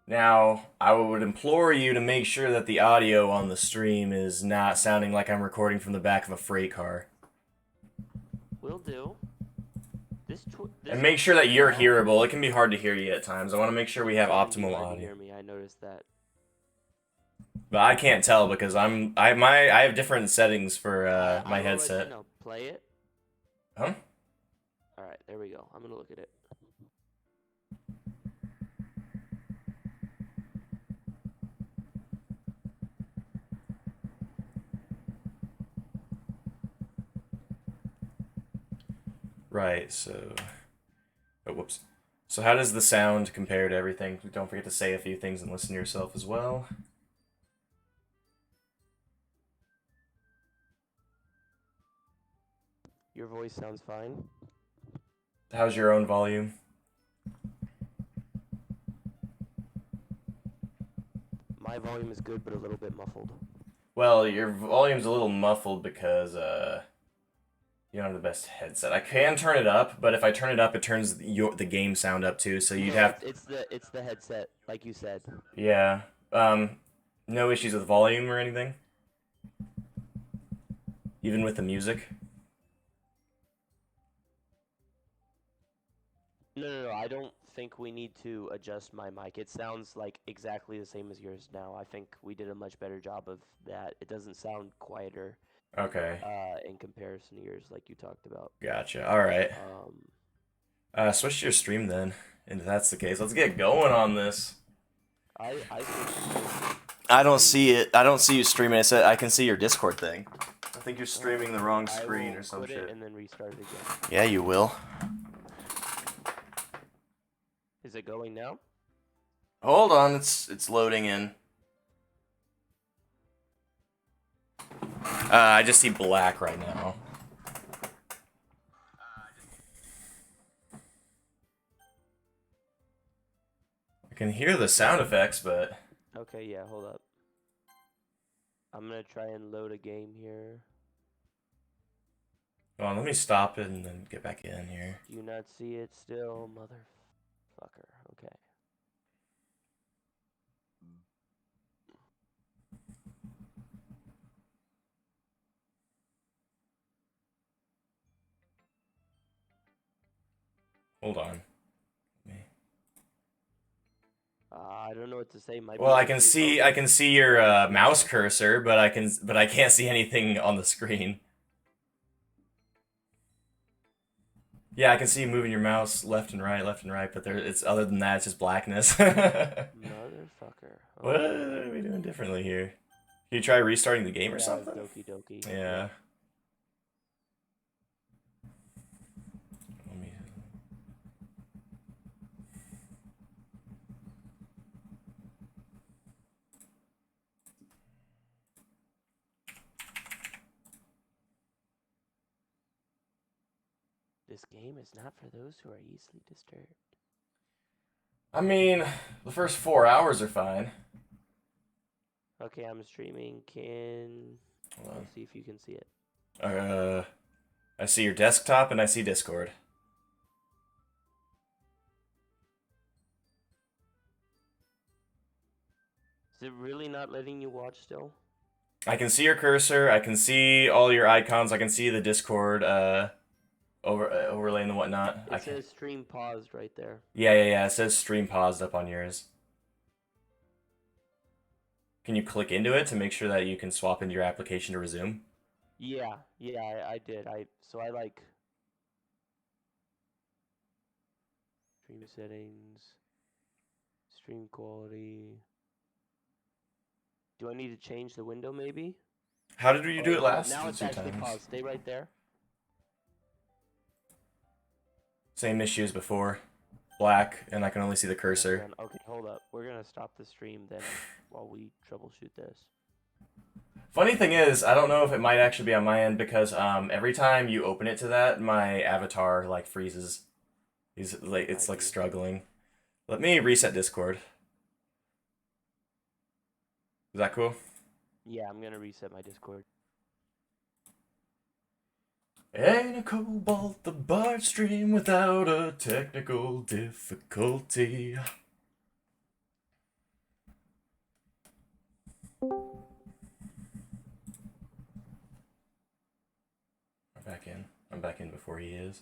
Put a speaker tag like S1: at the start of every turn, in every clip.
S1: Now, I would implore you to make sure that the audio on the stream is not sounding like I'm recording from the back of a freight car.
S2: Will do.
S1: And
S2: This
S1: make sure that
S2: update
S1: you're
S2: now,
S1: hearable. It can be hard to hear you at times. I want to make sure we have
S2: it can be
S1: optimal
S2: hard to
S1: audio.
S2: hear me. I noticed that.
S1: But I can't tell because I have different settings for
S2: I
S1: my
S2: will let you
S1: headset.
S2: know. Play it.
S1: Huh?
S2: All right, there we go. I'm gonna look at it.
S1: Right, so... Oh, whoops. So how does the sound compare to everything? Don't forget to say a few things and listen to yourself as well.
S2: Your voice sounds fine.
S1: How's your own volume?
S2: My volume is good, but a little bit muffled.
S1: Well, your volume's a little muffled because, you don't have the best headset. I can turn it up, but if I turn it up, it turns the game sound up too, so you'd
S2: No,
S1: have...
S2: it's the headset, like you said.
S1: Yeah. No issues with volume or anything? Even with the music?
S2: No. I don't think we need to adjust my mic. It sounds like exactly the same as yours now. I think we did a much better job of that. It doesn't sound quieter.
S1: Okay.
S2: In comparison to yours, like you talked about.
S1: Gotcha. Alright. Switch to your stream then. And if that's the case, let's get going on this.
S2: I switched.
S1: I don't see it. I don't see you streaming. I can see your Discord thing. I think you're streaming the wrong screen or some
S2: quit
S1: shit.
S2: it and then restart it again.
S1: Yeah, you will.
S2: Is it going now?
S1: Hold on, it's loading in. I just see black right now. I can hear the sound effects, but...
S2: Okay, yeah, hold up. I'm gonna try and load a game here.
S1: Hold on, let me stop it and then get back in here.
S2: Do you not see it still, motherfucker? Okay.
S1: Hold on.
S2: I don't know what to say.
S1: Well, I can see your mouse cursor, but I can't see anything on the screen. Yeah, I can see you moving your mouse left and right, but it's other than that, it's just blackness.
S2: Motherfucker.
S1: What are we doing differently here? Can you try restarting the game or something?
S2: Doki Doki.
S1: Yeah.
S2: This game is not for those who are easily disturbed.
S1: I mean, the first 4 hours are fine.
S2: Okay, I'm streaming. Let's see if you can see it.
S1: I see your desktop and I see Discord.
S2: Is it really not letting you watch still?
S1: I can see your cursor. I can see all your icons. I can see the Discord overlay and whatnot.
S2: It says stream paused right there.
S1: Yeah. It says stream paused up on yours. Can you click into it to make sure that you can swap into your application to resume?
S2: Yeah, I did. So I like stream settings, stream quality. Do I need to change the window maybe?
S1: How did you do it last?
S2: Now it's actually paused. Stay right there.
S1: Same issue as before. Black, and I can only see the cursor.
S2: Okay, hold up. We're gonna stop the stream then while we troubleshoot this.
S1: Funny thing is, I don't know if it might actually be on my end because every time you open it to that, my avatar like freezes. It's like struggling. Let me reset Discord. Is that cool?
S2: Yeah, I'm gonna reset my Discord.
S1: Ain't a cobalt the barge stream without a technical difficulty. I'm back in. I'm back in before he is.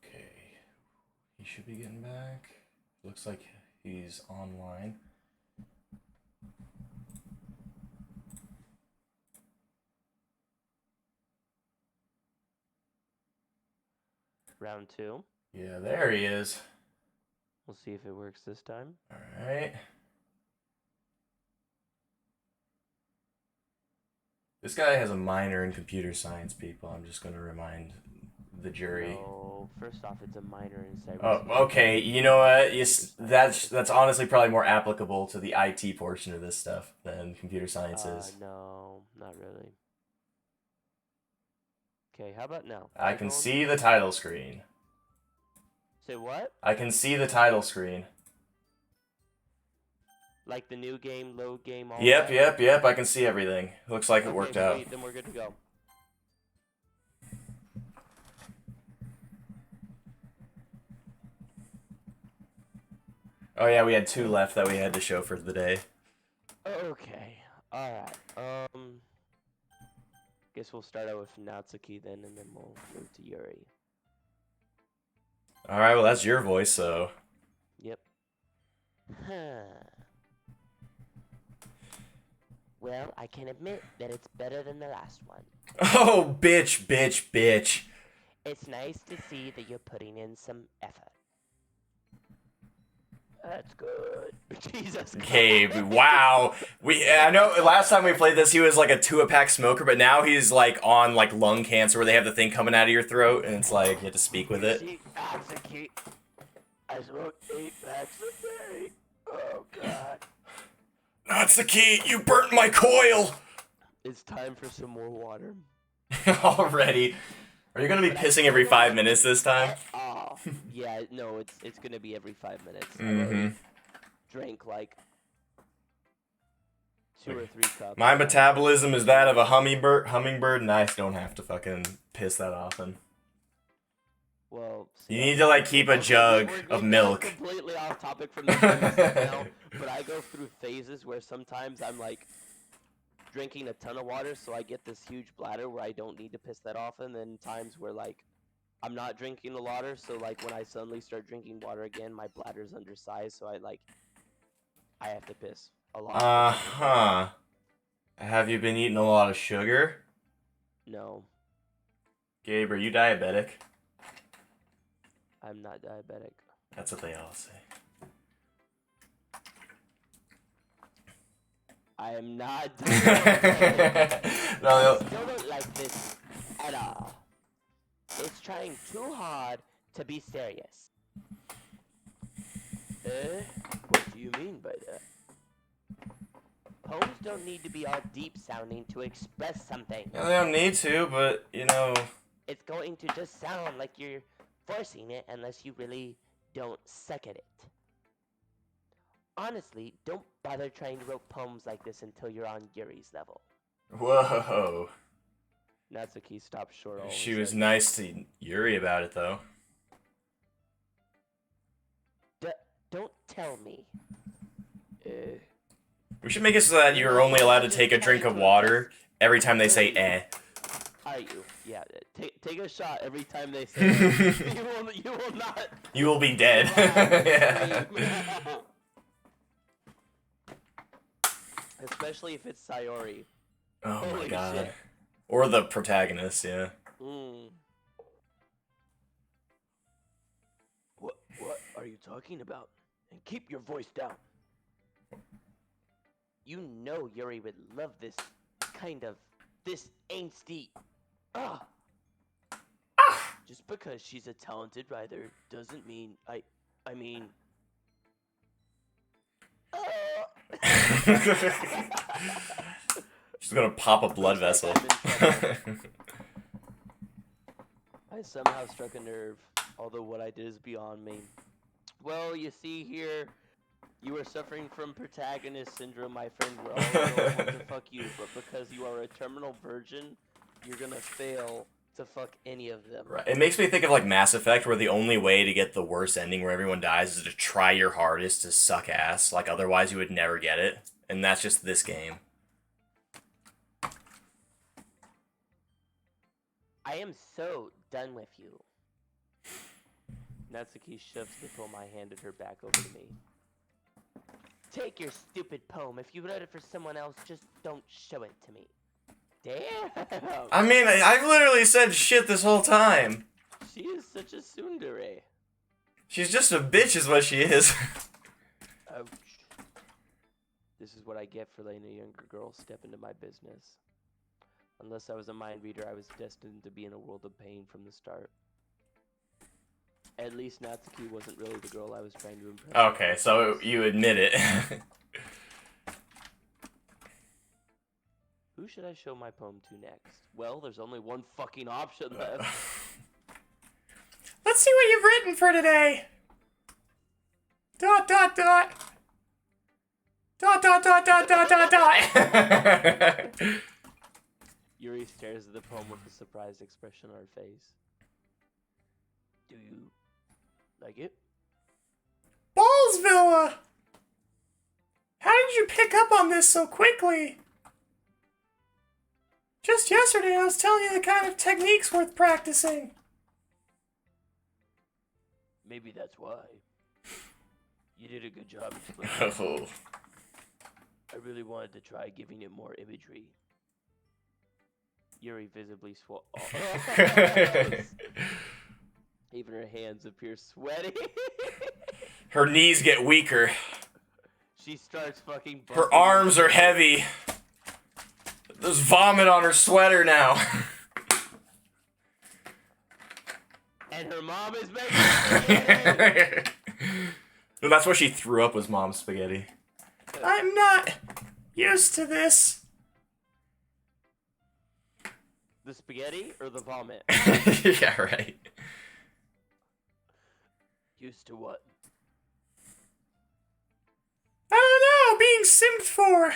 S1: Okay. He should be getting back. Looks like he's online.
S2: Round 2.
S1: Yeah, there he is.
S2: We'll see if it works this time.
S1: Alright. This guy has a minor in computer science, people. I'm just going to remind the jury.
S2: No, first off, it's a minor in cybersecurity.
S1: Oh, okay. You know what? That's honestly probably more applicable to the IT portion of this stuff than computer science is.
S2: No, not really. Okay, how about now?
S1: I can see the title screen.
S2: Say what?
S1: I can see the title screen.
S2: Like the new game, load game, all
S1: Yep,
S2: that?
S1: yep. I can see everything. Looks like it worked out.
S2: Sweet, then we're good to go.
S1: Oh yeah, we had 2 left that we had to show for the day.
S2: Okay, alright. Guess we'll start out with Natsuki then, and then we'll move to Yuri.
S1: Alright, well that's your voice, so...
S2: Yep. Well, I can admit that it's better than the last one.
S1: Oh, bitch.
S2: It's nice to see that you're putting in some effort. That's good. Jesus.
S1: Okay, wow. I know last time we played this, he was like a 2-a-pack smoker, but now he's like on like lung cancer where they have the thing coming out of your throat, and it's like you have to speak with it.
S2: Natsuki, I smoke 8 packs a day. Oh, God.
S1: Natsuki, you burnt my coil!
S2: It's time for some more water.
S1: Already. Are you gonna be pissing every 5 minutes this time?
S2: Oh, yeah, no, it's gonna be every 5 minutes.
S1: Mm-hmm.
S2: Drank like 2 or 3 cups.
S1: My metabolism is that of a hummingbird, and I don't have to fucking piss that often.
S2: Well,
S1: You need to like keep a jug of milk.
S2: Completely off topic from the now, but I go through phases where sometimes I'm like drinking a ton of water, so I get this huge bladder where I don't need to piss that often. And times where like I'm not drinking the water, so like when I suddenly start drinking water again, my bladder's undersized, so I have to piss a lot.
S1: Uh-huh. Have you been eating a lot of sugar?
S2: No,
S1: Gabe, are you diabetic?
S2: I'm not diabetic.
S1: That's what they all say.
S2: I am not diabetic.
S1: No,
S2: I still don't like this at all. It's trying too hard to be serious. What do you mean by that? Poems don't need to be all deep sounding to express something.
S1: yeah, they don't need to, but, you know...
S2: It's going to just sound like you're forcing it unless you really don't suck at it. Honestly, don't bother trying to write poems like this until you're on Yuri's level.
S1: Whoa.
S2: Natsuki stopped short all of a
S1: She was
S2: sudden.
S1: nice to Yuri about it, though.
S2: Don't tell me.
S1: We should make it so that you're only allowed to take a drink of water every time they say eh.
S2: Are you? Yeah, take a shot every time they say it. You will not.
S1: You will be dead. Yeah.
S2: Especially if it's Sayori.
S1: Oh my
S2: Holy
S1: god.
S2: shit.
S1: Or the protagonist, yeah.
S2: What are you talking about? And keep your voice down. You know Yuri would love this angsty. Just because she's a talented writer doesn't mean I mean
S1: She's gonna pop a blood vessel.
S2: I somehow struck a nerve, although what I did is beyond me. Well, you see here, you are suffering from protagonist syndrome, my friend, where all the girls want to fuck you, but because you are a terminal virgin, you're gonna fail to fuck any of them.
S1: Right. It makes me think of like Mass Effect, where the only way to get the worst ending where everyone dies is to try your hardest to suck ass. Like otherwise you would never get it. And that's just this game.
S2: I am so done with you. Natsuki shoves the poem I handed her back over to me. Take your stupid poem. If you wrote it for someone else, just don't show it to me. Damn!
S1: I mean, I've literally said shit this whole time.
S2: She is such a tsundere.
S1: She's just a bitch is what she is.
S2: Ouch. This is what I get for letting a younger girl step into my business. Unless I was a mind reader, I was destined to be in a world of pain from the start. At least Natsuki wasn't really the girl I was trying to impress.
S1: Okay, so you admit it.
S2: Who should I show my poem to next? Well, there's only one fucking option left.
S1: Let's see what you've written for today. ...
S2: Yuri stares at the poem with a surprised expression on her face. Do you like it?
S1: Ballsvilla! How did you pick up on this so quickly? Just yesterday I was telling you the kind of techniques worth practicing.
S2: Maybe that's why. You did a good job explaining.
S1: Oh.
S2: I really wanted to try giving it more imagery. Yuri visibly even her hands appear sweaty.
S1: Her knees get weaker.
S2: She starts fucking
S1: Her
S2: bumping
S1: arms are heavy. There's vomit on her sweater now.
S2: And her mom is making spaghetti.
S1: No, that's what she threw up was mom's spaghetti. I'm not used to this.
S2: The spaghetti or the vomit?
S1: Yeah, right.
S2: Used to what?
S1: I don't know, being simped for.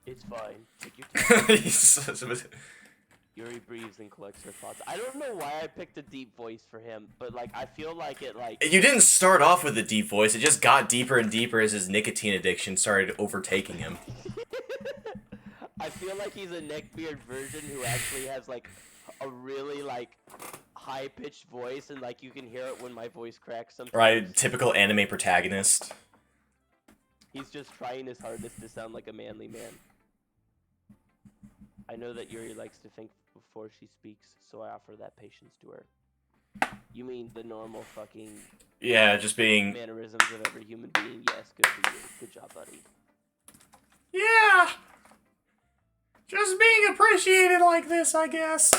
S2: It's fine. Take your time.
S1: You
S2: Yuri breathes and collects her thoughts. I don't know why I picked a deep voice for him, but like I feel like it like
S1: didn't start off with a deep voice, it just got deeper and deeper as his nicotine addiction started overtaking him.
S2: I feel like he's a neckbeard version who actually has like a really like high-pitched voice, and like you can hear it when my voice cracks sometimes.
S1: Right, typical anime protagonist.
S2: He's just trying his hardest to sound like a manly man. I know that Yuri likes to think before she speaks, so I offer that patience to her. You mean the normal fucking
S1: Yeah, just being...
S2: mannerisms of every human being? Yes, good for you. Good job, buddy.
S1: Yeah! Just being appreciated like this, I guess.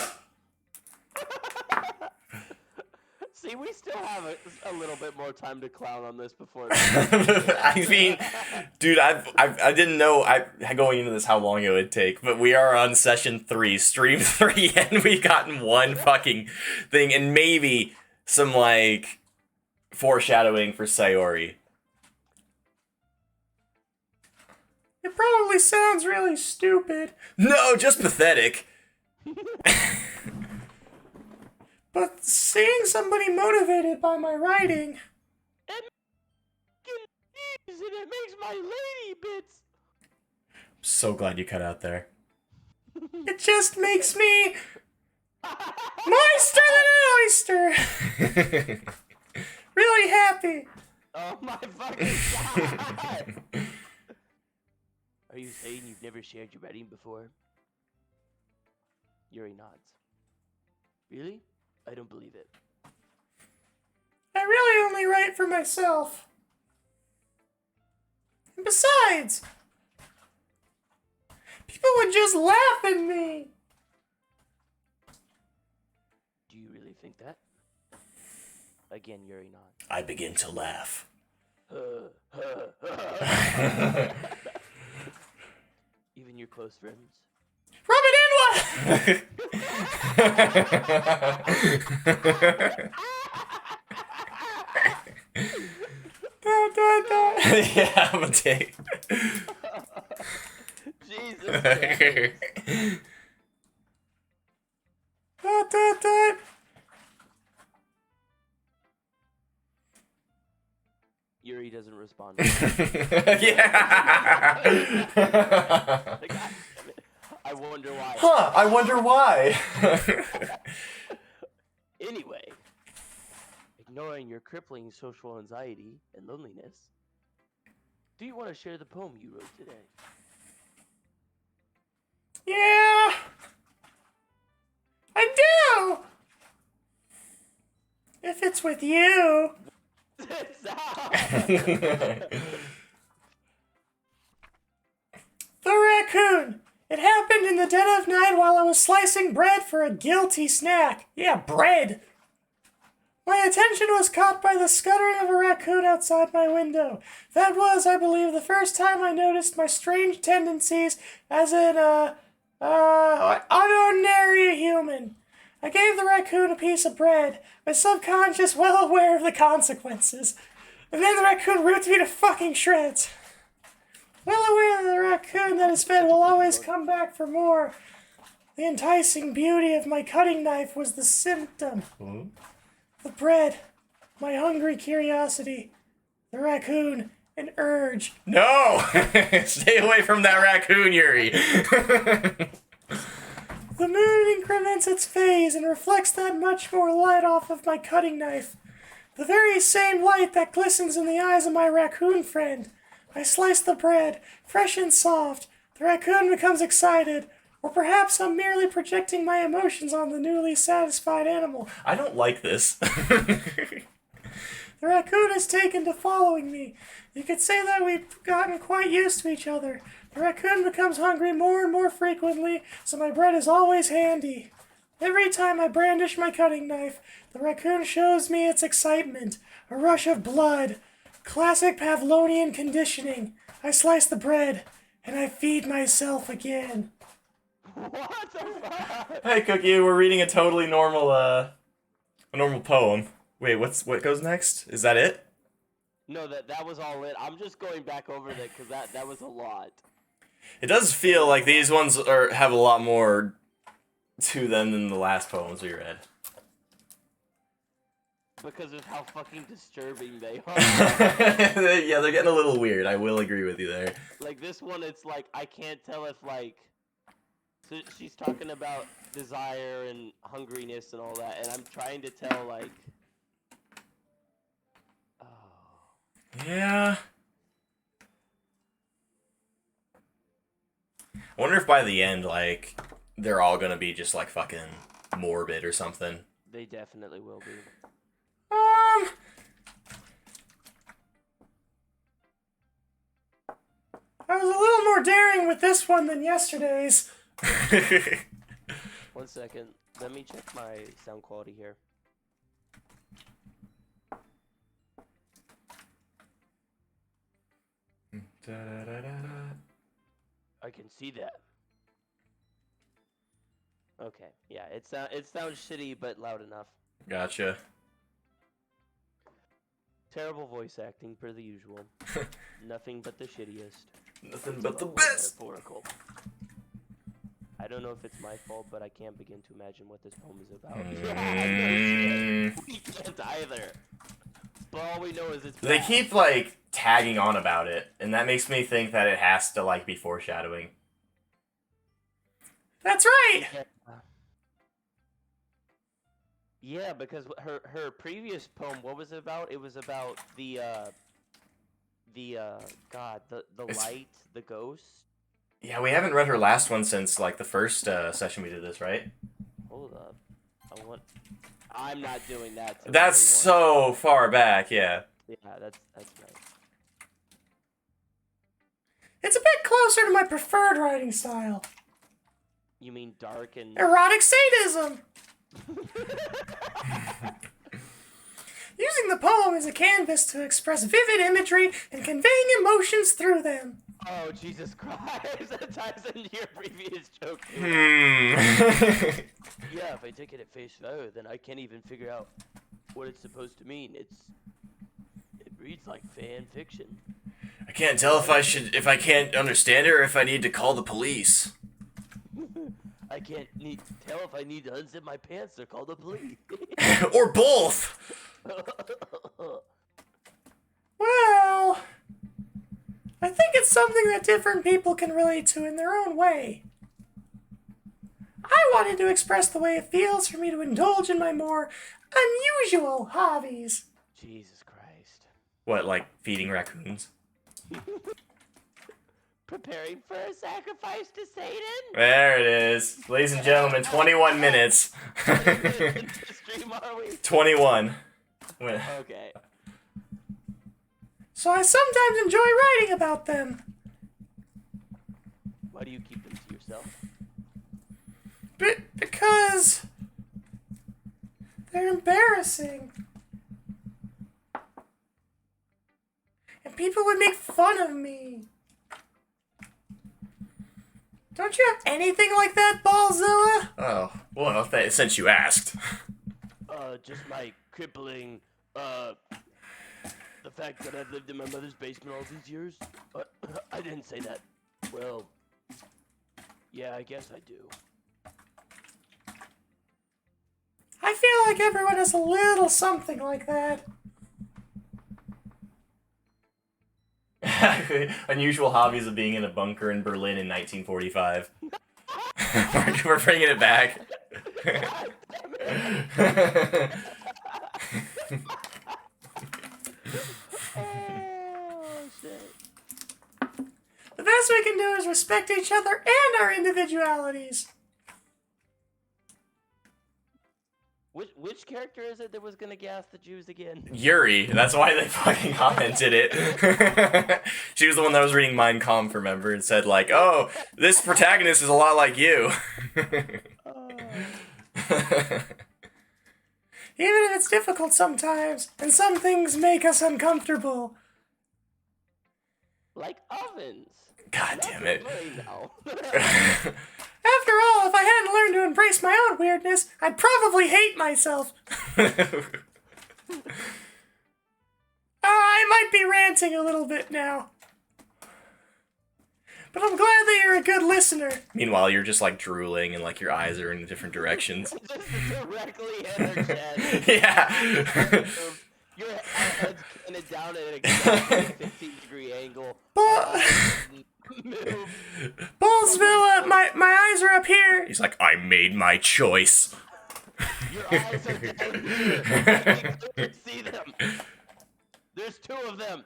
S2: See, we still have a little bit more time to clown on this before.
S1: I mean, dude, I didn't know going into this how long it would take, but we are on session 3, stream 3, and we've gotten one fucking thing, and maybe some like foreshadowing for Sayori. It probably sounds really stupid. No, just pathetic. But seeing somebody motivated by my writing...
S2: It makes my lady bits.
S1: I'm so glad you cut out there. It just makes me... moister than an oyster! Really happy.
S2: Oh my fucking god! Are you saying you've never shared your writing before? Yuri nods. Really? I don't believe it.
S1: I really only write for myself. And besides, people would just laugh at me.
S2: Do you really think that? Again, Yuri nods.
S1: I begin to laugh.
S2: Even your close friends.
S1: Rub it in what? Yeah, I'm a dick.
S2: Jesus Christ. Yuri doesn't respond.
S1: Yeah.
S2: I wonder why.
S1: Huh, I wonder why.
S2: Anyway, ignoring your crippling social anxiety and loneliness, do you want to share the poem you wrote today?
S1: Yeah, I do. If it's with you. The raccoon. It happened in the dead of night while I was slicing bread for a guilty snack. Yeah, bread. My attention was caught by the scuttering of a raccoon outside my window. That was, I believe, the first time I noticed my strange tendencies as an, unordinary human. I gave the raccoon a piece of bread, my subconscious well aware of the consequences. And then the raccoon ripped me to fucking shreds. Well aware that the raccoon that is fed will always come back for more. The enticing beauty of my cutting knife was the symptom. The bread, my hungry curiosity. The raccoon, an urge. No! Stay away from that raccoon, Yuri. The moon increments its phase and reflects that much more light off of my cutting knife. The very same light that glistens in the eyes of my raccoon friend. I slice the bread, fresh and soft. The raccoon becomes excited. Or perhaps I'm merely projecting my emotions on the newly satisfied animal. I don't like this. The raccoon has taken to following me. You could say that we've gotten quite used to each other. The raccoon becomes hungry more and more frequently, so my bread is always handy. Every time I brandish my cutting knife, the raccoon shows me its excitement. A rush of blood. Classic Pavlovian conditioning. I slice the bread, and I feed myself again.
S2: What the fuck?
S1: Hey, Cookie, we're reading a totally normal, a normal poem. Wait, what goes next? Is that it?
S2: No, that was all it. I'm just going back over that because that was a lot.
S1: It does feel like these ones have a lot more to them than the last poems we read.
S2: Because of how fucking disturbing they are.
S1: Yeah, they're getting a little weird. I will agree with you there.
S2: Like this one, it's like I can't tell if like. So she's talking about desire and hungriness and all that, and I'm trying to tell like. Oh.
S1: Yeah. I wonder if by the end, like, they're all gonna be just like fucking morbid or something.
S2: They definitely will be.
S1: I was a little more daring with this one than yesterday's.
S2: 1 second. Let me check my sound quality here. I can see that. Okay, yeah, it sounds shitty, but loud enough.
S1: Gotcha.
S2: Terrible voice acting per the usual. Nothing but the shittiest.
S1: Nothing but the best.
S2: Metaphorical. I don't know if it's my fault, but I can't begin to imagine what this poem is about. We can't either. But all we know is it's bad.
S1: They keep like tagging on about it, and that makes me think that it has to like be foreshadowing. That's right.
S2: Yeah, because her previous poem, what was it about? It was about the light, the ghost.
S1: Yeah, we haven't read her last one since like the first session we did this, right?
S2: Hold up, I'm not doing that.
S1: That's so far back, yeah.
S2: Yeah, that's right.
S1: It's a bit closer to my preferred writing style.
S2: You mean dark and
S1: erotic sadism. You a poem is a canvas to express vivid imagery and conveying emotions through them.
S2: Oh, Jesus Christ. That ties into your previous joke. Yeah, if I take it at face value, then I can't even figure out what it's supposed to mean. It reads like fan fiction.
S1: I can't tell if I can't understand it or if I need to call the police.
S2: I can't tell if I need to unzip my pants or call the police.
S1: Or both! Well, I think it's something that different people can relate to in their own way. I wanted to express the way it feels for me to indulge in my more unusual hobbies.
S2: Jesus Christ.
S1: What, like feeding raccoons?
S2: Preparing for a sacrifice to Satan?
S1: There it is. Ladies and gentlemen, 21 minutes.
S2: Stream are we?
S1: 21.
S2: Okay.
S1: So I sometimes enjoy writing about them.
S2: Why do you keep them to yourself?
S1: Because they're embarrassing. And people would make fun of me. Don't you have anything like that, Ballzilla? Oh, well, since you asked.
S2: Just my crippling, the fact that I've lived in my mother's basement all these years? I didn't say that. Well, yeah, I guess I do.
S1: I feel like everyone has a little something like that. Unusual hobbies of being in a bunker in Berlin in 1945. We're bringing it back.
S2: Oh, shit.
S1: The best we can do is respect each other and our individualities.
S2: Which character is it that was gonna gas the Jews again?
S1: Yuri. That's why they fucking commented it. She was the one that was reading Mein Kampf, remember, and said like, "Oh, this protagonist is a lot like you." Even if it's difficult sometimes, and some things make us uncomfortable.
S2: Like ovens.
S1: God damn it.
S2: Now.
S1: After all, if I hadn't learned to embrace my own weirdness, I'd probably hate myself. I might be ranting a little bit now. But I'm glad that you're a good listener. Meanwhile, you're just like drooling and like your eyes are in different directions.
S2: Just directly in her chest.
S1: Yeah.
S2: Your head's kind of down at an exactly 15-degree angle. Move.
S1: Ballsville, my eyes are up here. He's like, I made my choice.
S2: Your eyes are down here. You can see them. There's two of them.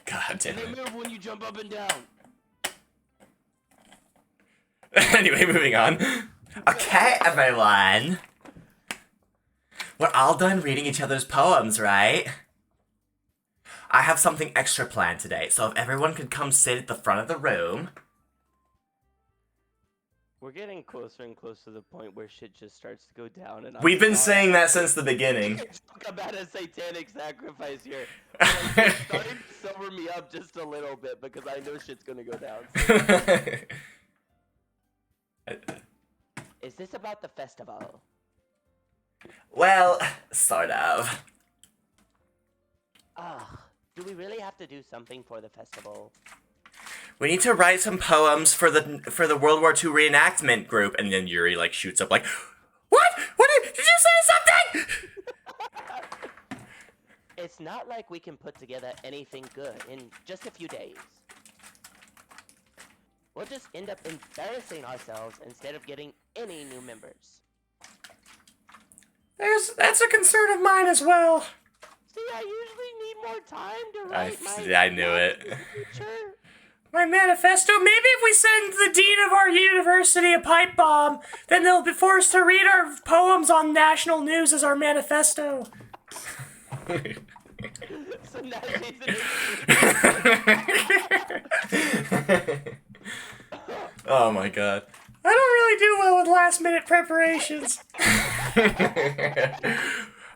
S1: God damn
S2: And
S1: it.
S2: they move when you jump up and down.
S1: Anyway, moving on. Okay, everyone. We're all done reading each other's poems, right? I have something extra planned today, so if everyone could come sit at the front of the room.
S2: We're getting closer and closer to the point where shit just starts to go down. And
S1: We've been saying that since the beginning.
S2: Talk about a satanic sacrifice here. Like, it's starting to sober me up just a little bit because I know shit's gonna go down. Is this about the festival?
S1: Well, sort of.
S2: Do we really have to do something for the festival?
S1: We need to write some poems for the World War II reenactment group. And then Yuri like shoots up like, what? What did you say something?
S2: It's not like we can put together anything good in just a few days. We'll just end up embarrassing ourselves instead of getting any new members.
S1: That's a concern of mine as well.
S2: See, I usually need more time to write
S1: I knew it.
S2: Future.
S1: My manifesto? Maybe if we send the dean of our university a pipe bomb, then they'll be forced to read our poems on national news as our manifesto.
S2: So now she's
S1: Oh my god. I don't really do well with last minute preparations.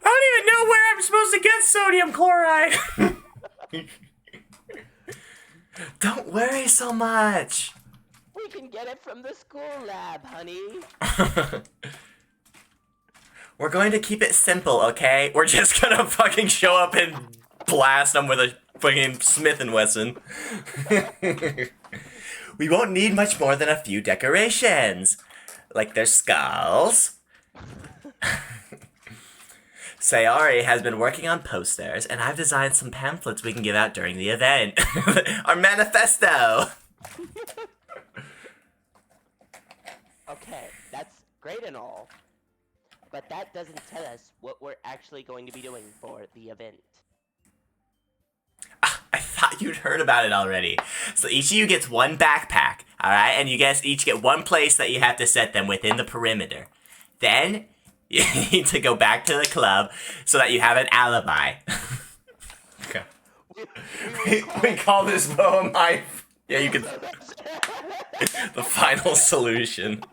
S1: I'm don't even know where I'm supposed to get sodium chloride. Don't worry so much.
S2: We can get it from the school lab, honey.
S1: We're going to keep it simple, okay? We're just gonna fucking show up and blast them with a fucking Smith & Wesson. We won't need much more than a few decorations. Like their skulls. Sayori has been working on posters, and I've designed some pamphlets we can give out during the event. Our manifesto!
S2: Okay, that's great and all, but that doesn't tell us what we're actually going to be doing for the event.
S1: I thought you'd heard about it already. So each of you gets one backpack, alright? And you guys each get one place that you have to set them within the perimeter. Then, you need to go back to the club so that you have an alibi. Okay. We call this poem Yeah, you can... The final solution.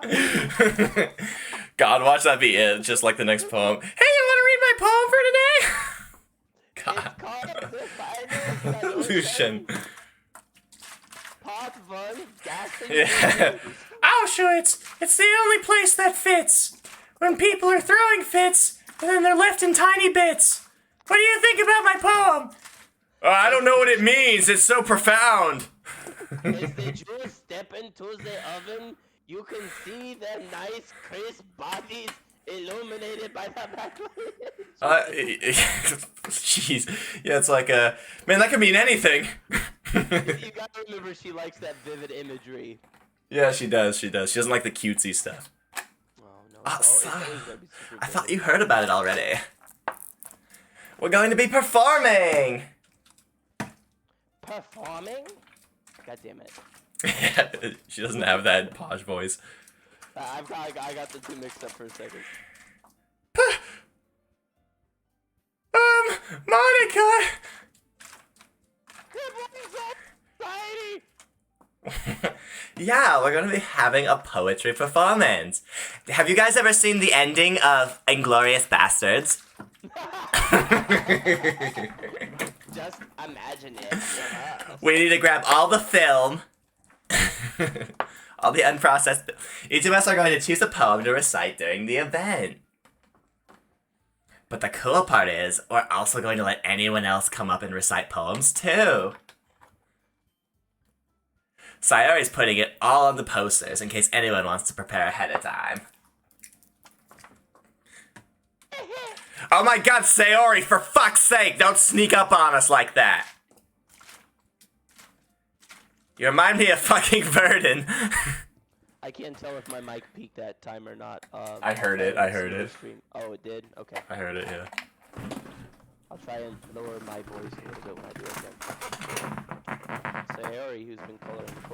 S1: God, watch that be it, just like the next poem. Hey, you want to read my poem for today? God.
S2: It's called the final
S1: Solution.
S2: Part 1, gassing
S1: Yeah. Auschwitz! It's the only place that fits. When people are throwing fits, and then they're left in tiny bits. What do you think about my poem? I don't know what it means. It's so profound.
S2: As the Jews step into the oven, you can see their nice, crisp bodies illuminated by the backlight.
S1: Jeez. Yeah, it's like man, that could mean anything.
S2: You gotta remember she likes that vivid imagery.
S1: Yeah, she does. She doesn't like the cutesy stuff.
S2: Oh, no.
S1: Oh,
S2: It's
S1: so-
S2: always gonna be super
S1: I thought
S2: vivid.
S1: you heard about it already. We're going to be performing.
S2: Performing? God damn it.
S1: She doesn't have that posh voice.
S2: I got the two mixed up for a second.
S1: Monica!
S2: Good morning, society!
S1: Yeah, we're gonna be having a poetry performance. Have you guys ever seen the ending of Inglorious Bastards?
S2: Just imagine it. Yeah.
S1: We need to grab all the film, all the unprocessed. Each of us are going to choose a poem to recite during the event. But the cool part is, we're also going to let anyone else come up and recite poems too. Sayori's putting it all on the posters in case anyone wants to prepare ahead of time. Oh my god, Sayori, for fuck's sake, don't sneak up on us like that. You remind me of fucking Verdon.
S2: I can't tell if my mic peaked that time or not.
S1: I heard it, I heard it.
S2: Stream. Oh, it did? Okay.
S1: I heard it, yeah.
S2: I'll try and lower my voice a little bit when I do it again. Sayori, who's been coloring the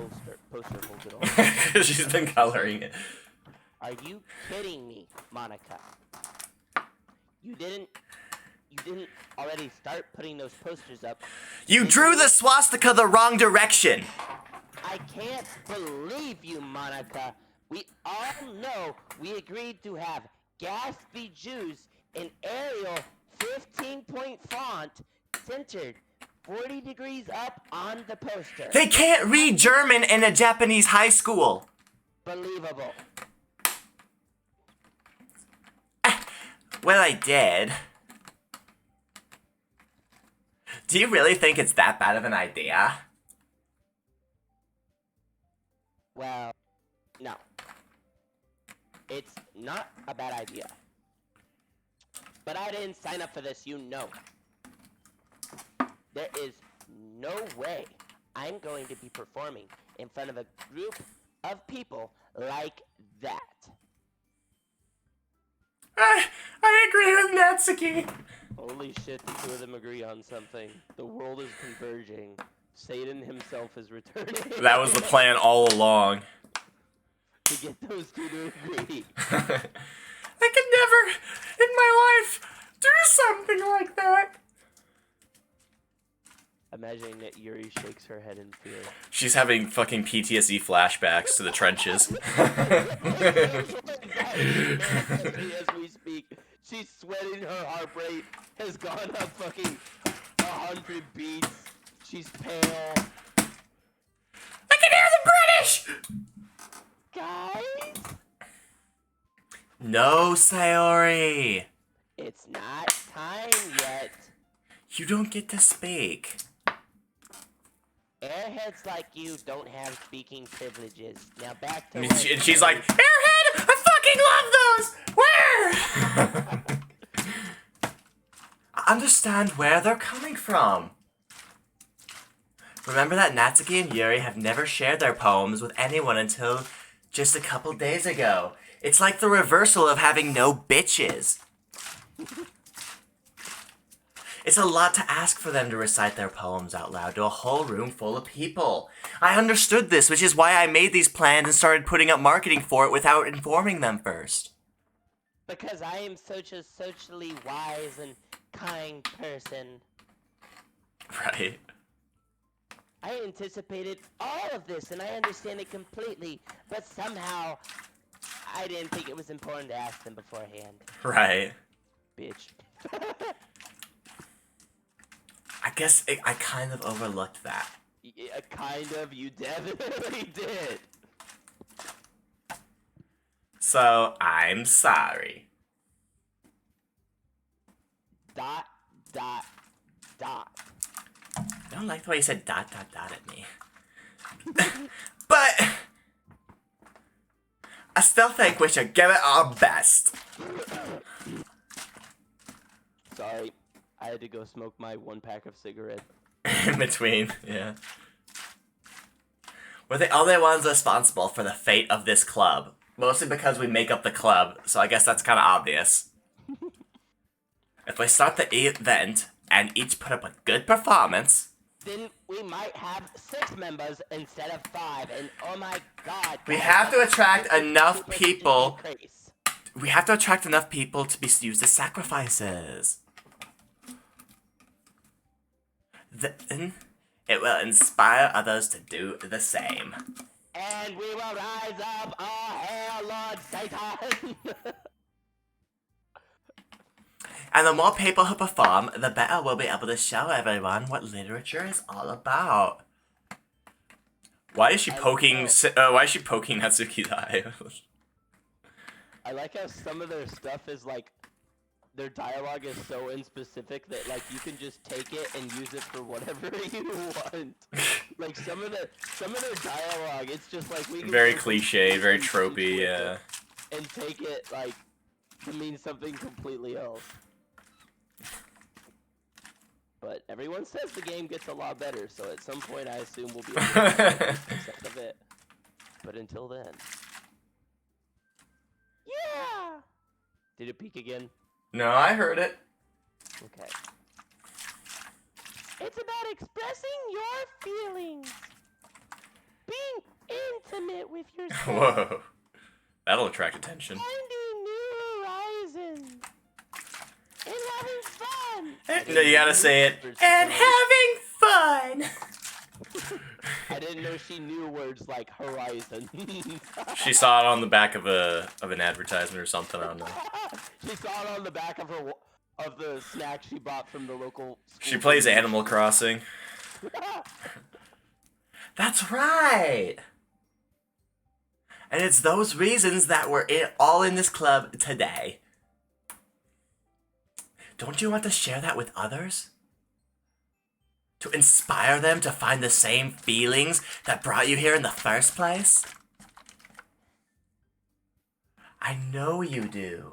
S2: poster holds it all.
S1: She's been coloring it.
S2: Are you kidding me, Monica? You didn't already start putting those posters up.
S1: You drew the swastika the wrong direction.
S2: I can't believe you, Monica. We all know we agreed to have Gatsby Jews in Arial 15-point font centered 40 degrees up on the poster.
S1: They can't read German in a Japanese high school.
S2: Believable.
S1: Well, I did. Do you really think it's that bad of an idea?
S2: Well, no. It's not a bad idea. But I didn't sign up for this, you know. There is no way I'm going to be performing in front of a group of people like that.
S1: I agree with Natsuki.
S2: Holy shit, the two of them agree on something. The world is converging. Satan himself is returning.
S1: That was the plan all along.
S2: To get those two to agree.
S1: I could never, in my life, do something like that.
S2: Imagining that Yuri shakes her head in fear.
S1: She's having fucking PTSD flashbacks to the trenches.
S2: As we speak, she's sweating. Her heart rate has gone up fucking 100 beats. She's pale.
S1: I can hear the British!
S2: Guys,
S1: No, Sayori.
S2: it's not time yet.
S1: You don't get to speak.
S2: Airheads like you don't have speaking privileges. Now back to
S1: And
S2: what-
S1: she's like, Airhead, I fucking love those! Where? I understand where they're coming from. Remember that Natsuki and Yuri have never shared their poems with anyone until just a couple days ago. It's like the reversal of having no bitches. It's a lot to ask for them to recite their poems out loud to a whole room full of people. I understood this, which is why I made these plans and started putting up marketing for it without informing them first.
S2: Because I am such a socially wise and kind person.
S1: Right.
S2: I anticipated all of this and I understand it completely, but somehow I didn't think it was important to ask them beforehand.
S1: Right.
S2: Bitch.
S1: I guess I kind of overlooked that.
S2: Yeah, kind of, you definitely did.
S1: So, I'm sorry.
S2: Dot, dot, dot.
S1: I don't like the way you said ... at me. But I still think we should give it our best.
S2: Sorry, I had to go smoke my 1 pack of cigarettes.
S1: In between, yeah. We're the only ones responsible for the fate of this club. Mostly because we make up the club, so I guess that's kind of obvious. If we start the event and each put up a good performance,
S2: Then we might have 6 members instead of 5, and oh my god.
S1: we
S2: guys,
S1: have to
S2: that's
S1: attract
S2: stupid,
S1: enough
S2: stupid,
S1: people.
S2: stupid increase.
S1: We have to attract enough people to be used as sacrifices. Then it will inspire others to do the same.
S2: And we will rise up, oh hail Lord Satan!
S1: And the more people who perform, the better we'll be able to show everyone what literature is all about. Why is she poking? Why is she poking Natsuki's eye?
S2: I like how some of their stuff is like, their dialogue is so inspecific that like you can just take it and use it for whatever you want. Like some of their dialogue, it's just like we can
S1: Very
S2: take
S1: cliche, very
S2: and
S1: tropey,
S2: with
S1: yeah.
S2: it and take it like to mean something completely else. But everyone says the game gets a lot better, so at some point I assume we'll be able to accept of it. But until then. Yeah! Did it peak again?
S1: No, I heard it.
S2: Okay. It's about expressing your feelings. Being intimate with yourself.
S1: Whoa. That'll attract attention.
S2: Finding new horizons. And having fun.
S1: No, you gotta say it. And having fun!
S2: I didn't know she knew words like horizon.
S1: She saw it on the back of an advertisement or something, I don't know.
S2: She saw it on the back of her of the snack she bought from the local school.
S1: She plays Animal Crossing. That's right! And it's those reasons that we're all in this club today. Don't you want to share that with others? To inspire them to find the same feelings that brought you here in the first place? I know you do.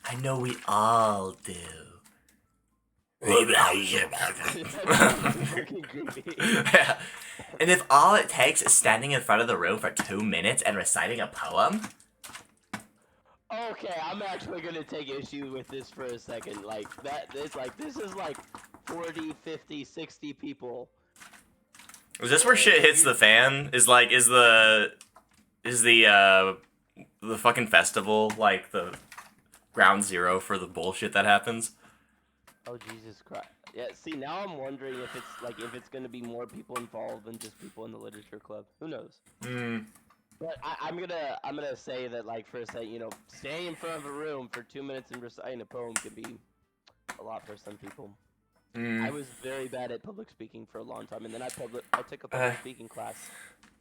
S1: I know we all do.
S2: Fucking creepy.
S1: Yeah. And if all it takes is standing in front of the room for 2 minutes and reciting a poem,
S2: Okay, I'm actually gonna take issue with this for a second. Like, this is like 40, 50, 60 people.
S1: is this where shit hits the fan? Is the fucking festival like the ground zero for the bullshit that happens?
S2: Oh Jesus Christ! Yeah. See, now I'm wondering if it's gonna be more people involved than just people in the literature club. Who knows?
S1: Mm.
S2: But I'm gonna say that like for a second, standing in front of a room for 2 minutes and reciting a poem can be a lot for some people. I was very bad at public speaking for a long time, and then I took a public speaking class,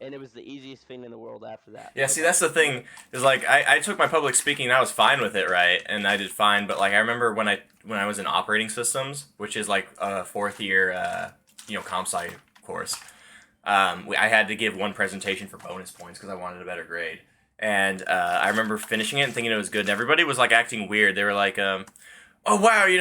S2: and it was the easiest thing in the world after that.
S1: Yeah, see, that's the thing. Is like I took my public speaking and I was fine with it, right? And I did fine, but like I remember when I was in operating systems, which is like a 4th-year comp sci course. I had to give one presentation for bonus points because I wanted a better grade. And I remember finishing it and thinking it was good. And everybody was like acting weird. They were like, "Oh wow, you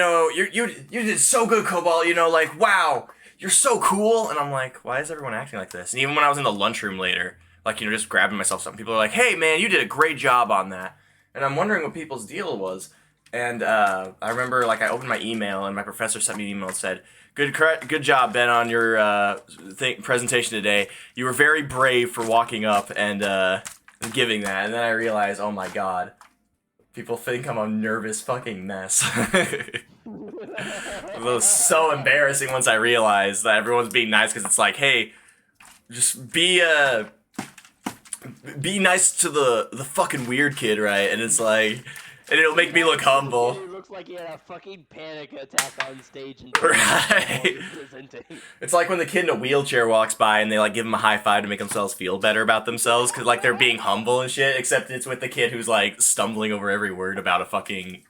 S1: did so good, Cobalt. Like wow, you're so cool." And I'm like, "Why is everyone acting like this?" And even when I was in the lunchroom later, like just grabbing myself something, people are like, "Hey man, you did a great job on that." And I'm wondering what people's deal was. And I remember like I opened my email and my professor sent me an email and said, Good job, Ben, on your presentation today. You were very brave for walking up and giving that." And then I realized, oh my god, people think I'm a nervous fucking mess. It was so embarrassing once I realized that everyone's being nice because it's like, hey, just be nice to the fucking weird kid, right? And it's like, and it'll make me look humble.
S2: It looks like he had a fucking panic attack on stage and
S1: right. It's like when the kid in a wheelchair walks by and they like give him a high five to make themselves feel better about themselves because like they're being humble and shit. Except it's with the kid who's like stumbling over every word about a fucking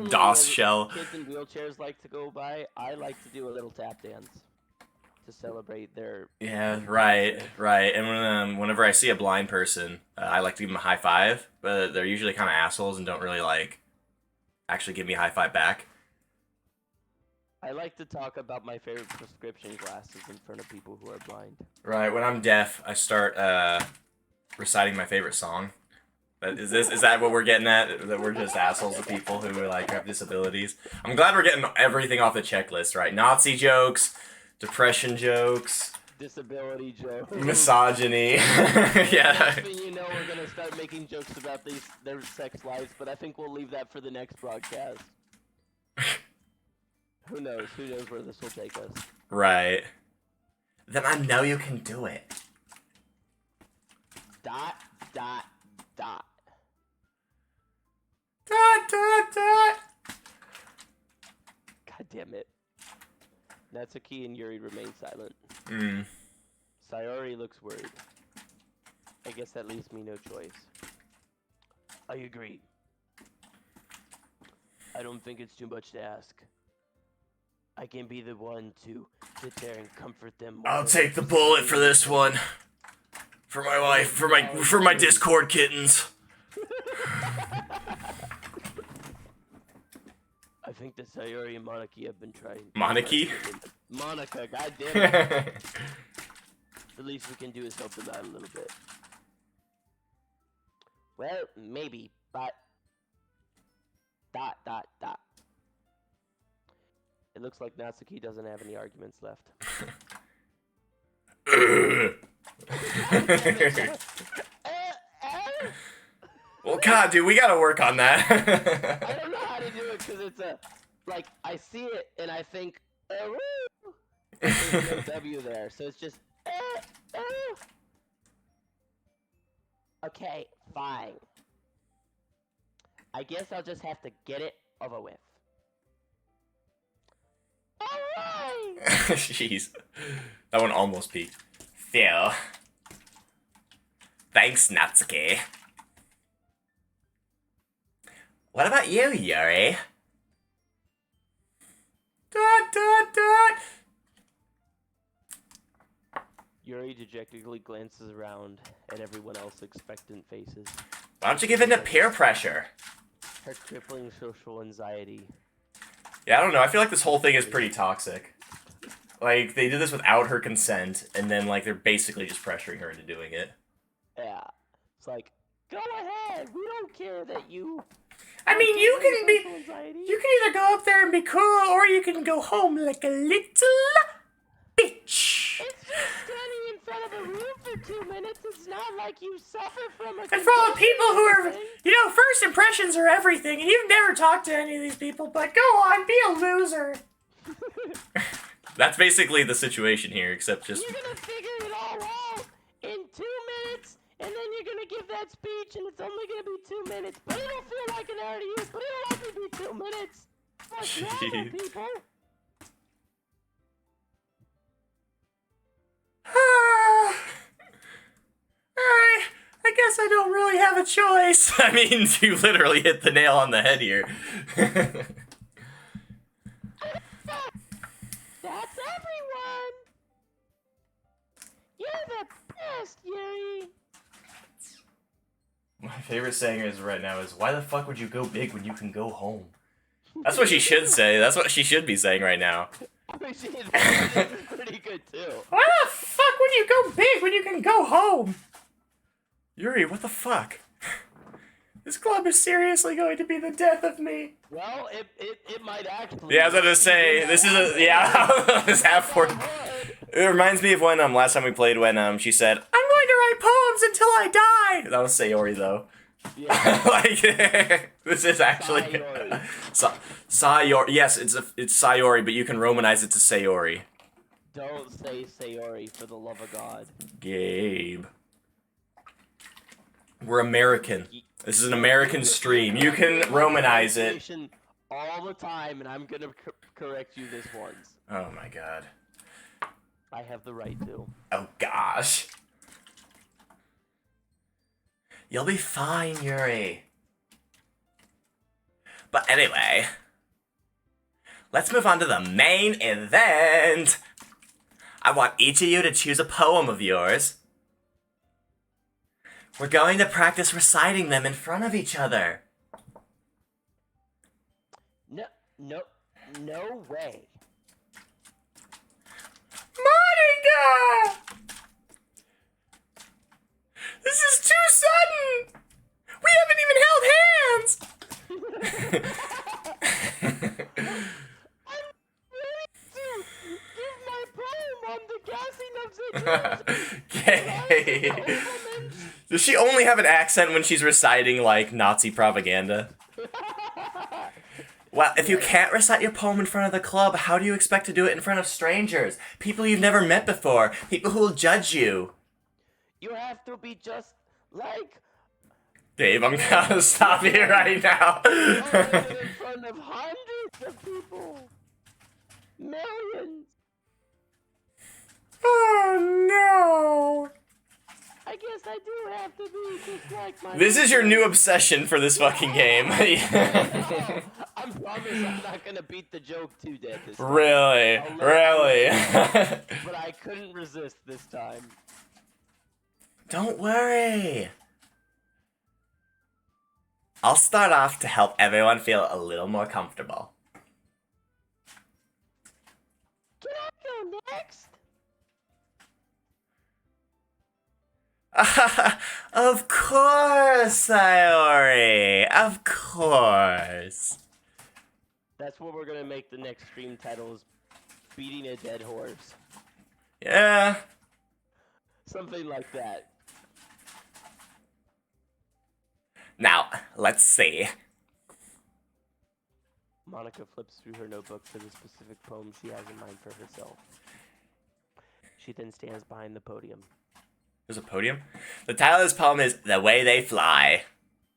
S1: DOS shell.
S2: Kids in wheelchairs like to go by. I like to do a little tap dance to celebrate their.
S1: Yeah, right. And whenever I see a blind person, I like to give them a high five, but they're usually kind of assholes and don't really like actually give me a high five back.
S2: I like to talk about my favorite prescription glasses in front of people who are blind.
S1: Right. When I'm deaf, I start reciting my favorite song. But is that what we're getting at? That we're just assholes to people who like have disabilities? I'm glad we're getting everything off the checklist, right? Nazi jokes, depression jokes,
S2: disability jokes,
S1: misogyny. Yeah.
S2: Next thing you know, we're gonna start making jokes about their sex lives, but I think we'll leave that for the next broadcast. Who knows? Who knows where this will take us?
S1: Right. Then I know you can do it. ...
S2: Dot. God damn it. Natsuki and Yuri remain silent. Sayori looks worried. I guess that leaves me no choice. I agree. I don't think it's too much to ask. I can be the one to sit there and comfort them.
S1: I'll take the bullet for this one. For my wife, for my Discord kittens.
S2: I think that Sayori and Moniki have been trying.
S1: Moniki?
S2: Monica, goddamn it. The least we can do is help them out a little bit. Well, maybe, but... ... It looks like Natsuki doesn't have any arguments left.
S1: Well, God, dude, we gotta work on that.
S2: I don't know how to do it because it's like, I see it and I think, woo! There's no W there, so it's just, Okay, fine. I guess I'll just have to get it over with. Alright!
S1: Jeez. That one almost peaked. Phil. Thanks, Natsuki. What about you, Yuri?
S2: Yuri dejectedly glances around at everyone else's expectant faces.
S1: Why don't you give in to peer pressure?
S2: Her crippling social anxiety.
S1: Yeah, I don't know. I feel like this whole thing is pretty toxic. Like, they did this without her consent, and then, like, they're basically just pressuring her into doing it.
S2: Yeah. It's like, go ahead! We don't care that you...
S1: I mean, you can either go up there and be cool, or you can go home like a little bitch.
S2: It's just standing in front of a room for 2 minutes. It's not like you suffer from a.
S3: And for all the people who are,
S2: thing.
S3: first impressions are everything, and you've never talked to any of these people, but go on, be a loser.
S1: That's basically the situation here, except just.
S2: You're gonna figure it all out in 2 minutes, and then you're gonna give that speech, and it's only gonna be 2 minutes. But it'll feel like an hour to you, but it'll only be 2 minutes. What's wrong with
S1: Jeez.
S2: people?
S3: I guess I don't really have a choice.
S1: I mean, you literally hit the nail on the head here.
S2: That's everyone. You're the best, Yuri.
S1: My favorite saying is right now is, why the fuck would you go big when you can go home? That's what she should say. That's what she should be saying right now.
S2: I mean, she's pretty good too.
S3: Why the fuck would you go big when you can go home?
S1: Yuri, what the fuck?
S3: This club is seriously going to be the death of me.
S2: Well, it might actually.
S1: Yeah, I was gonna say, this is a, yeah, this half for. It reminds me of when, last time we played when, she said,
S3: I'm going to write poems until I die.
S1: that was Sayori though.
S2: Yeah.
S1: Like, this is actually.
S2: Sayori.
S1: Sayori, yes, it's Sayori, but you can Romanize it to Sayori.
S2: Don't say Sayori for the love of God.
S1: Gabe. We're American. This is an American stream. You can Romanize it.
S2: All the time, and I'm gonna correct you this once.
S1: Oh my god.
S2: I have the right to.
S1: Oh gosh. You'll be fine, Yuri. But anyway, let's move on to the main event. I want each of you to choose a poem of yours. We're going to practice reciting them in front of each other.
S2: No way.
S3: Monica! This is too sudden! We haven't even held hands!
S2: I'm ready to give my poem on the gassing of the
S1: Does she only have an accent when she's reciting, like, Nazi propaganda? Well, if you can't recite your poem in front of the club, how do you expect to do it in front of strangers? People you've never met before. People who will judge you.
S2: You have to be just like
S1: Dave, I'm gonna stop you right now.
S2: in front of hundreds of people. Millions.
S3: Oh no!
S2: I guess I do have to be just like my.
S1: This is your new obsession for this fucking game.
S2: I promise I'm not gonna beat the joke too dead this time.
S1: Really? Really?
S2: But I couldn't resist this time.
S1: Don't worry. I'll start off to help everyone feel a little more comfortable.
S2: Can I go next?
S1: Of course, Sayori. Of course.
S2: That's what we're gonna make the next stream title is beating a dead horse.
S1: Yeah.
S2: Something like that.
S1: Now, let's see.
S2: Monica flips through her notebook for the specific poem she has in mind for herself. She then stands behind the podium.
S1: There's a podium? The title of this poem is The Way They Fly.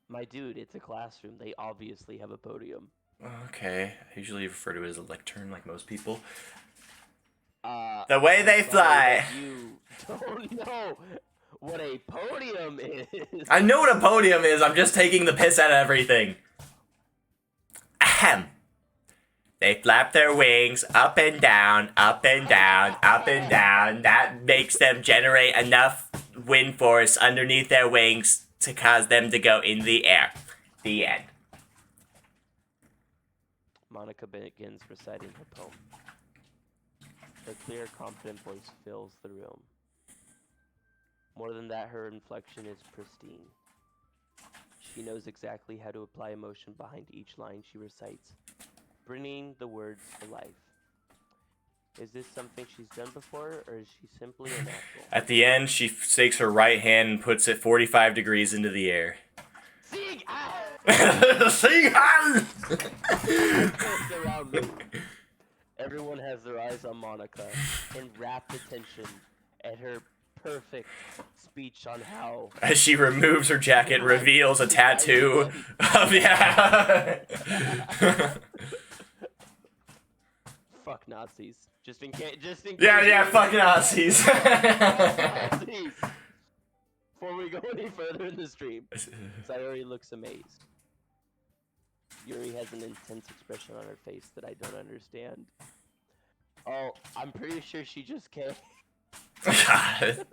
S2: My dude, it's a classroom. They obviously have a podium.
S1: Okay. I usually refer to it as a lectern like most people.
S2: The
S1: Way They Fly.
S2: You don't know what a podium is.
S1: I know what a podium is. I'm just taking the piss out of everything. Ahem. They flap their wings up and down, up and down, up and down. That makes them generate enough wind force underneath their wings to cause them to go in the air. The end.
S2: Monica begins reciting her poem. Her clear, confident voice fills the room. More than that, her inflection is pristine. She knows exactly how to apply emotion behind each line she recites, bringing the words to life. Is this something she's done before, or is she simply a natural?
S1: At the end, she takes her right hand and puts it 45 degrees into the air.
S2: Sing!
S1: Sing!
S2: Around me. Everyone has their eyes on Monica in rapt attention at her perfect speech on how.
S1: As she removes her jacket, reveals a tattoo of yeah.
S2: Fuck Nazis. Just in case.
S1: Yeah, fuck Nazis.
S2: Nazis. Before we go any further in the stream, Sayori looks amazed. Yuri has an intense expression on her face that I don't understand. Oh, I'm pretty sure she just came.
S1: God.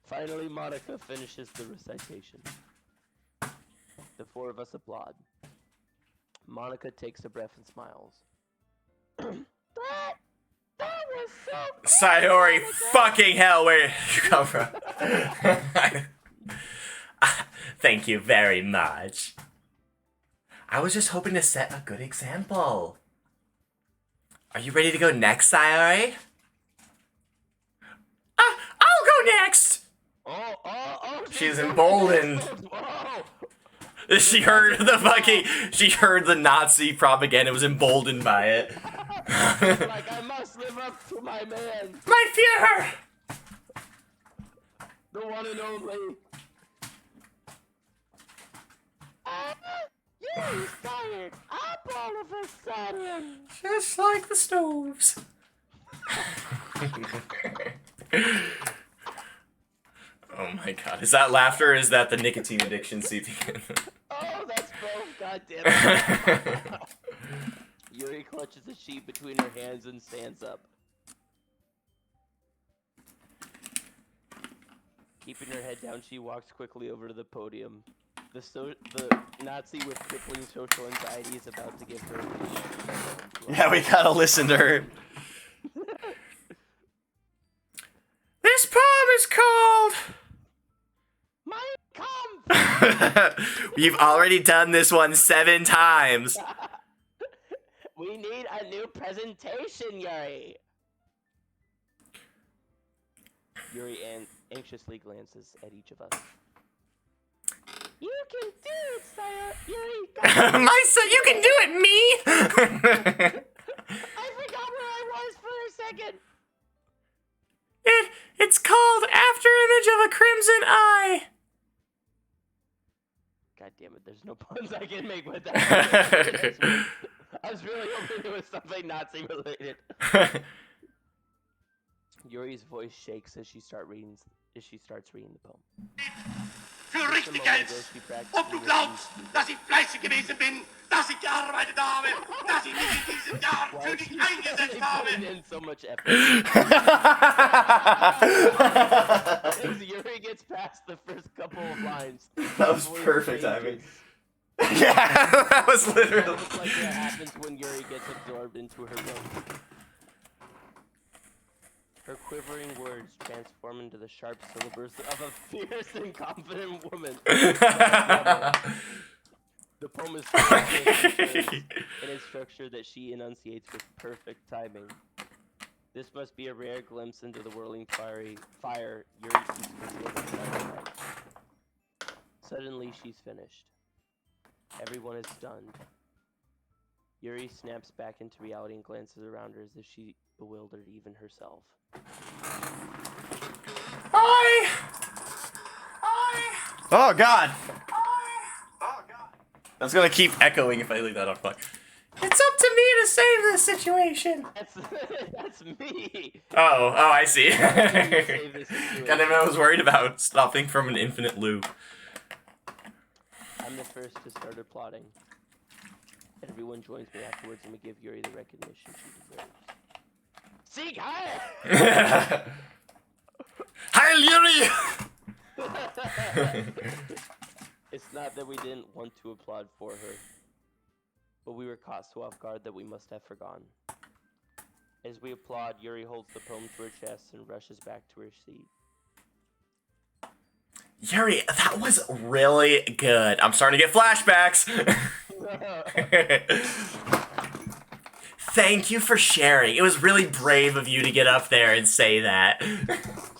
S2: Finally, Monica finishes the recitation. The four of us applaud. Monica takes a breath and smiles. That was so cool,
S1: Sayori,
S2: Monica!
S1: fucking hell, where did you come from? Thank you very much. I was just hoping to set a good example. Are you ready to go next, Sayori? I'll go next!
S2: Oh,
S1: She's emboldened. She heard the Nazi propaganda, was emboldened by it.
S2: Like, I must live up to my man,
S1: My Führer!
S2: the one and only. Yuri's tired. Up all of a sudden.
S1: Just like the stoves. Oh my god. Is that laughter or is that the nicotine addiction seeping in?
S2: Oh, that's both. God damn it. Yuri clutches the sheet between her hands and stands up. Keeping her head down, she walks quickly over to the podium. The Nazi with crippling social anxiety is about to give her.
S1: Yeah, we gotta listen to her. This poem is called
S2: Mein Kampf!
S1: We've already done this one 7 times.
S2: We need a new presentation, Yuri. Yuri anxiously glances at each of us. You can do it, Sire. Yuri.
S1: My son, you can do it, me!
S2: I forgot where I was for a second.
S1: It's called After Image of a Crimson Eye.
S2: God damn it, there's no puns I can make with that. I was really hoping it was something Nazi related. Yuri's voice shakes as she starts reading the poem.
S4: Für richtig hältst. Ob du glaubst, dass ich fleißig gewesen bin, dass ich gearbeitet habe, dass ich mich in diesen Jahren für dich eingesetzt habe.
S2: In so much effort. As Yuri gets past the first couple of lines.
S1: That was
S2: the voice
S1: perfect
S2: changes.
S1: timing. Yeah, that was
S2: That
S1: literally.
S2: looks like that happens when Yuri gets absorbed into her room. Her quivering words transform into the sharp syllables of a fierce and confident woman. The poem is so in a structure that she enunciates with perfect timing. This must be a rare glimpse into the whirling fire Yuri keeps concealed in her heart. Suddenly, she's finished. Everyone is stunned. Yuri snaps back into reality and glances around her as if she bewildered even herself.
S1: Oh god. That's gonna keep echoing if I leave that on. Fuck. It's up to me to save this situation.
S2: That's me.
S1: Oh, I see.
S2: Save this situation.
S1: God damn it, I was worried about stopping from an infinite loop.
S2: I'm the first to start applauding. Everyone joins me afterwards and we give Yuri the recognition she deserves. Sieg Heil!
S1: Heil Yuri!
S2: It's not that we didn't want to applaud for her, but we were caught so off guard that we must have forgotten. As we applaud, Yuri holds the poem to her chest and rushes back to her seat.
S1: Yuri, that was really good. I'm starting to get flashbacks. Thank you for sharing. It was really brave of you to get up there and say that.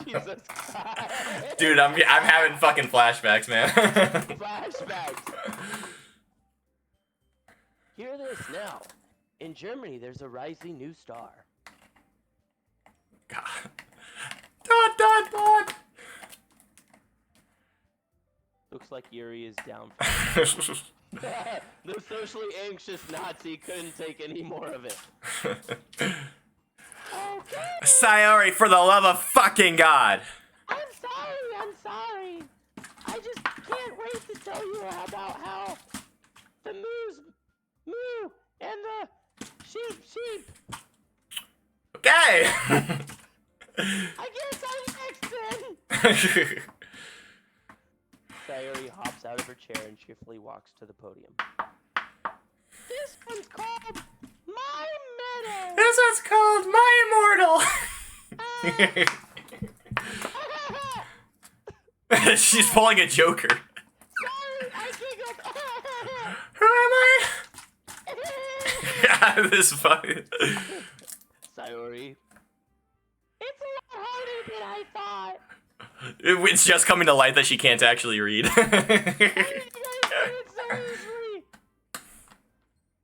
S2: Jesus Christ.
S1: Dude, I'm having fucking flashbacks, man.
S2: Flashbacks. Hear this now. In Germany, there's a rising new star.
S1: God. Dot.
S2: Looks like Yuri is down. The socially anxious Nazi couldn't take any more of it. Okay.
S1: Sayori, for the love of fucking God.
S2: I'm sorry. I just can't wait to tell you about how the moose moo and the sheep.
S1: Okay.
S2: I guess I'm next then. Sayori hops out of her chair and cheerfully walks to the podium. This one's called My Meadow.
S3: This one's called My Immortal.
S1: She's pulling a Joker.
S2: Sorry, I giggled.
S3: Who am I?
S1: God, this is funny.
S2: Sayori. It's a lot harder than I thought.
S1: It's just coming to light that she can't actually read.
S2: You guys do it so easily.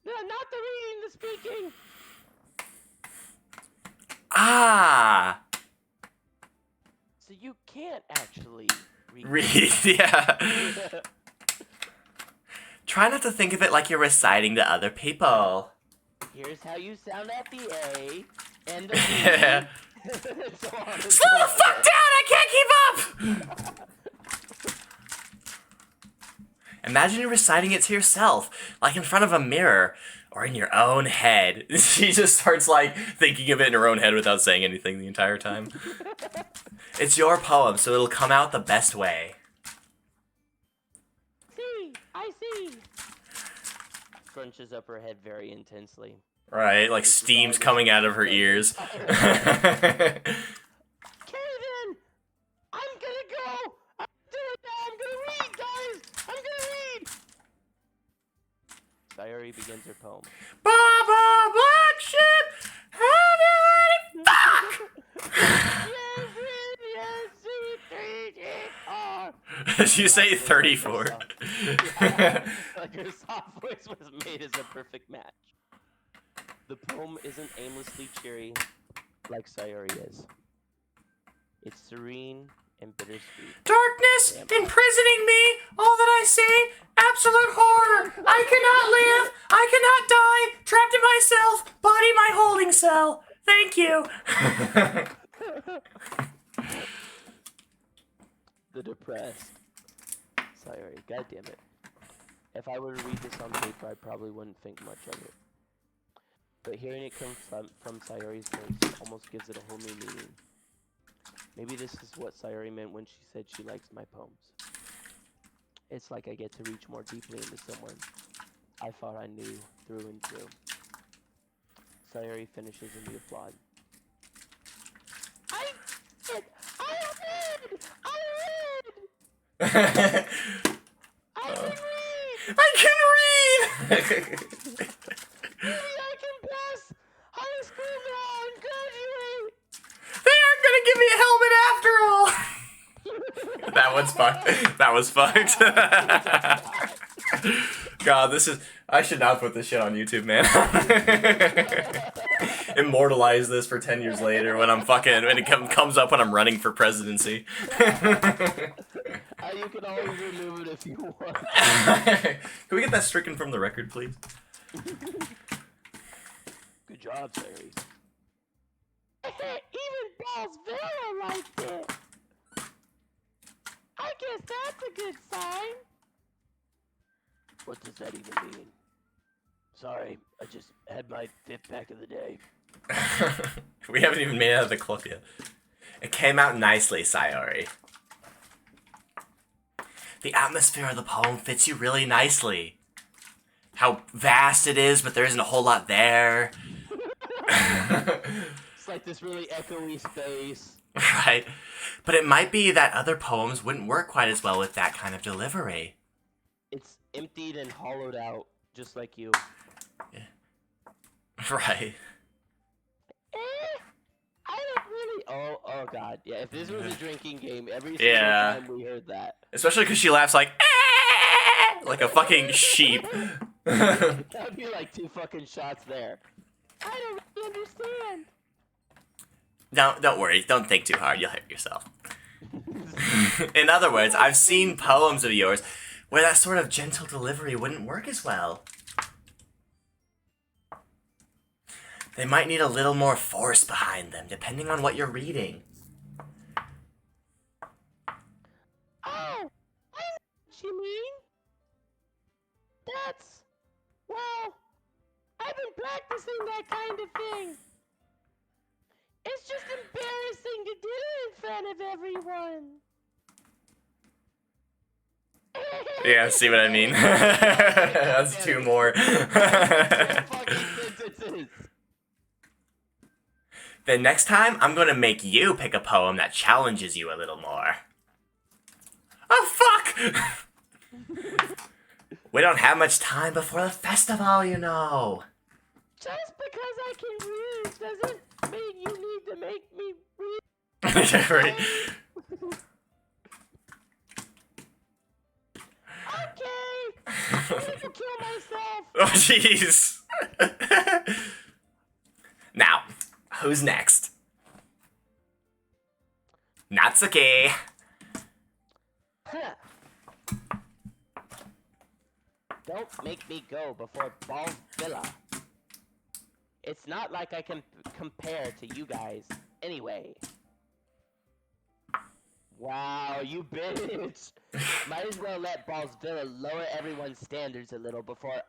S2: No, not the reading, the speaking.
S1: Ah.
S2: So you can't actually read.
S1: Read, yeah. Try not to think of it like you're reciting to other people.
S2: Here's how you sound at the A and the B.
S1: Yeah.
S2: So on and
S1: Slow
S2: so
S1: the fuck
S2: forth.
S1: down! I can't keep up! Imagine you reciting it to yourself, like in front of a mirror, or in your own head. She just starts, like, thinking of it in her own head without saying anything the entire time. It's your poem, so it'll come out the best way.
S2: I see. Crunches up her head very intensely.
S1: Right, like steam's coming out of her ears.
S2: Okay then, I'm gonna go. I'm doing it now. I'm gonna read, guys. I'm gonna read. Sayori begins her poem.
S3: Baba Black Ship, have you ready? Fuck!
S1: You say 34.
S2: Like her soft voice was made as a perfect match. The poem isn't aimlessly cheery like Sayori is. It's serene and bittersweet.
S3: Darkness imprisoning me, all that I see, absolute horror. I cannot live, I cannot die, trapped in myself, body my holding cell. Thank you.
S2: The depressed. Sayori, god damn it. If I were to read this on paper, I probably wouldn't think much of it. But hearing it come from Sayori's voice almost gives it a whole new meaning. Maybe this is what Sayori meant when she said she likes my poems. It's like I get to reach more deeply into someone I thought I knew through and through. Sayori finishes and we applaud. I read! I can read! Maybe I can pass high school now and graduate!
S3: They aren't gonna give me a helmet after all.
S1: That one's fucked. That was fucked. God, this is... I should not put this shit on YouTube, man. Immortalize this for 10 years later when I'm fucking... when it comes up when I'm running for presidency.
S2: You can always remove it if you want.
S1: Can we get that stricken from the record, please?
S2: Good job, Sayori. Even Balls Villa liked it. I guess that's a good sign. What does that even mean? Sorry, I just had my 5th pack of the day.
S1: We haven't even made it out of the clip yet. It came out nicely, Sayori. The atmosphere of the poem fits you really nicely. How vast it is, but there isn't a whole lot there.
S2: It's like this really echoey space.
S1: Right. But it might be that other poems wouldn't work quite as well with that kind of delivery.
S2: It's emptied and hollowed out, just like you.
S1: Yeah. Right.
S2: I don't really. Oh god. Yeah, if this was a drinking game, every single
S1: Yeah.
S2: time we heard that.
S1: Especially because she laughs like like a fucking sheep.
S2: That would be like 2 fucking shots there. I don't really understand.
S1: Don't worry. Don't think too hard. You'll hurt yourself. In other words, I've seen poems of yours where that sort of gentle delivery wouldn't work as well. They might need a little more force behind them, depending on what you're reading.
S2: Oh, I know what you mean. That's, well, I've been practicing that kind of thing. It's just embarrassing to do in front of everyone.
S1: Yeah, see what I mean? That's 2 more.
S2: Fucking sentences.
S1: Then next time, I'm gonna make you pick a poem that challenges you a little more. Oh, fuck! We don't have much time before the festival, you know.
S2: Just because I can read doesn't mean you need to make me read.
S1: Yeah, right.
S2: Okay, I'm gonna go kill myself.
S1: Oh, jeez. Now, who's next? Natsuki.
S2: Huh. Don't make me go before Ballsvilla. It's not like I can compare to you guys anyway. Wow, you bitch! Might as well let Ballsvilla lower everyone's standards a little before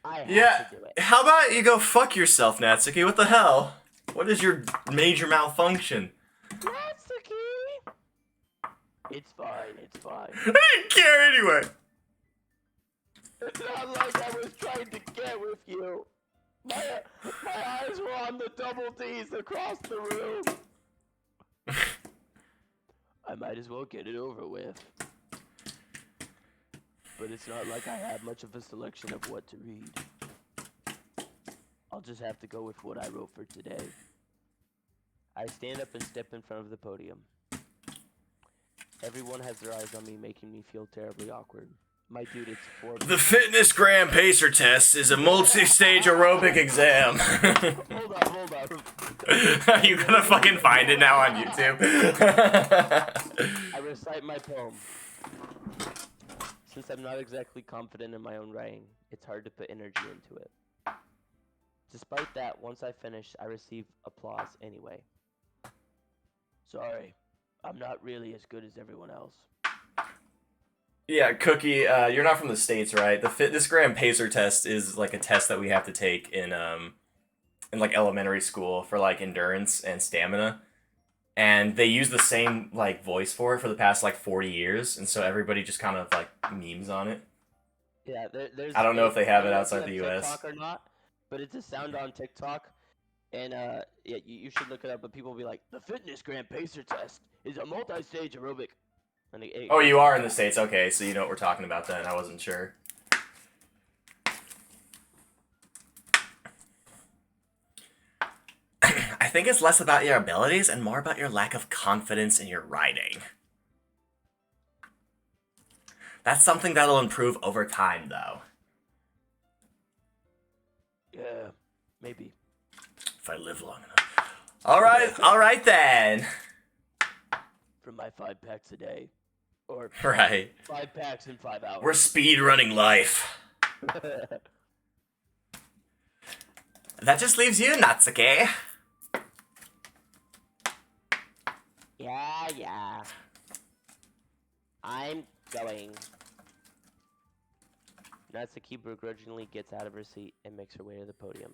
S2: I have
S1: Yeah,
S2: to do it.
S1: how about you go fuck yourself, Natsuki? What the hell? What is your major malfunction?
S2: Natsuki! It's fine, it's fine.
S1: I didn't care anyway.
S2: It's not like I was trying to get with you. My eyes were on the double D's across the room. I might as well get it over with. But it's not like I have much of a selection of what to read. I'll just have to go with what I wrote for today. I stand up and step in front of the podium. Everyone has their eyes on me, making me feel terribly awkward. My dude, it's 4
S1: The Fitness Gram Pacer Test is a multi-stage aerobic exam.
S2: Hold on.
S1: You gonna fucking find it now on YouTube?
S2: I recite my poem. Since I'm not exactly confident in my own writing, it's hard to put energy into it. Despite that, once I finish, I receive applause anyway. Sorry, I'm not really as good as everyone else.
S1: Yeah, Cookie, you're not from the States, right? The Fitness Gram Pacer Test is like a test that we have to take in like elementary school for like endurance and stamina. And they use the same like voice for it for the past like 40 years, and so everybody just kind of like memes on it.
S2: Yeah, there's.
S1: I don't know if they have it
S2: I don't know if
S1: outside
S2: you
S1: the
S2: have
S1: US.
S2: TikTok or not, but it's a sound on TikTok, and yeah, you should look it up. But people will be like, the Fitness Gram Pacer Test is a multi-stage aerobic. And
S1: Oh, you are in the States? Okay, so you know what we're talking about then. I wasn't sure. I think it's less about your abilities and more about your lack of confidence in your writing. That's something that'll improve over time, though.
S2: Yeah, maybe.
S1: If I live long enough. Alright then.
S2: From my 5 packs a day. Or
S1: Right.
S2: 5 packs in 5 hours.
S1: We're speed running life. That just leaves you, Natsuki.
S2: Yeah. I'm going. Natsuki begrudgingly gets out of her seat and makes her way to the podium.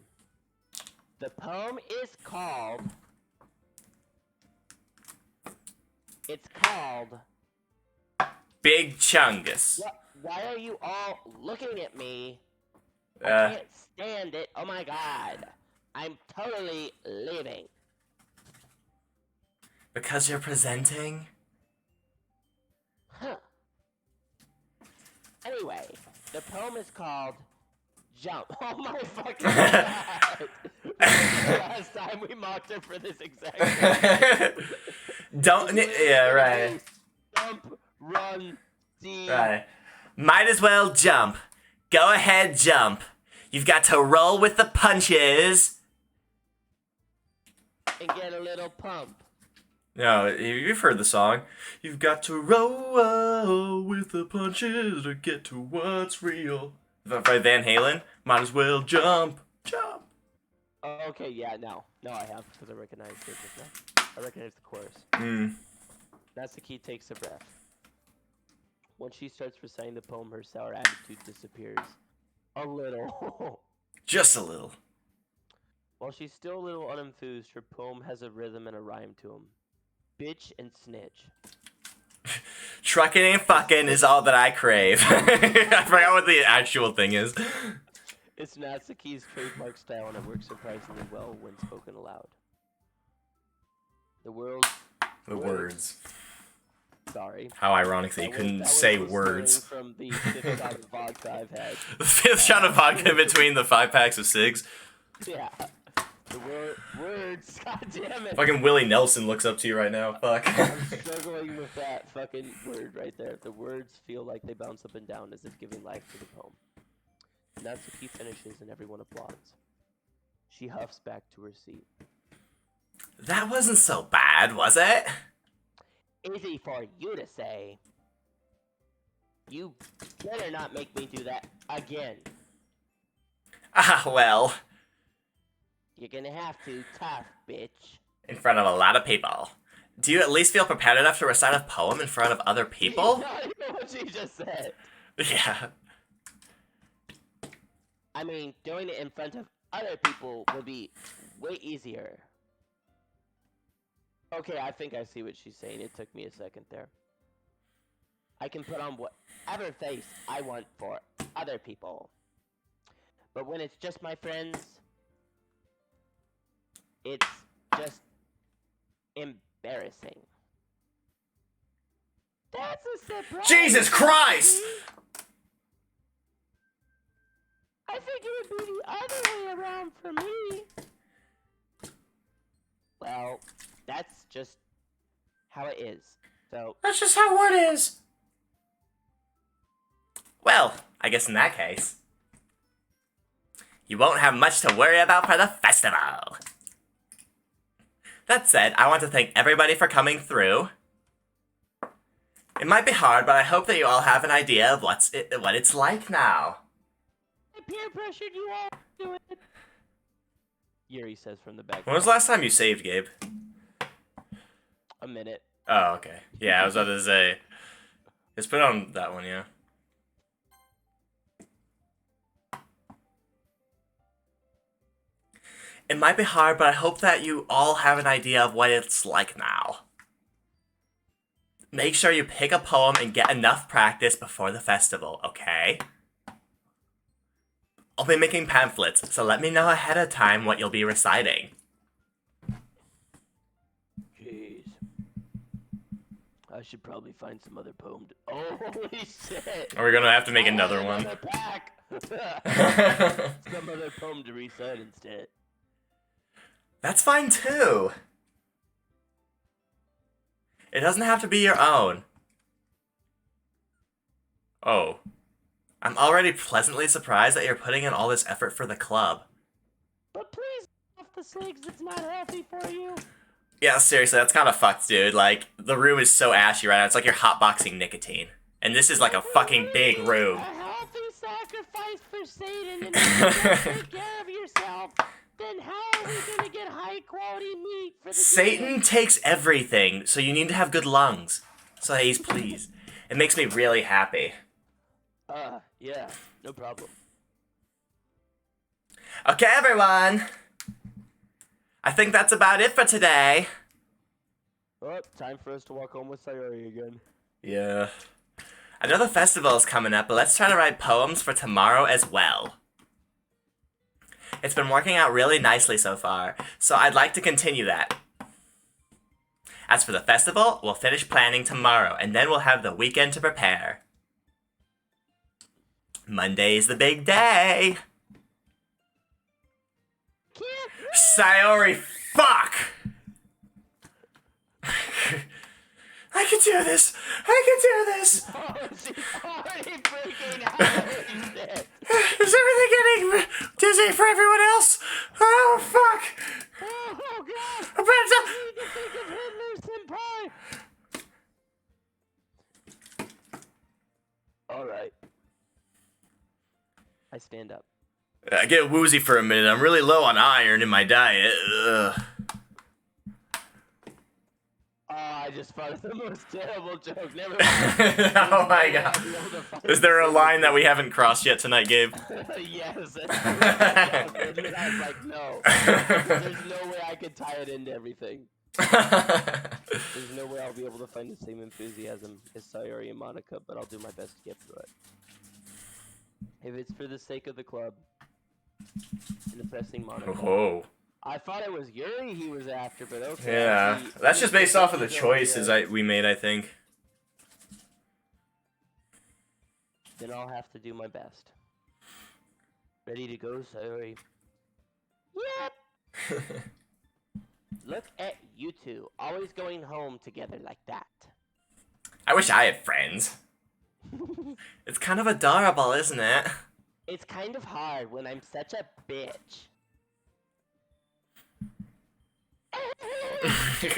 S2: The poem is called... It's called...
S1: Big Chungus.
S2: Why are you all looking at me? I
S1: Uh,
S2: can't stand it. Oh my god. I'm totally leaving.
S1: because you're presenting?
S2: Huh. Anyway, the poem is called Jump. Oh my fucking god. Last time we mocked her for this exact thing.
S1: Don't. Yeah, right.
S2: Jump, run, see.
S1: Right. Might as well jump. Go ahead, jump. You've got to roll with the punches.
S2: And get a little pump.
S1: No, you've heard the song. You've got to roll with the punches to get to what's real. By Van Halen. Might as well jump. Jump.
S2: Oh, okay, yeah, no, I have, because I recognized it just now. I recognize the chorus. Natsuki takes a breath. When she starts reciting the poem, her sour attitude disappears. A little.
S1: Just a little.
S2: While she's still a little unenthused, her poem has a rhythm and a rhyme to them. Bitch and snitch.
S1: Trucking and fucking is all that I crave. I forgot what the actual thing is.
S2: It's Natsuki's trademark style, and it works surprisingly well when spoken aloud. The words. Sorry.
S1: How ironic that you
S2: That
S1: couldn't
S2: was
S1: say
S2: the
S1: words.
S2: slang from the 5th shot of vodka I've had.
S1: The 5th shot of vodka between the 5 packs of cigs.
S2: Yeah. The words. God damn it.
S1: Fucking Willie Nelson looks up to you right now. Fuck.
S2: I'm struggling with that fucking word right there. The words feel like they bounce up and down as if giving life to the poem. Natsuki finishes and everyone applauds. She huffs back to her seat.
S1: That wasn't so bad, was it?
S2: Easy for you to say. You better not make me do that again.
S1: Ah, well.
S2: You're gonna have to, tough bitch.
S1: In front of a lot of people. Do you at least feel prepared enough to recite a poem in front of other people?
S2: Not even what she just said.
S1: Yeah.
S2: I mean, doing it in front of other people will be way easier. Okay, I think I see what she's saying. It took me a second there. I can put on whatever face I want for other people. But when it's just my friends, it's just embarrassing. That's a surprise!
S1: Jesus Christ!
S2: I think it would be the other way around for me. Well, that's just how it is. So,
S3: That's just how it is.
S1: Well, I guess in that case, you won't have much to worry about for the festival. That said, I want to thank everybody for coming through. It might be hard, but I hope that you all have an idea of what it's like now.
S2: I peer pressured you all to do it. Yuri says from the back.
S1: When was the last time you saved, Gabe?
S2: A minute.
S1: Oh, okay. Yeah, I was about to say. Just put on that one, yeah. It might be hard, but I hope that you all have an idea of what it's like now. Make sure you pick a poem and get enough practice before the festival, okay? I'll be making pamphlets, so let me know ahead of time what you'll be reciting.
S2: Jeez. I should probably find some other poem to... Oh, holy shit!
S1: We're gonna have to make another one.
S2: Another pack! Some other poem to recite instead.
S1: That's fine too. It doesn't have to be your own. Oh. I'm already pleasantly surprised that you're putting in all this effort for the club.
S2: But please, off the cigs, it's not healthy for you.
S1: Yeah, seriously, that's kind of fucked, dude. Like, the room is so ashy right now. It's like you're hotboxing nicotine. And this is like a fucking big room.
S2: A healthy sacrifice for Satan, and if you don't take care of yourself, then how are we gonna get high quality meat for the
S1: Satan takes everything, so you need to have good lungs. So he's pleased. It makes me really happy.
S2: Yeah, no problem.
S1: Okay, everyone. I think that's about it for today.
S2: Oh, time for us to walk home with Sayori again.
S1: Yeah. I know the festival's coming up, but let's try to write poems for tomorrow as well. It's been working out really nicely so far, so I'd like to continue that. As for the festival, we'll finish planning tomorrow, and then we'll have the weekend to prepare. Monday's the big day. Sayori, fuck! I can do this! I can do this!
S2: Oh, she's already freaking out. Shit.
S3: Is everything getting dizzy for everyone else? Oh, fuck!
S2: Oh, God.
S3: I'm about to...
S2: I need to think of Hitler Senpai. Alright. I stand up.
S1: I get woozy for a minute. I'm really low on iron in my diet. Ugh.
S2: I just thought of the most terrible joke. Never mind.
S1: Oh my god. Is there a line that we haven't crossed yet tonight, Gabe?
S2: Yes. That's I was like, no. There's no way I could tie it into everything. There's no way I'll be able to find the same enthusiasm as Sayori and Monica, but I'll do my best to get through it. If it's for the sake of the club and impressing Monica.
S1: Whoa.
S2: I thought it was Yuri he was after, but okay.
S1: Yeah, that's just based off of the choices we made, I think.
S2: Then I'll have to do my best. Ready to go, Sayori? Yep! Look at you two, always going home together like that.
S1: I wish I had friends. It's kind of adorable, isn't it?
S2: It's kind of hard when I'm such a bitch.
S1: Two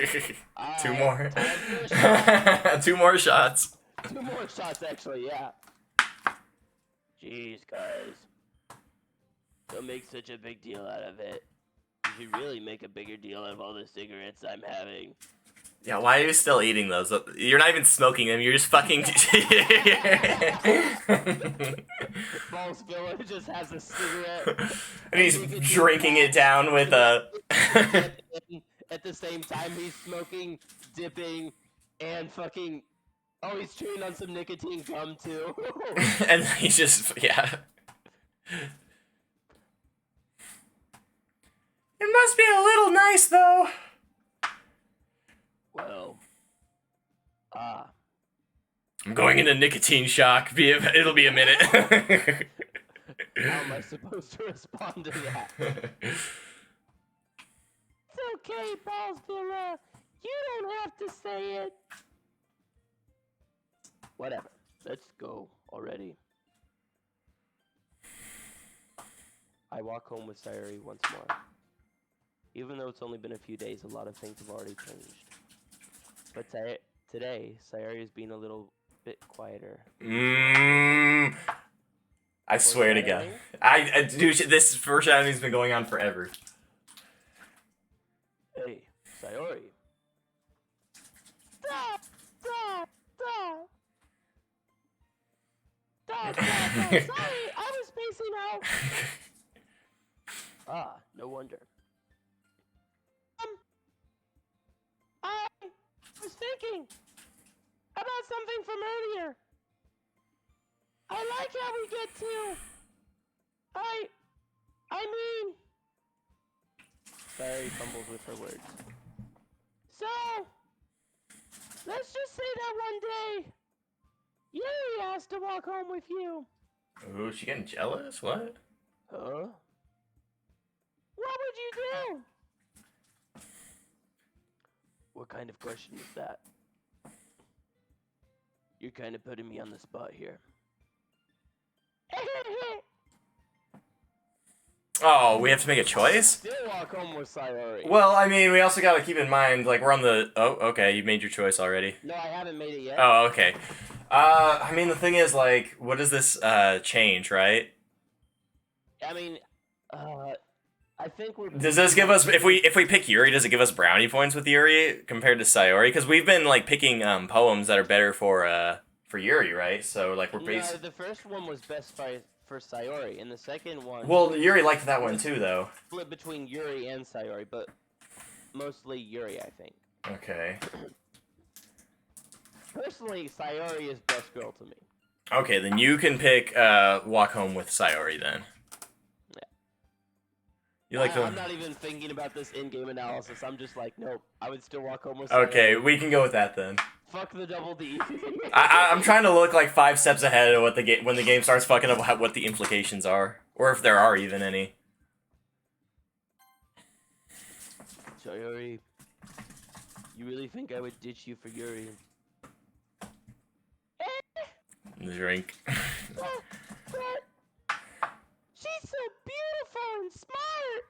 S2: Alright,
S1: more.
S2: time for a shot.
S1: 2 more shots.
S2: 2 more shots, actually, yeah. Jeez, guys. Don't make such a big deal out of it. You should really make a bigger deal out of all the cigarettes I'm having.
S1: Yeah, why are you still eating those? You're not even smoking them, you're just fucking...
S2: False Villa just has a cigarette.
S1: And he's drinking it down with a...
S2: At the same time, he's smoking, dipping, and fucking... Oh, he's chewing on some nicotine gum, too.
S1: And he's just... Yeah.
S3: It must be a little nice, though.
S2: Well...
S1: I'm going into nicotine shock. It'll be a minute.
S2: How am I supposed to respond to that? It's okay, Ballsvilla. You don't have to say it. Whatever. Let's go already. I walk home with Sayori once more. Even though it's only been a few days, a lot of things have already changed. But today, Sayori is being a little bit quieter.
S1: I swear to God. Dude, this foreshadowing's been going on forever.
S2: Hey, Sayori. Stop! Stop! Stop! Stop! Stop! Stop! Sorry, I was spacing out. No wonder. I was thinking about something from earlier. I like how we get to. I mean. Sayori fumbles with her words. So, let's just say that one day, Yuri asked to walk home with you.
S1: Ooh, she getting jealous? What?
S2: Huh? What would you do? What kind of question is that? You're kind of putting me on the spot here.
S1: Oh, we have to make a choice?
S2: Still walk home with Sayori.
S1: Well, I mean, we also gotta keep in mind, like, we're on the... Oh, okay, you made your choice already.
S2: No, I haven't made it yet.
S1: Oh, okay. I mean, the thing is, like, what does this, change, right?
S2: I mean, I think we're...
S1: Does this give us... If we pick Yuri, does it give us brownie points with Yuri compared to Sayori? Because we've been, like, picking, poems that are better for Yuri, right? So, like, we're
S2: No, the first one was best for Sayori, and the second one...
S1: Well, Yuri liked that one, too, though.
S2: Split between Yuri and Sayori, but mostly Yuri, I think.
S1: Okay.
S2: Personally, Sayori is best girl to me.
S1: Okay, then you can pick, Walk Home with Sayori, then.
S2: Yeah.
S1: You like the...
S2: I'm not even thinking about this in-game analysis. I'm just like, nope, I would still walk home with
S1: Okay,
S2: Sayori.
S1: we can go with that, then.
S2: Fuck the double D.
S1: I'm trying to look like 5 steps ahead of what when the game starts fucking up what the implications are, or if there are even any.
S2: Sayori, you really think I would ditch you for Yuri?
S1: Drink.
S2: But she's so beautiful and smart.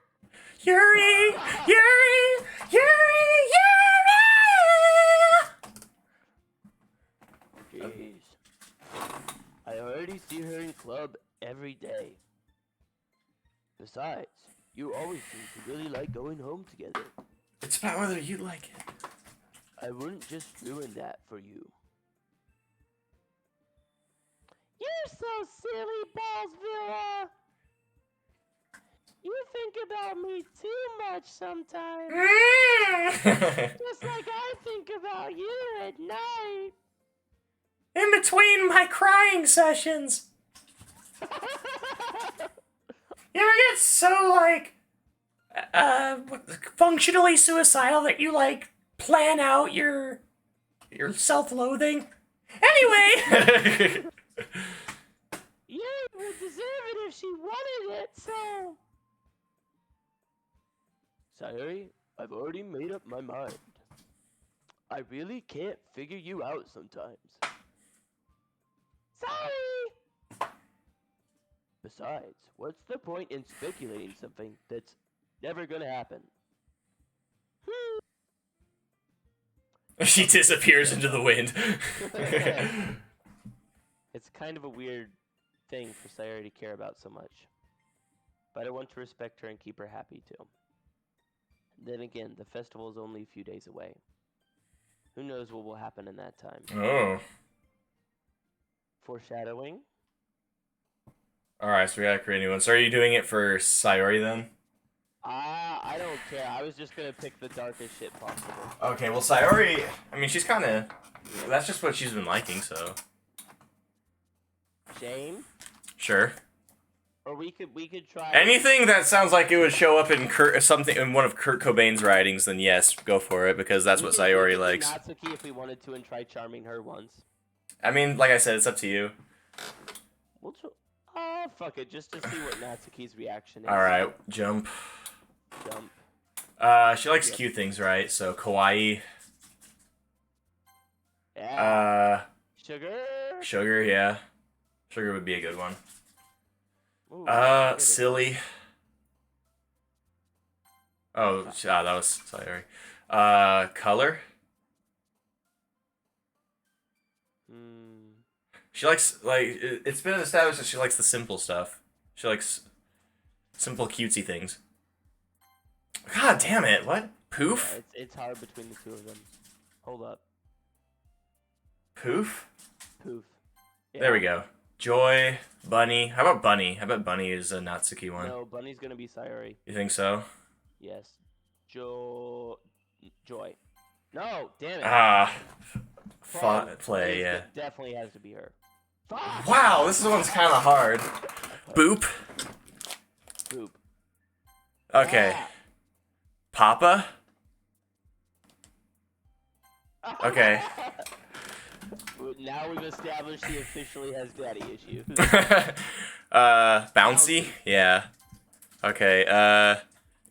S3: Yuri! Yuri! Yuri! Yuri!
S2: Jeez. I already see her in club every day. Besides, you always seem to really like going home together.
S1: It's about whether you like it.
S2: I wouldn't just ruin that for you. You're so silly, Ballsville. You think about me too much sometimes. Just like I think about you at night.
S3: In between my crying sessions. You ever get so, like, functionally suicidal that you, like, plan out your self-loathing? Anyway!
S2: You would deserve it if she wanted it, so... Sayori, I've already made up my mind. I really can't figure you out sometimes. Sorry! Besides, what's the point in speculating something that's never gonna happen?
S1: She disappears into the wind.
S2: It's kind of a weird thing for Sayori to care about so much. But I want to respect her and keep her happy too. Then again, the festival is only a few days away. Who knows what will happen in that time?
S1: Oh.
S2: Foreshadowing?
S1: Alright, so we gotta create a new one. So are you doing it for Sayori then?
S2: I don't care. I was just gonna pick the darkest shit possible.
S1: Okay, well Sayori, I mean she's kinda... That's just what she's been liking, so...
S2: Shame?
S1: Sure.
S2: Or we could try
S1: Anything that sounds like it would show up in something in one of Kurt Cobain's writings, then yes, go for it, because that's what Sayori likes.
S2: Natsuki if we wanted to and try charming her once.
S1: I mean, like I said, it's up to you.
S2: We'll fuck it, just to see what Natsuki's reaction is.
S1: Alright, jump.
S2: Jump.
S1: She likes cute things, right? So, kawaii.
S2: Yeah. Sugar?
S1: Sugar, yeah. Sugar would be a good one.
S2: Ooh,
S1: Silly. Oh, that was sorry. Color. She likes, like, it's been established that she likes the simple stuff. She likes simple cutesy things. God damn it! What? Poof?
S2: Yeah, it's hard between the two of them. Hold up.
S1: Poof?
S2: Poof. Yeah.
S1: There we go. Joy, Bunny. How about Bunny? I bet Bunny is a Natsuki one.
S2: No, Bunny's gonna be Sayori.
S1: You think so?
S2: Yes. Joy. No, damn it.
S1: Ah.
S2: Play,
S1: yeah.
S2: Definitely has to be her.
S1: Wow, this one's kind of hard. Boop.
S2: Boop.
S1: Okay.
S2: Ah.
S1: Papa? Okay.
S2: Now we've established he officially has daddy issues.
S1: Bouncy? Yeah. Okay,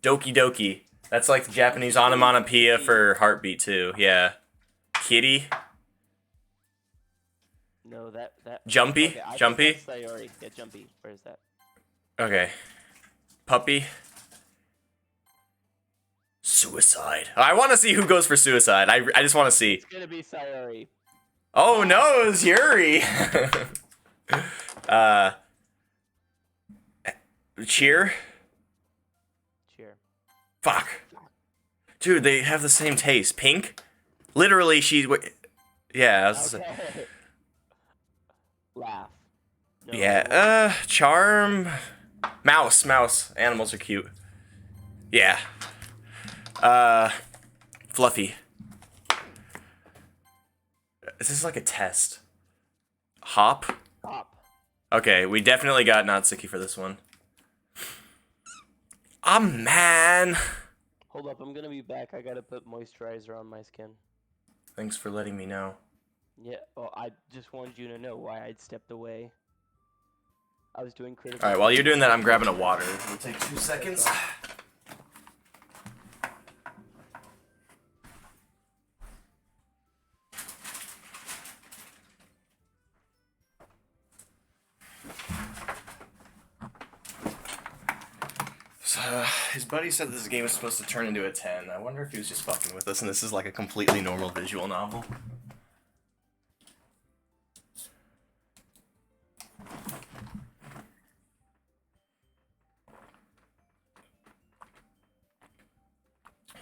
S1: Doki Doki. That's like the Japanese onomatopoeia for heartbeat too, yeah. Kitty?
S2: No, that...
S1: Jumpy?
S2: Okay, I
S1: Jumpy?
S2: think that's Sayori. Yeah, Jumpy. Where is that?
S1: Okay. Puppy? Suicide. I want to see who goes for suicide. I just want to see.
S2: It's gonna be Sayori.
S1: Oh no, it was Yuri! Cheer?
S2: Cheer.
S1: Fuck. Dude, they have the same taste. Pink? Literally, yeah, I was
S2: Okay. Laugh. No.
S1: yeah, charm? Mouse. Animals are cute. Yeah. Fluffy. This is like a test. Hop?
S2: Hop.
S1: Okay, we definitely got Natsuki for this one. Ah, man.
S2: Hold up, I'm gonna be back. I gotta put moisturizer on my skin.
S1: Thanks for letting me know.
S2: Yeah, well, I just wanted you to know why I'd stepped away. I was doing critical.
S1: Alright, while you're doing that, I'm grabbing a water. It'll take 2 seconds. So, his buddy said this game was supposed to turn into a 10. I wonder if he was just fucking with us and this is like a completely normal visual novel.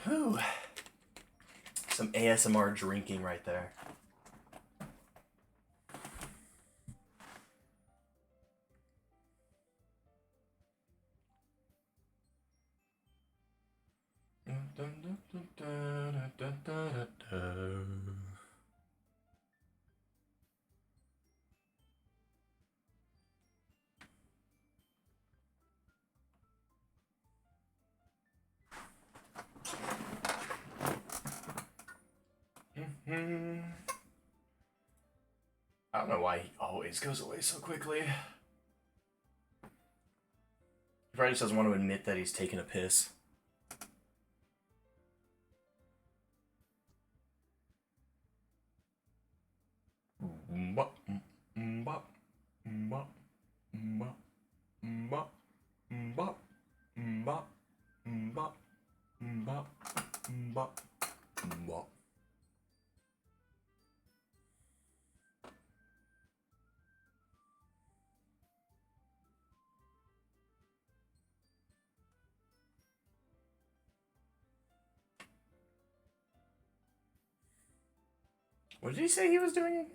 S1: Whew. Some ASMR drinking right there. I don't know why he always goes away so quickly. He probably just doesn't want to admit that he's taking a piss. What did he say he was doing again?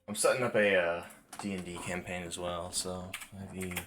S1: I'm setting up a D&D campaign as well, so 5e.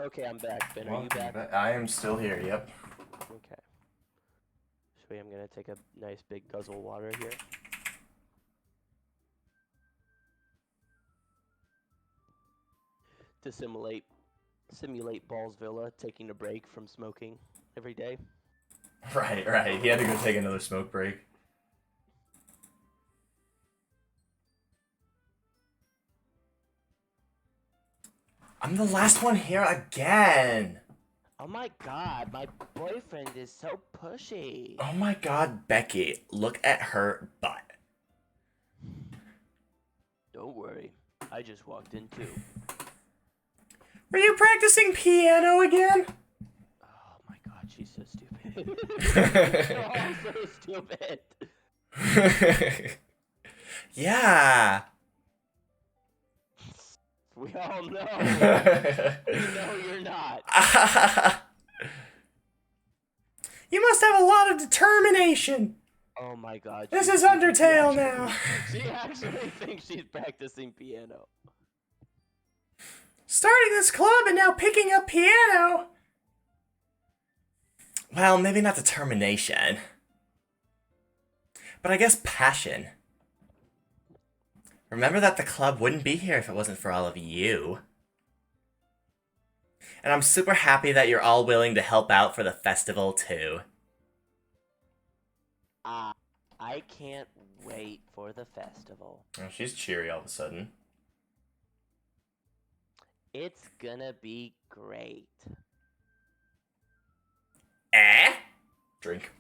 S2: Okay, I'm back. Ben, are you back?
S1: I am still here, yep.
S2: Okay. So I'm gonna take a nice big guzzle of water here. To simulate Ballsvilla taking a break from smoking every day.
S1: Right. He had to go take another smoke break. I'm the last one here again.
S2: Oh my god, my boyfriend is so pushy.
S1: Oh my god, Becky, look at her butt.
S2: Don't worry, I just walked in too.
S1: Were you practicing piano again?
S2: Oh my god, she's so stupid. You're all so stupid.
S1: Yeah.
S2: We all know. No, you're not.
S1: You must have a lot of determination.
S2: Oh my god.
S1: This is Undertale now.
S2: She actually thinks she's practicing piano.
S1: Starting this club and now picking up piano. Well, maybe not determination. But I guess passion. Remember that the club wouldn't be here if it wasn't for all of you. And I'm super happy that you're all willing to help out for the festival too.
S2: I can't wait for the festival.
S1: Oh, she's cheery all of a sudden.
S2: It's gonna be great.
S1: Drink.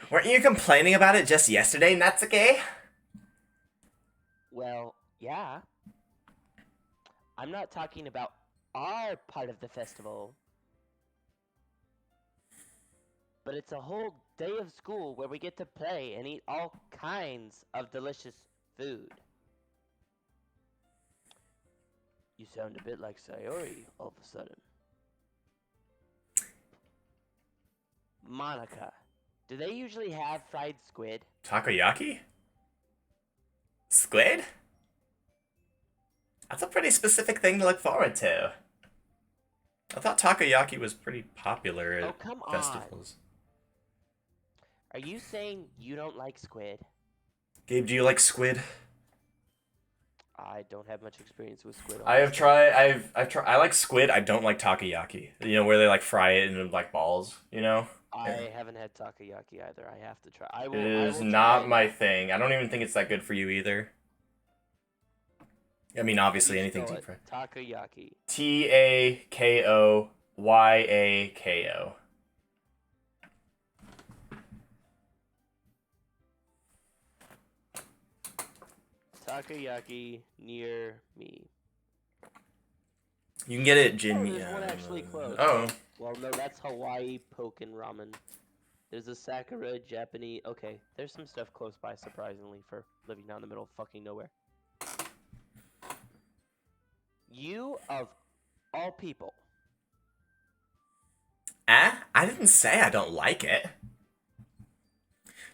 S1: Weren't you complaining about it just yesterday, Natsuke?
S2: Well, yeah. I'm not talking about our part of the festival. But it's a whole day of school where we get to play and eat all kinds of delicious food. You sound a bit like Sayori all of a sudden. Monica, do they usually have fried squid?
S1: Takoyaki? Squid? That's a pretty specific thing to look forward to. I thought takoyaki was pretty popular at
S2: Oh, come on.
S1: festivals.
S2: Are you saying you don't like squid?
S1: Gabe, do you like squid?
S2: I don't have much experience with squid.
S1: I have
S2: honestly.
S1: tried. I've tried. I like squid. I don't like takoyaki. You know where they like fry it in like balls. You know.
S2: I haven't had takoyaki either. I have to try. I will.
S1: It
S2: I
S1: is
S2: will
S1: not
S2: try.
S1: my thing. I don't even think it's that good for you either. I mean, obviously
S2: How do you
S1: anything
S2: spell
S1: deep
S2: it?
S1: fried.
S2: Takoyaki.
S1: Takoyako.
S2: Takoyaki near me.
S1: You can get it
S2: Oh,
S1: Jinmi.
S2: there's one actually close.
S1: Oh.
S2: Well, no, that's Hawaii Poken Ramen. There's a Sakura Japanese. Okay, there's some stuff close by, surprisingly, for living down the middle of fucking nowhere. You, of all people.
S1: I didn't say I don't like it.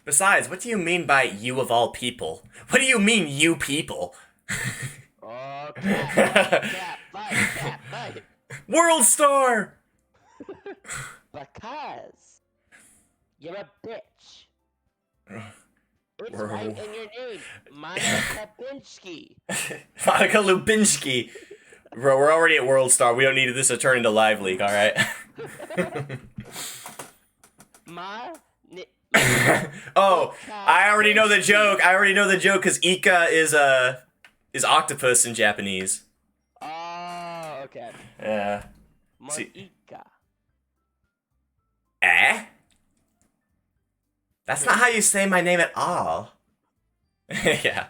S1: Besides, what do you mean by you of all people? What do you mean, you people?
S2: Oh, cat, fight.
S1: World Star!
S2: Because you're a bitch. It's
S1: Whoa.
S2: right in your name, Monica Binsky.
S1: Monica Lubinsky. Bro, we're already at World Star. We don't need this to turn into Live League, alright? Oh, I already know the joke. Because Ika is octopus in Japanese.
S2: Oh, okay.
S1: Yeah. See-
S2: Monica.
S1: Eh? That's not how you say my name at all. Yeah.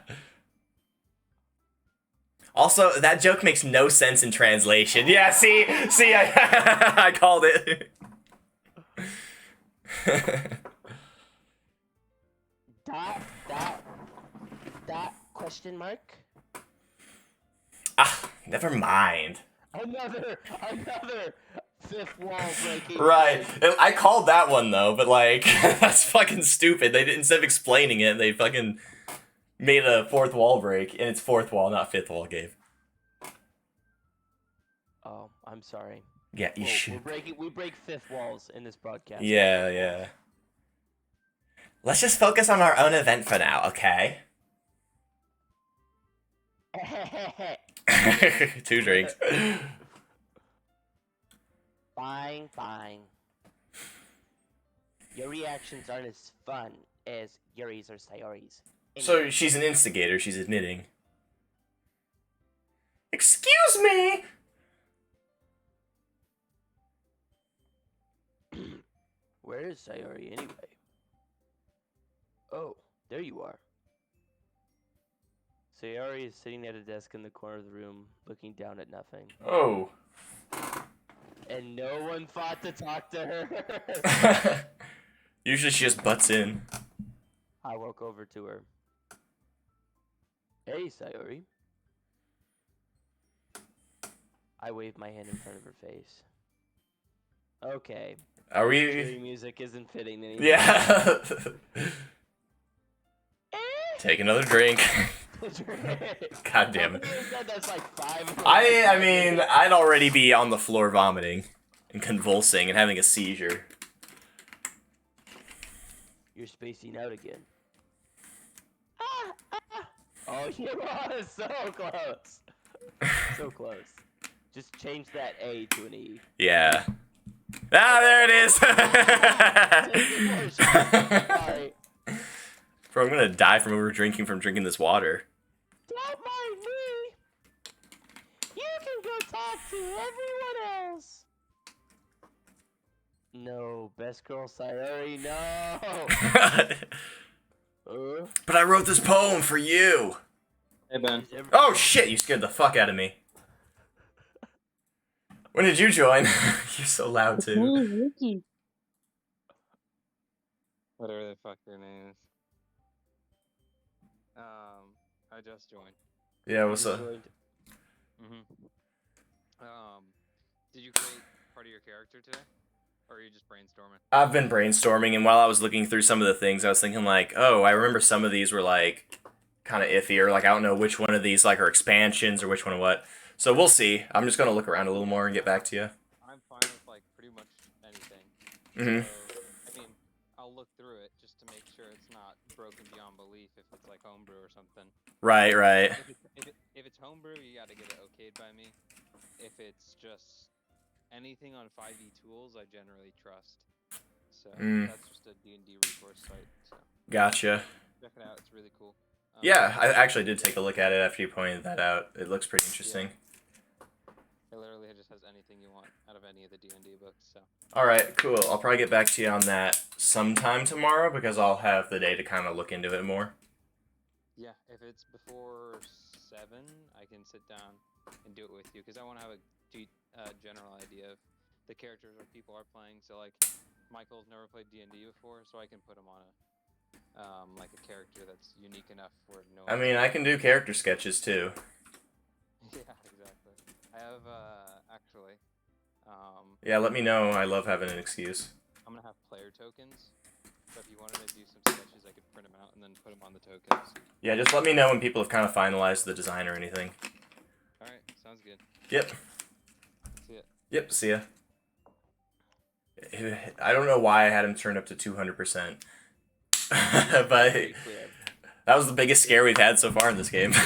S1: Also, that joke makes no sense in translation. Yeah, see, I called it.
S2: Dot question mark?
S1: Never mind.
S2: Another fifth wall breaking.
S1: Right. I called that one though, but like that's fucking stupid. They didn't, instead of explaining it, they fucking made a fourth wall break, and it's fourth wall, not fifth wall, Gabe.
S2: Oh, I'm sorry.
S1: Yeah, you should.
S2: We break fifth walls in this broadcast.
S1: Yeah. Let's just focus on our own event for now, okay? 2 drinks.
S2: Fine. Your reactions aren't as fun as Yuri's or Sayori's.
S1: So she's an instigator, she's admitting. Excuse me!
S2: Where is Sayori anyway? Oh, there you are. Sayori is sitting at a desk in the corner of the room, looking down at nothing.
S1: Oh.
S2: And no one thought to talk to her.
S1: Usually she just butts in.
S2: I walk over to her. Hey, Sayori. I wave my hand in front of her face. Okay.
S1: Are
S2: Cheery
S1: we?
S2: music isn't fitting anymore.
S1: Yeah. Take another drink. God damn it.
S2: That's like 5.
S1: I mean, I'd already be on the floor vomiting and convulsing and having a seizure.
S2: You're spacing out again. Oh, you are so close. So close. Just change that A to an E.
S1: Yeah. Ah, there it is.
S2: Sorry.
S1: Bro, I'm gonna die from over drinking this water.
S2: Don't mind me. You can go talk to everyone else. No, best girl Sayori, no.
S1: But I wrote this poem for you.
S5: Hey, Ben.
S1: Oh shit, you scared the fuck out of me. When did you join? You're so loud too.
S5: Whatever the fuck your name is. I just joined.
S1: Yeah, what's up?
S5: Did you create part of your character today? Or are you just brainstorming?
S1: I've been brainstorming, and while I was looking through some of the things, I was thinking like, oh, I remember some of these were like kind of iffy, or like I don't know which one of these like are expansions or which one what. So we'll see. I'm just gonna look around a little more and get back to you.
S5: I'm fine with like pretty much anything.
S1: Mhm.
S5: So, I mean, I'll look through it just to make sure it's not broken beyond belief if it's like homebrew or something.
S1: Right, right.
S5: If it's homebrew, you gotta get it okayed by me. If it's just anything on 5e tools, I generally trust. So that's just a D&D resource site. So
S1: Gotcha.
S5: check it out; it's really cool.
S1: Yeah, I actually did take a look at it after you pointed that out. It looks pretty interesting.
S5: It literally just has anything you want out of any of the D&D books. So
S1: All right, cool. I'll probably get back to you on that sometime tomorrow because I'll have the day to kind of look into it more.
S5: yeah, if it's before 7, I can sit down and do it with you because I want to have a general idea of the characters or people are playing. So like, Michael's never played D&D before, so I can put him on a like a character that's unique enough where no.
S1: I mean, I can do character sketches too.
S5: Yeah, exactly. I have actually.
S1: Yeah, let me know. I love having an excuse.
S5: I'm gonna have player tokens. So if you wanted to do some sketches, I could print them out and then put them on the tokens.
S1: Yeah, just let me know when people have kind of finalized the design or anything.
S5: All right, sounds good.
S1: Yep.
S5: See ya.
S1: Yep, see ya. I don't know why I had him turned up to 200%. But
S2: Pretty clear.
S1: that was the biggest scare we've had so far in this game.
S2: Is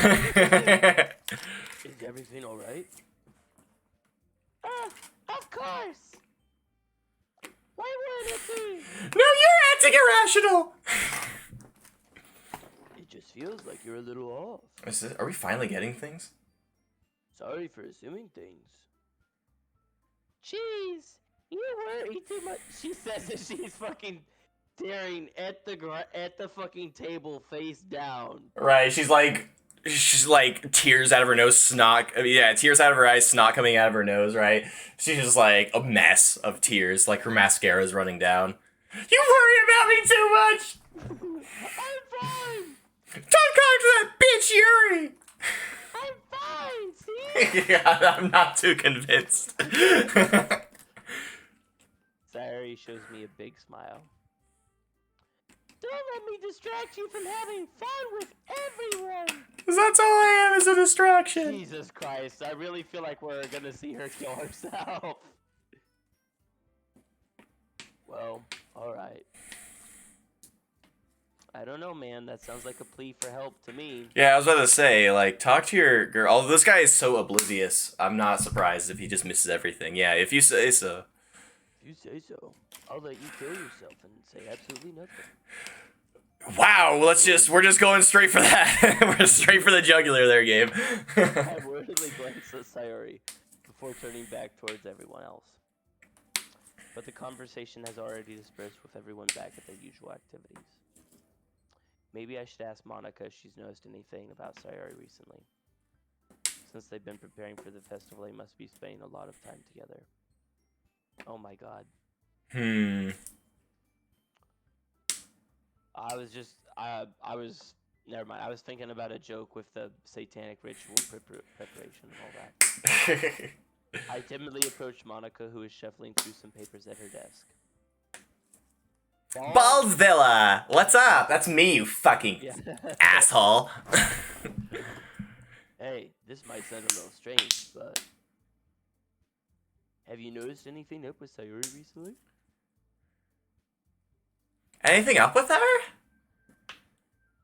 S2: everything alright? Of course! Why would it be?
S1: No, you're acting irrational!
S2: It just feels like you're a little off.
S1: Are we finally getting things?
S2: Sorry for assuming things. Jeez, you worry too much. She says that she's fucking staring at the fucking table face down.
S1: Right, she's like tears out of her nose, tears out of her eyes, snot coming out of her nose, right? She's just like a mess of tears, like her mascara's running down. You worry about me too much!
S2: I'm fine!
S1: Don't talk to that bitch, Yuri!
S2: I'm fine, see?
S1: Yeah, I'm not too convinced.
S2: Sayori shows me a big smile. Don't let me distract you from having fun with everyone!
S1: 'Cause that's all I am is a distraction.
S2: Jesus Christ, I really feel like we're gonna see her kill herself. Well, alright. I don't know, man. That sounds like a plea for help to me.
S1: Yeah, I was about to say, like, talk to your girl. Although this guy is so oblivious, I'm not surprised if he just misses everything. Yeah, if you say so.
S2: If you say so, I'll let you kill yourself and say absolutely nothing.
S1: Wow, we're just going straight for that. We're straight for the jugular there, Gabe.
S2: I worriedly glanced at Sayori before turning back towards everyone else. But the conversation has already dispersed with everyone back at their usual activities. Maybe I should ask Monica if she's noticed anything about Sayori recently. Since they've been preparing for the festival, they must be spending a lot of time together. Oh my god. Never mind. I was thinking about a joke with the satanic ritual preparation and all that. I timidly approached Monica, who was shuffling through some papers at her desk.
S1: Ballsvilla! What's up? That's me, you fucking
S2: Yeah.
S1: asshole.
S2: Hey, this might sound a little strange, but have you noticed anything up with Sayori recently?
S1: Anything up with her?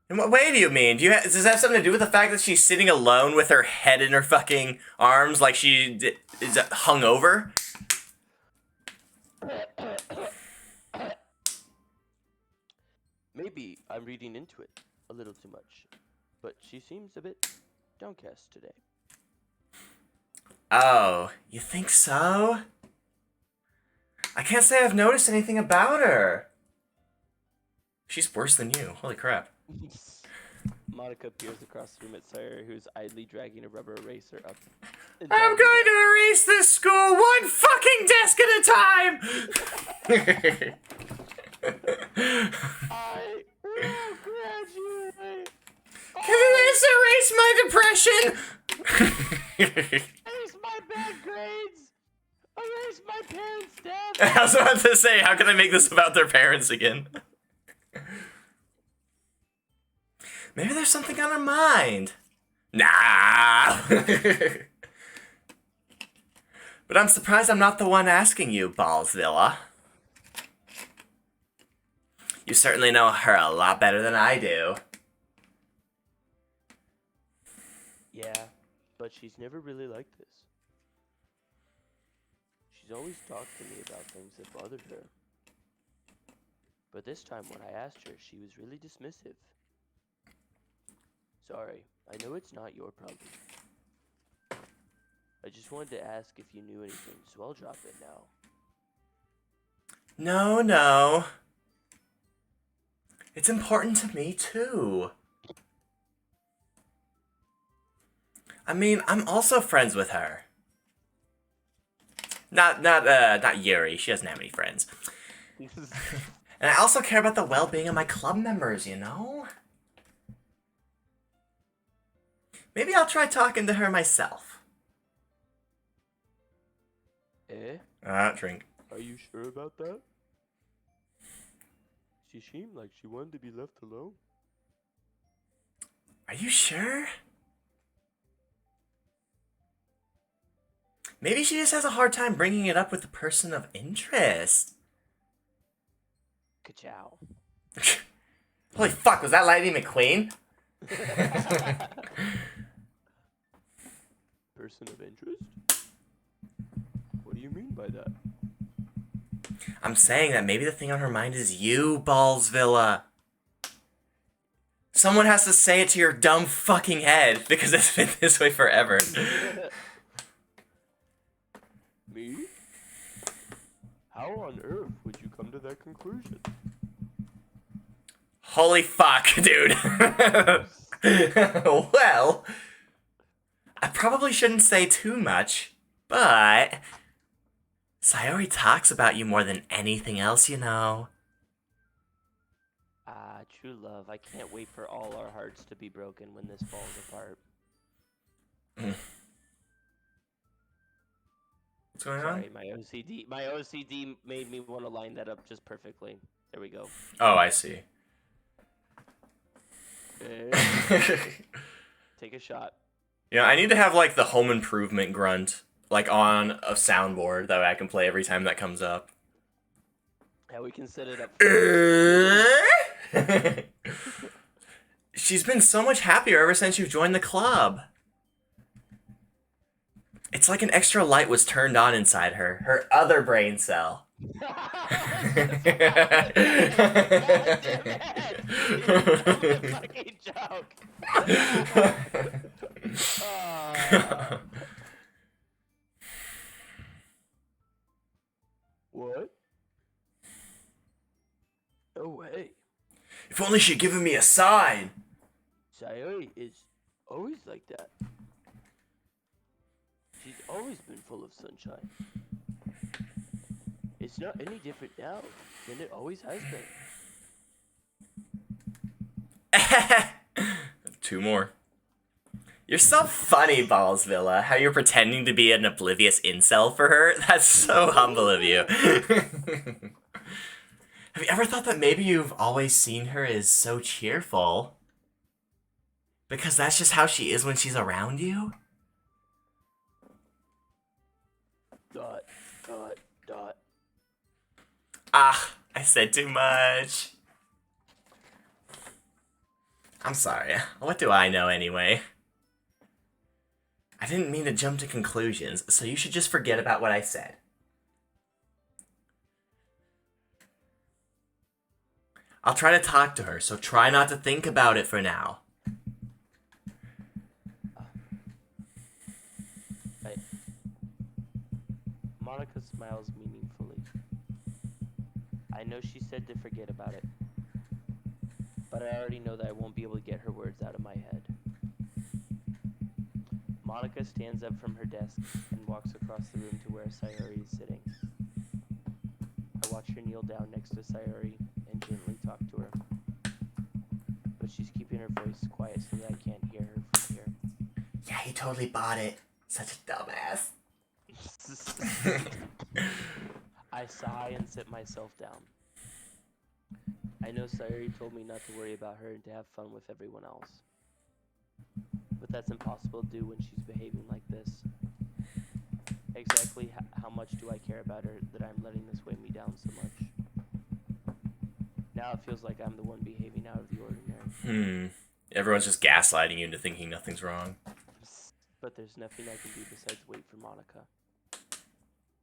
S1: In what way do you mean? Does this have something to do with the fact that she's sitting alone with her head in her fucking arms like she is hungover?
S2: Maybe I'm reading into it a little too much, but she seems a bit downcast today.
S1: Oh, you think so? I can't say I've noticed anything about her. She's worse than you. Holy crap.
S2: Monica peers across the room at Sayori, who's idly dragging a rubber eraser up. and
S3: I'm
S2: down
S3: going to erase this school one fucking desk at a time!
S2: I will graduate!
S3: Can this erase my depression?
S2: Erase my bad grades! Erase my parents' death!
S1: I was about to say, how can I make this about their parents again? Maybe there's something on her mind. Nah. But I'm surprised I'm not the one asking you, Ballsvilla. You certainly know her a lot better than I do.
S2: Yeah, but she's never really like this. She's always talked to me about things that bothered her. But this time when I asked her, she was really dismissive. Sorry, I know it's not your problem. I just wanted to ask if you knew anything, so I'll drop it now.
S1: No. It's important to me, too. I mean, I'm also friends with her. Not Yuri. She doesn't have any friends. And I also care about the well-being of my club members, you know? Maybe I'll try talking to her myself. Drink.
S2: Are you sure about that? She seemed like she wanted to be left alone.
S1: Are you sure? Maybe she just has a hard time bringing it up with the person of interest.
S2: Ka-chow.
S1: Holy fuck, was that Lightning McQueen?
S2: Person of interest? What do you mean by that?
S1: I'm saying that maybe the thing on her mind is you, Ballsvilla. Someone has to say it to your dumb fucking head, because it's been this way forever.
S2: Me? How on earth would you come to that conclusion?
S1: Holy fuck, dude. Well, I probably shouldn't say too much, but Sayori talks about you more than anything else, you know.
S2: Ah, true love. I can't wait for all our hearts to be broken when this falls apart.
S1: What's going on?
S2: Sorry, my OCD made me want to line that up just perfectly. There we go.
S1: Oh, I see.
S2: Take a shot.
S1: You know, I need to have, like, the home improvement grunt, like, on a soundboard that way I can play every time that comes up.
S2: Yeah, we can set it up.
S1: She's been so much happier ever since you've joined the club. It's like an extra light was turned on inside her. Her other brain cell.
S2: Fucking joke. What? No way.
S1: If only she'd given me a sign.
S2: Sayori is always like that. She's always been full of sunshine. It's not any different now than it always has been.
S1: 2 more. You're so funny, Ballsvilla. How you're pretending to be an oblivious incel for her? That's so humble of you. Have you ever thought that maybe you've always seen her as so cheerful? Because that's just how she is when she's around you?
S2: Dot.
S1: Ah, I said too much. I'm sorry. What do I know anyway? I didn't mean to jump to conclusions, so you should just forget about what I said. I'll try to talk to her, so try not to think about it for now.
S2: Monica smiles meaningfully. I know she said to forget about it, but I already know that I won't be able to get her words out of my head. Monica stands up from her desk and walks across the room to where Sayori is sitting. I watch her kneel down next to Sayori and gently talk to her, but she's keeping her voice quiet so that I can't hear her from here.
S1: Yeah, he totally bought it. Such a dumbass.
S2: I sigh and sit myself down. I know Sayuri told me not to worry about her and to have fun with everyone else. But that's impossible to do when she's behaving like this. Exactly how much do I care about her that I'm letting this weigh me down so much? Now it feels like I'm the one behaving out of the ordinary.
S1: Everyone's just gaslighting you into thinking nothing's wrong.
S2: But there's nothing I can do besides wait for Monica.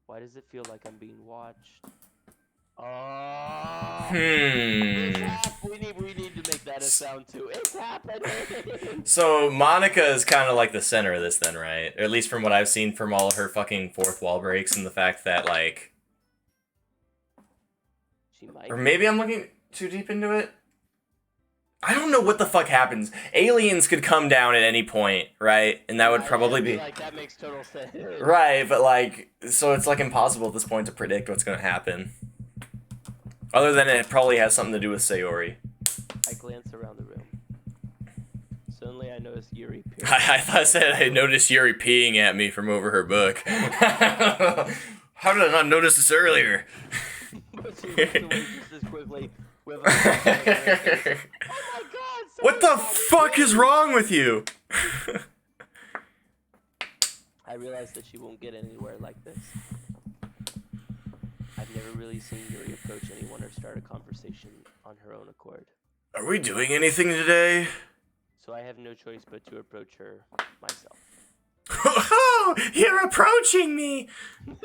S2: Why does it feel like I'm being watched? Oh, we need to make that a sound too. It's happening.
S1: So Monica is kind of like the center of this then, right? Or at least from what I've seen from all of her fucking fourth wall breaks and the fact that like...
S2: She might.
S1: Or maybe I'm looking too deep into it? I don't know what the fuck happens. Aliens could come down at any point, right? And that would probably be...
S2: Like, that makes total sense.
S1: Right, but like... So it's like impossible at this point to predict what's gonna happen. Other than it probably has something to do with Sayori.
S2: I glance around the room. Suddenly I notice Yuri peering.
S1: I thought I said I noticed Yuri peeing at me from over her book. How did I not notice this earlier?
S2: But she looks away just as quickly with a oh my god!
S1: What the fuck is wrong with you?
S2: I realize that she won't get anywhere like this. I've never really seen Yuri approach anyone or start a conversation on her own accord.
S1: Are we doing anything today?
S2: So I have no choice but to approach her myself.
S3: Oh, you're approaching me.
S2: Right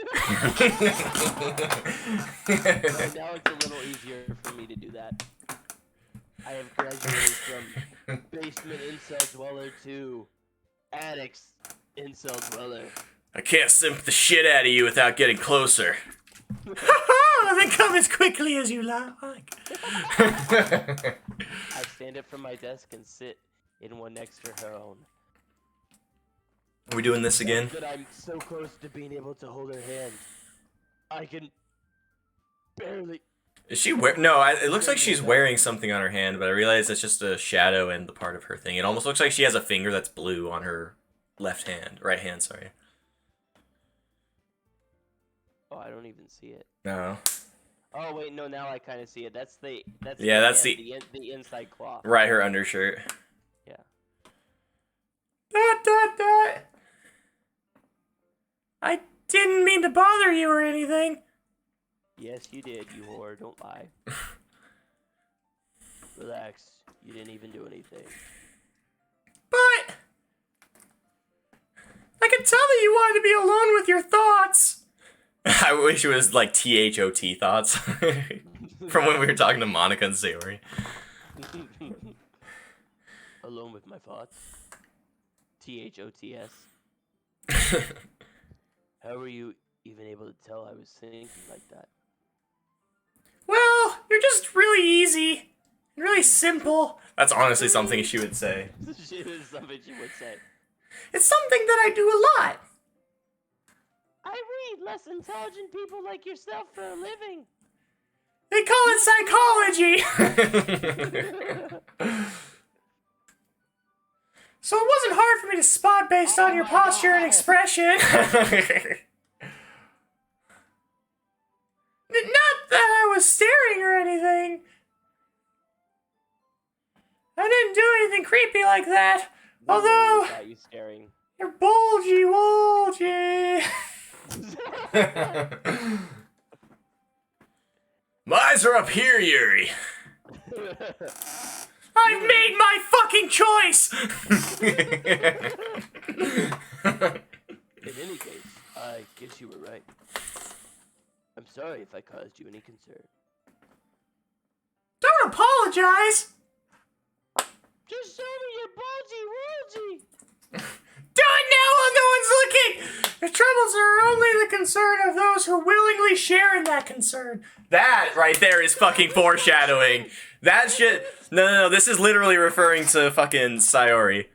S2: now it's a little easier for me to do that. I have graduated from basement incel dweller to addicts incel dweller.
S1: I can't simp the shit out of you without getting closer.
S3: Then come as quickly as you like.
S2: I stand up from my desk and sit in one next to her own.
S1: Are we doing this again?
S2: That I'm so close to being able to hold her hand. I can barely.
S1: Is she wearing... No, it looks like she's wearing something on her hand, but I realize it's just a shadow and the part of her thing. It almost looks like she has a finger that's blue on her left hand. Right hand, sorry.
S2: Oh, I don't even see it.
S1: No.
S2: Oh wait, no. Now I kind of see it. That's the the inside claw.
S1: Right, her undershirt.
S2: Yeah.
S3: Dot. I didn't mean to bother you or anything.
S2: Yes, you did, you whore. Don't lie. Relax. You didn't even do anything.
S3: But I could tell that you wanted to be alone with your thoughts.
S1: I wish it was like THOT thoughts. From when we were talking to Monica and Sayori.
S2: Alone with my thoughts. THOTS. How were you even able to tell I was thinking like that?
S3: Well, you're just really easy. Really simple.
S1: That's honestly something she would say.
S2: It is something she would say.
S3: It's something that I do a lot.
S2: I read less intelligent people like yourself for a living.
S3: They call it psychology. So it wasn't hard for me to spot based on your posture and expression. Not that I was staring or anything. I didn't do anything creepy like that. Although,
S2: Without you staring.
S3: you're bulgy.
S1: My eyes are up here, Yuri.
S3: I've made my fucking choice.
S2: In any case, I guess you were right. I'm sorry if I caused you any concern.
S3: Don't apologize.
S2: Just show me your bulgy.
S3: Do it now while no one's looking! Your troubles are only the concern of those who willingly share in that concern.
S1: That right there is fucking foreshadowing. That shit... No, this is literally referring to fucking Sayori.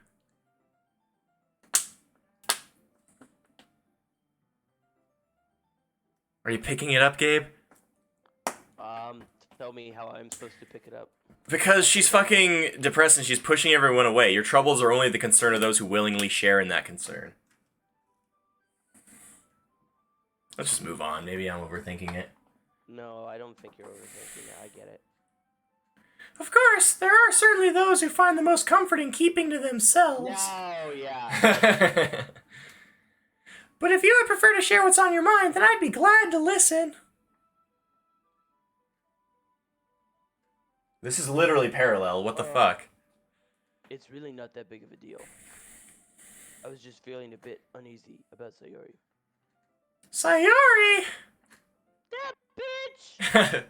S1: Are you picking it up, Gabe?
S2: Tell me how I'm supposed to pick it up.
S1: Because she's fucking depressed and she's pushing everyone away. Your troubles are only the concern of those who willingly share in that concern. Let's just move on. Maybe I'm overthinking it.
S2: No, I don't think you're overthinking it. I get it.
S3: Of course, there are certainly those who find the most comfort in keeping to themselves.
S2: No, yeah.
S3: But if you would prefer to share what's on your mind, then I'd be glad to listen.
S1: This is literally parallel. What the fuck?
S2: It's really not that big of a deal. I was just feeling a bit uneasy about Sayori.
S3: Sayori!
S2: That bitch!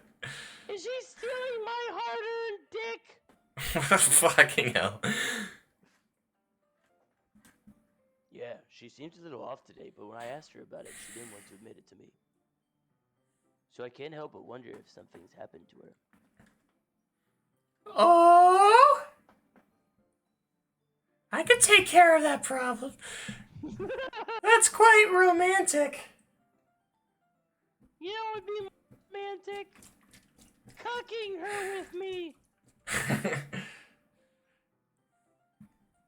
S2: Is she stealing my hard-earned dick?
S1: Fucking hell.
S2: Yeah, she seems a little off today, but when I asked her about it, she didn't want to admit it to me. So I can't help but wonder if something's happened to her.
S3: Oh! I could take care of that problem. That's quite romantic.
S2: You know what would be romantic? Cucking her with me!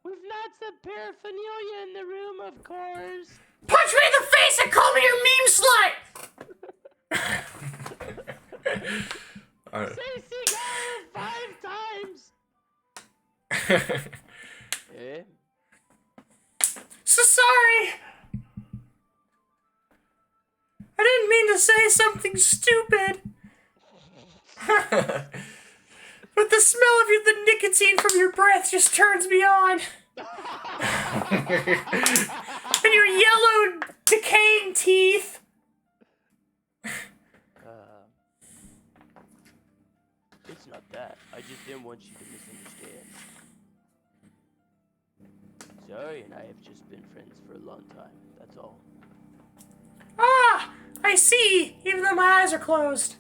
S2: With lots of paraphernalia in the room, of course.
S3: Punch me in the face and call me your meme slut!
S2: Say cigar 5 times! Eh?
S3: So sorry! I didn't mean to say something stupid. But the smell of the nicotine from your breath just turns me on. And your yellow, decaying teeth.
S2: It's not that. I just didn't want you to misunderstand. Sorry, and I have just been friends for a long time. That's all.
S3: Ah, I see, even though my eyes are closed.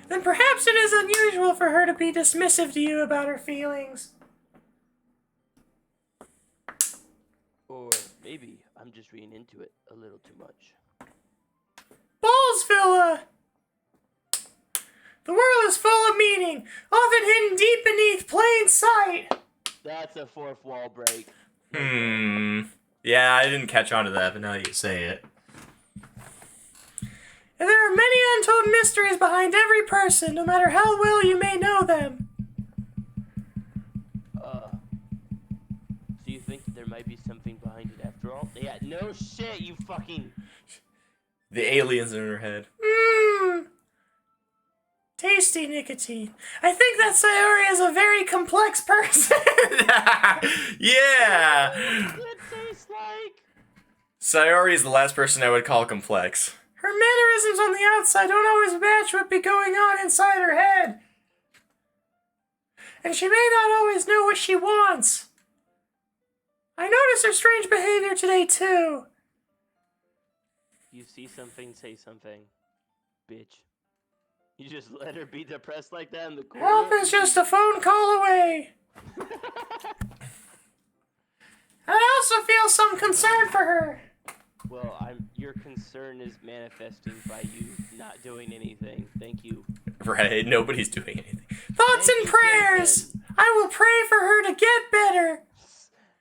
S3: Then perhaps it is unusual for her to be dismissive to you about her feelings.
S2: Or maybe I'm just reading into it a little too much.
S3: Ballsvilla! The world is full of meaning, often hidden deep beneath plain sight.
S2: That's a fourth wall break.
S1: Yeah, I didn't catch on to that, but now that you say it.
S3: And there are many untold mysteries behind every person, no matter how well you may know them.
S2: So you think that there might be something behind it after all? Yeah, no shit, you fucking...
S1: The aliens in her head.
S3: Mmm. Tasty nicotine. I think that Sayori is a very complex person.
S1: Yeah!
S2: It tastes like...
S1: Sayori is the last person I would call complex.
S3: Her mannerisms on the outside don't always match what be going on inside her head. And she may not always know what she wants. I noticed her strange behavior today, too.
S2: You see something, say something. Bitch. You just let her be depressed like that in the corner?
S3: Help is just a phone call away. I also feel some concern for her.
S2: Well, your concern is manifesting by you not doing anything. Thank you.
S1: Right, nobody's doing anything.
S3: Thoughts
S2: Thank
S3: and
S2: you,
S3: prayers.
S2: Jason.
S3: I will pray for her to get better.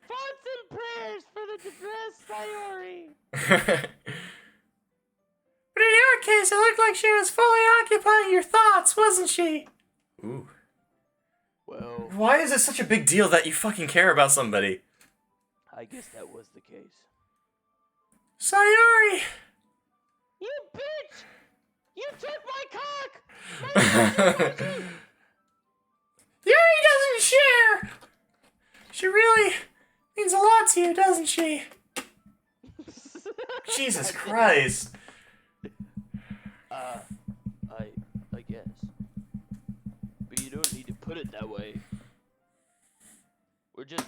S2: Thoughts and prayers for the depressed Sayori.
S3: But in your case, it looked like she was fully occupying your thoughts, wasn't she?
S1: Ooh.
S2: Well,
S1: Why is it such a big deal that you fucking care about somebody?
S2: I guess that was the case.
S3: Sayori!
S2: You bitch! You took my cock!
S3: Yuri doesn't share! She really means a lot to you, doesn't she?
S1: Jesus Christ.
S2: I guess. But you don't need to put it that way. We're just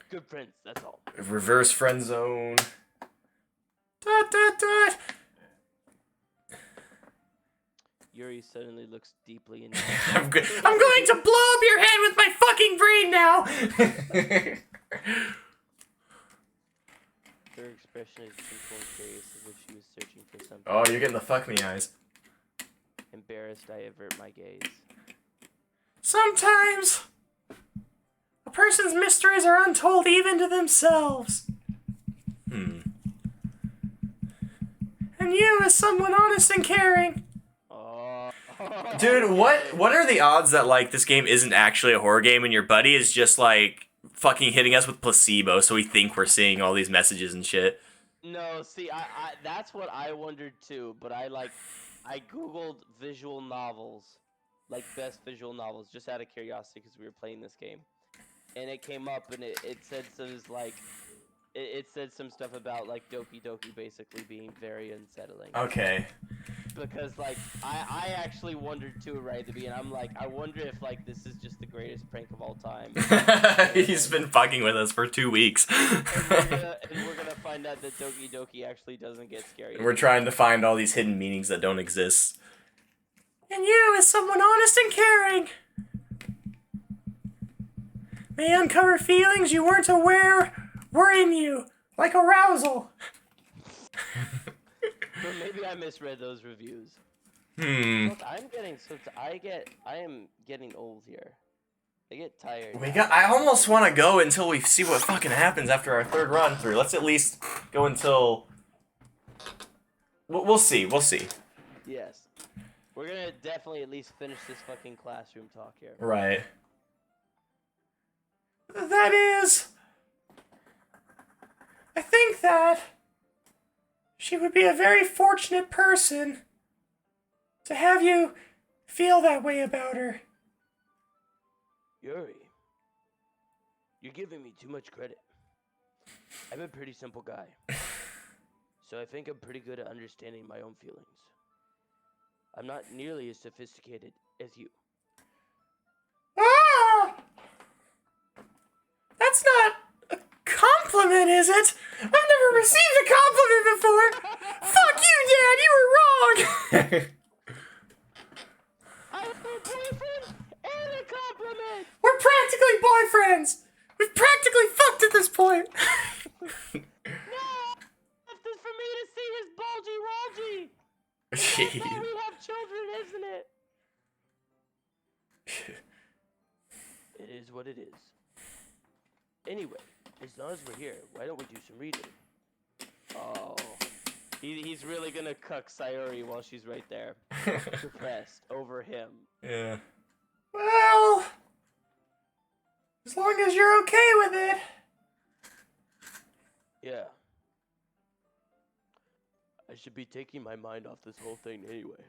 S2: good friends, that's all.
S1: Reverse friend zone.
S3: Dot, dot, dot.
S2: Yuri suddenly looks deeply into
S1: I'm good.
S3: I'm going to blow up your head with my fucking brain now!
S2: her expression is simple and curious, as if she was searching for something.
S1: Oh, you're getting the fuck me eyes.
S2: Embarrassed, I avert my gaze.
S3: Sometimes a person's mysteries are untold even to themselves. And And you as someone honest and caring.
S2: Oh.
S1: Dude, what are the odds that like this game isn't actually a horror game and your buddy is just like fucking hitting us with placebo so we think we're seeing all these messages and shit?
S2: No, see, I that's what I wondered too, but I googled visual novels, like best visual novels, just out of curiosity because we were playing this game, and it came up and it said it said some stuff about like Doki Doki basically being very unsettling.
S1: Okay.
S2: Because like I actually wondered too right at the beginning. I'm like, I wonder if like this is just the greatest prank of all time.
S1: He's been fucking with us for 2 weeks.
S2: And we're gonna find out that Doki Doki actually doesn't get scary.
S1: We're trying to find all these hidden meanings that don't exist.
S3: And you as someone honest and caring. May uncover feelings you weren't aware were in you, like arousal.
S2: But maybe I misread those reviews.
S1: Hmm.
S2: Look, I am getting old here. I get tired.
S1: I almost want to go until we see what fucking happens after our third run through. Let's at least go until... We'll see. We'll see.
S2: Yes. We're gonna definitely at least finish this fucking classroom talk here.
S1: Right.
S3: That is... I think that she would be a very fortunate person to have you feel that way about her.
S2: Yuri, you're giving me too much credit. I'm a pretty simple guy. So I think I'm pretty good at understanding my own feelings. I'm not nearly as sophisticated as you.
S3: Ah! That's not a compliment, is it? I've never received a compliment before. Fuck you, Dad, you were wrong.
S2: I have a boyfriend and a compliment!
S3: We're practically boyfriends. We've practically fucked at this point.
S2: No! Left is for me to see his bulgy walgy! That's
S1: Jeez.
S2: how we have children, isn't it? It is what it is. Anyway, as long as we're here, why don't we do some reading? Oh. He's really gonna cuck Sayori while she's right there. Depressed over him.
S1: Yeah.
S3: Well, as long as you're okay with it.
S2: Yeah. I should be taking my mind off this whole thing anyway.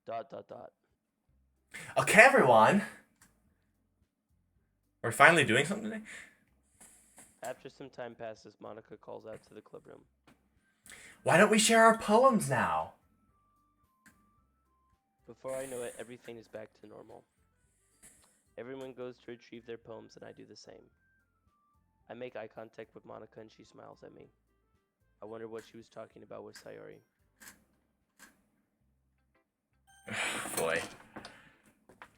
S2: Dot.
S1: Okay, everyone. We're finally doing something today?
S2: After some time passes, Monica calls out to the clubroom.
S1: Why don't we share our poems now?
S2: Before I know it, everything is back to normal. Everyone goes to retrieve their poems, and I do the same. I make eye contact with Monica, and she smiles at me. I wonder what she was talking about with Sayori.
S1: Boy.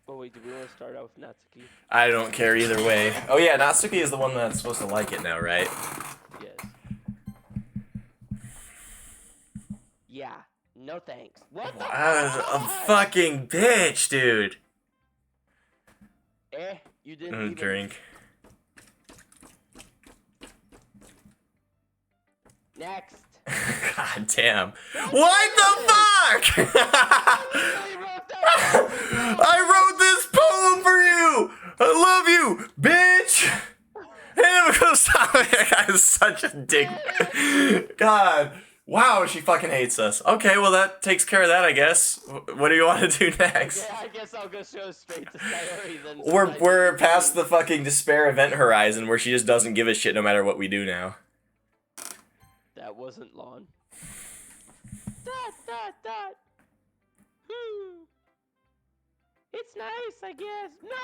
S2: Oh wait, do we want to start out with Natsuki?
S1: I don't care either way. Oh yeah, Natsuki is the one that's supposed to like it now, right?
S2: Yes. Yeah. No thanks. What the
S1: A fucking bitch, dude.
S2: you didn't even...
S1: Drink.
S2: Next.
S1: God damn. What the fuck? I wrote this poem for you. I love you, bitch. And stop. That guy is such a dick. God. Wow, she fucking hates us. Okay, well that takes care of that, I guess. What do you want to do next?
S2: Yeah, I guess I'll go show straight to Sayori then.
S1: We're past the fucking despair event horizon where she just doesn't give a shit no matter what we do now.
S2: That wasn't long. Dot. It's nice, I guess. No!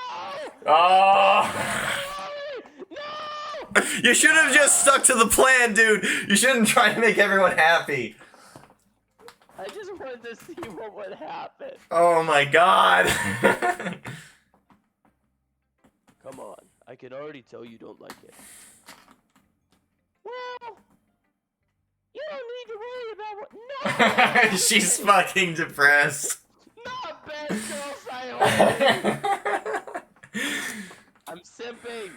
S1: Oh!
S2: No!
S1: You should have just stuck to the plan, dude. You shouldn't try to make everyone happy.
S2: I just wanted to see what would happen.
S1: Oh my god.
S2: Come on, I can already tell you don't like it. Well, you don't need to worry about what. No!
S1: She's fucking depressed.
S2: Not bad girl, Sayori. I'm simping.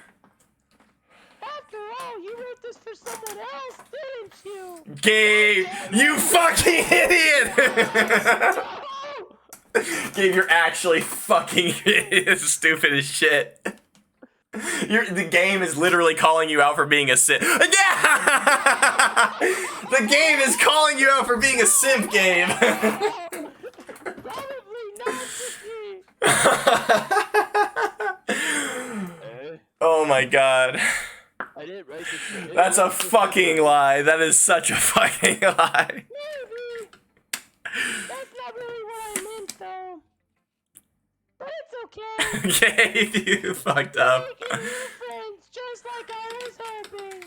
S2: After After all, you wrote this for someone else, didn't you?
S1: Gabe, you fucking idiot! Gabe, you're actually fucking stupid as shit. The game is literally calling you out for being a simp. Yeah! The game is calling you out for being a simp, Gabe.
S2: Probably not with me.
S1: Oh my god.
S2: I didn't write this for
S1: That's a fucking lie. That is such a fucking lie.
S2: Maybe. That's not really what I meant, though. But it's okay.
S1: Gabe, you fucked up.
S2: Making new friends, just like I was hoping.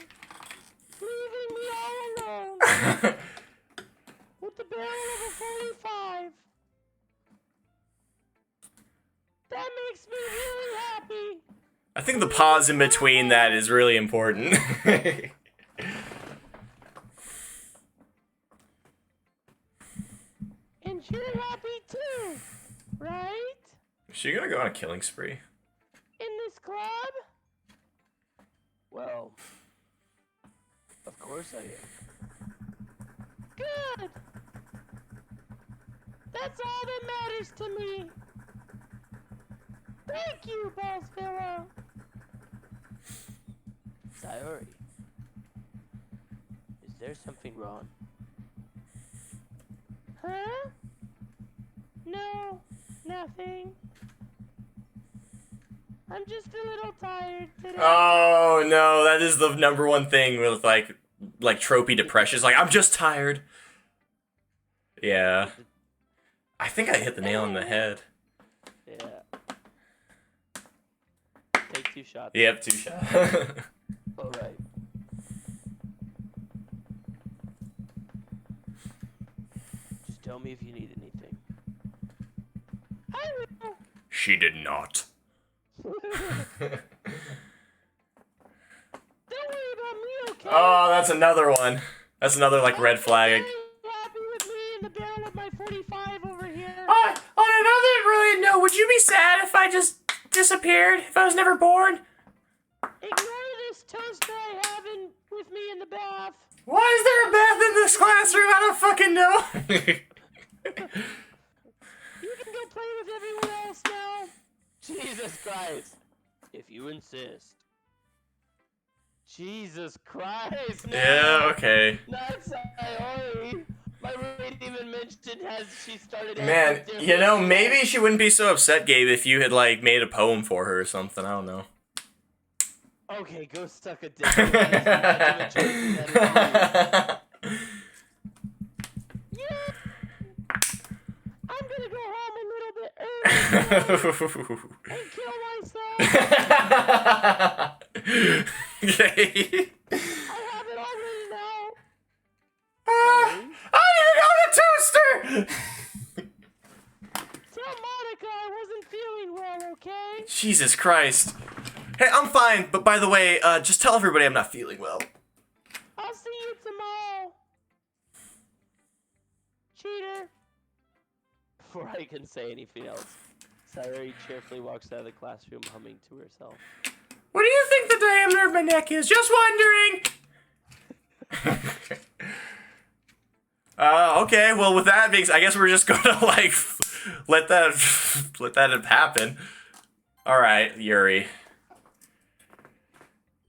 S2: Leaving me all alone. With the barrel of a 45. That makes me really happy.
S1: I think the pause in between that is really important.
S2: And you're happy too, right?
S1: Is she gonna go on a killing spree?
S2: In this club? Well, of course I am. Good! That's all that matters to me. Thank you, Bossvilla. Sayori, is there something wrong? Huh? No, nothing. I'm just a little tired today.
S1: Oh no, that is the number one thing with like tropey depression. It's like, I'm just tired. Yeah. I think I hit the nail on the head.
S2: Yeah. Take 2 shots.
S1: Yep, 2 shots.
S2: Alright. Just tell me if you need anything. I will.
S1: She did not.
S2: Don't worry about me, okay?
S1: Oh, that's another one. That's another like red flag.
S2: Very happy with me and the barrel of my 45 over here.
S3: On another really note, would you be sad if I just disappeared? If I was never born?
S2: Ignore this toaster I have with me in the bath.
S3: Why is there a bath in this classroom? I don't fucking know.
S2: You can go play with everyone else now. Jesus Christ. If you insist. Jesus Christ. No.
S1: Yeah, okay.
S2: Not Sayori. My roommate even mentioned she started
S1: Man,
S2: acting
S1: you know,
S2: different.
S1: maybe she wouldn't be so upset, Gabe, if you had like made a poem for her or something. I don't know.
S2: Okay, go suck a dick. That is not even choice, that is you. Yeah. I'm gonna go home a little bit early and kill myself.
S1: Okay.
S2: I have it already now.
S3: I need to go to Toaster!
S2: Tell Monica I wasn't feeling well, okay?
S1: Jesus Christ. Hey, I'm fine, but by the way, just tell everybody I'm not feeling well.
S2: I'll see you tomorrow. Cheater. Before I can say anything else, Sayori cheerfully walks out of the classroom humming to herself.
S3: What do you think the diameter of my neck is? Just wondering!
S1: Okay, well, with that being, I guess we're just gonna, like, let that happen. Alright, Yuri.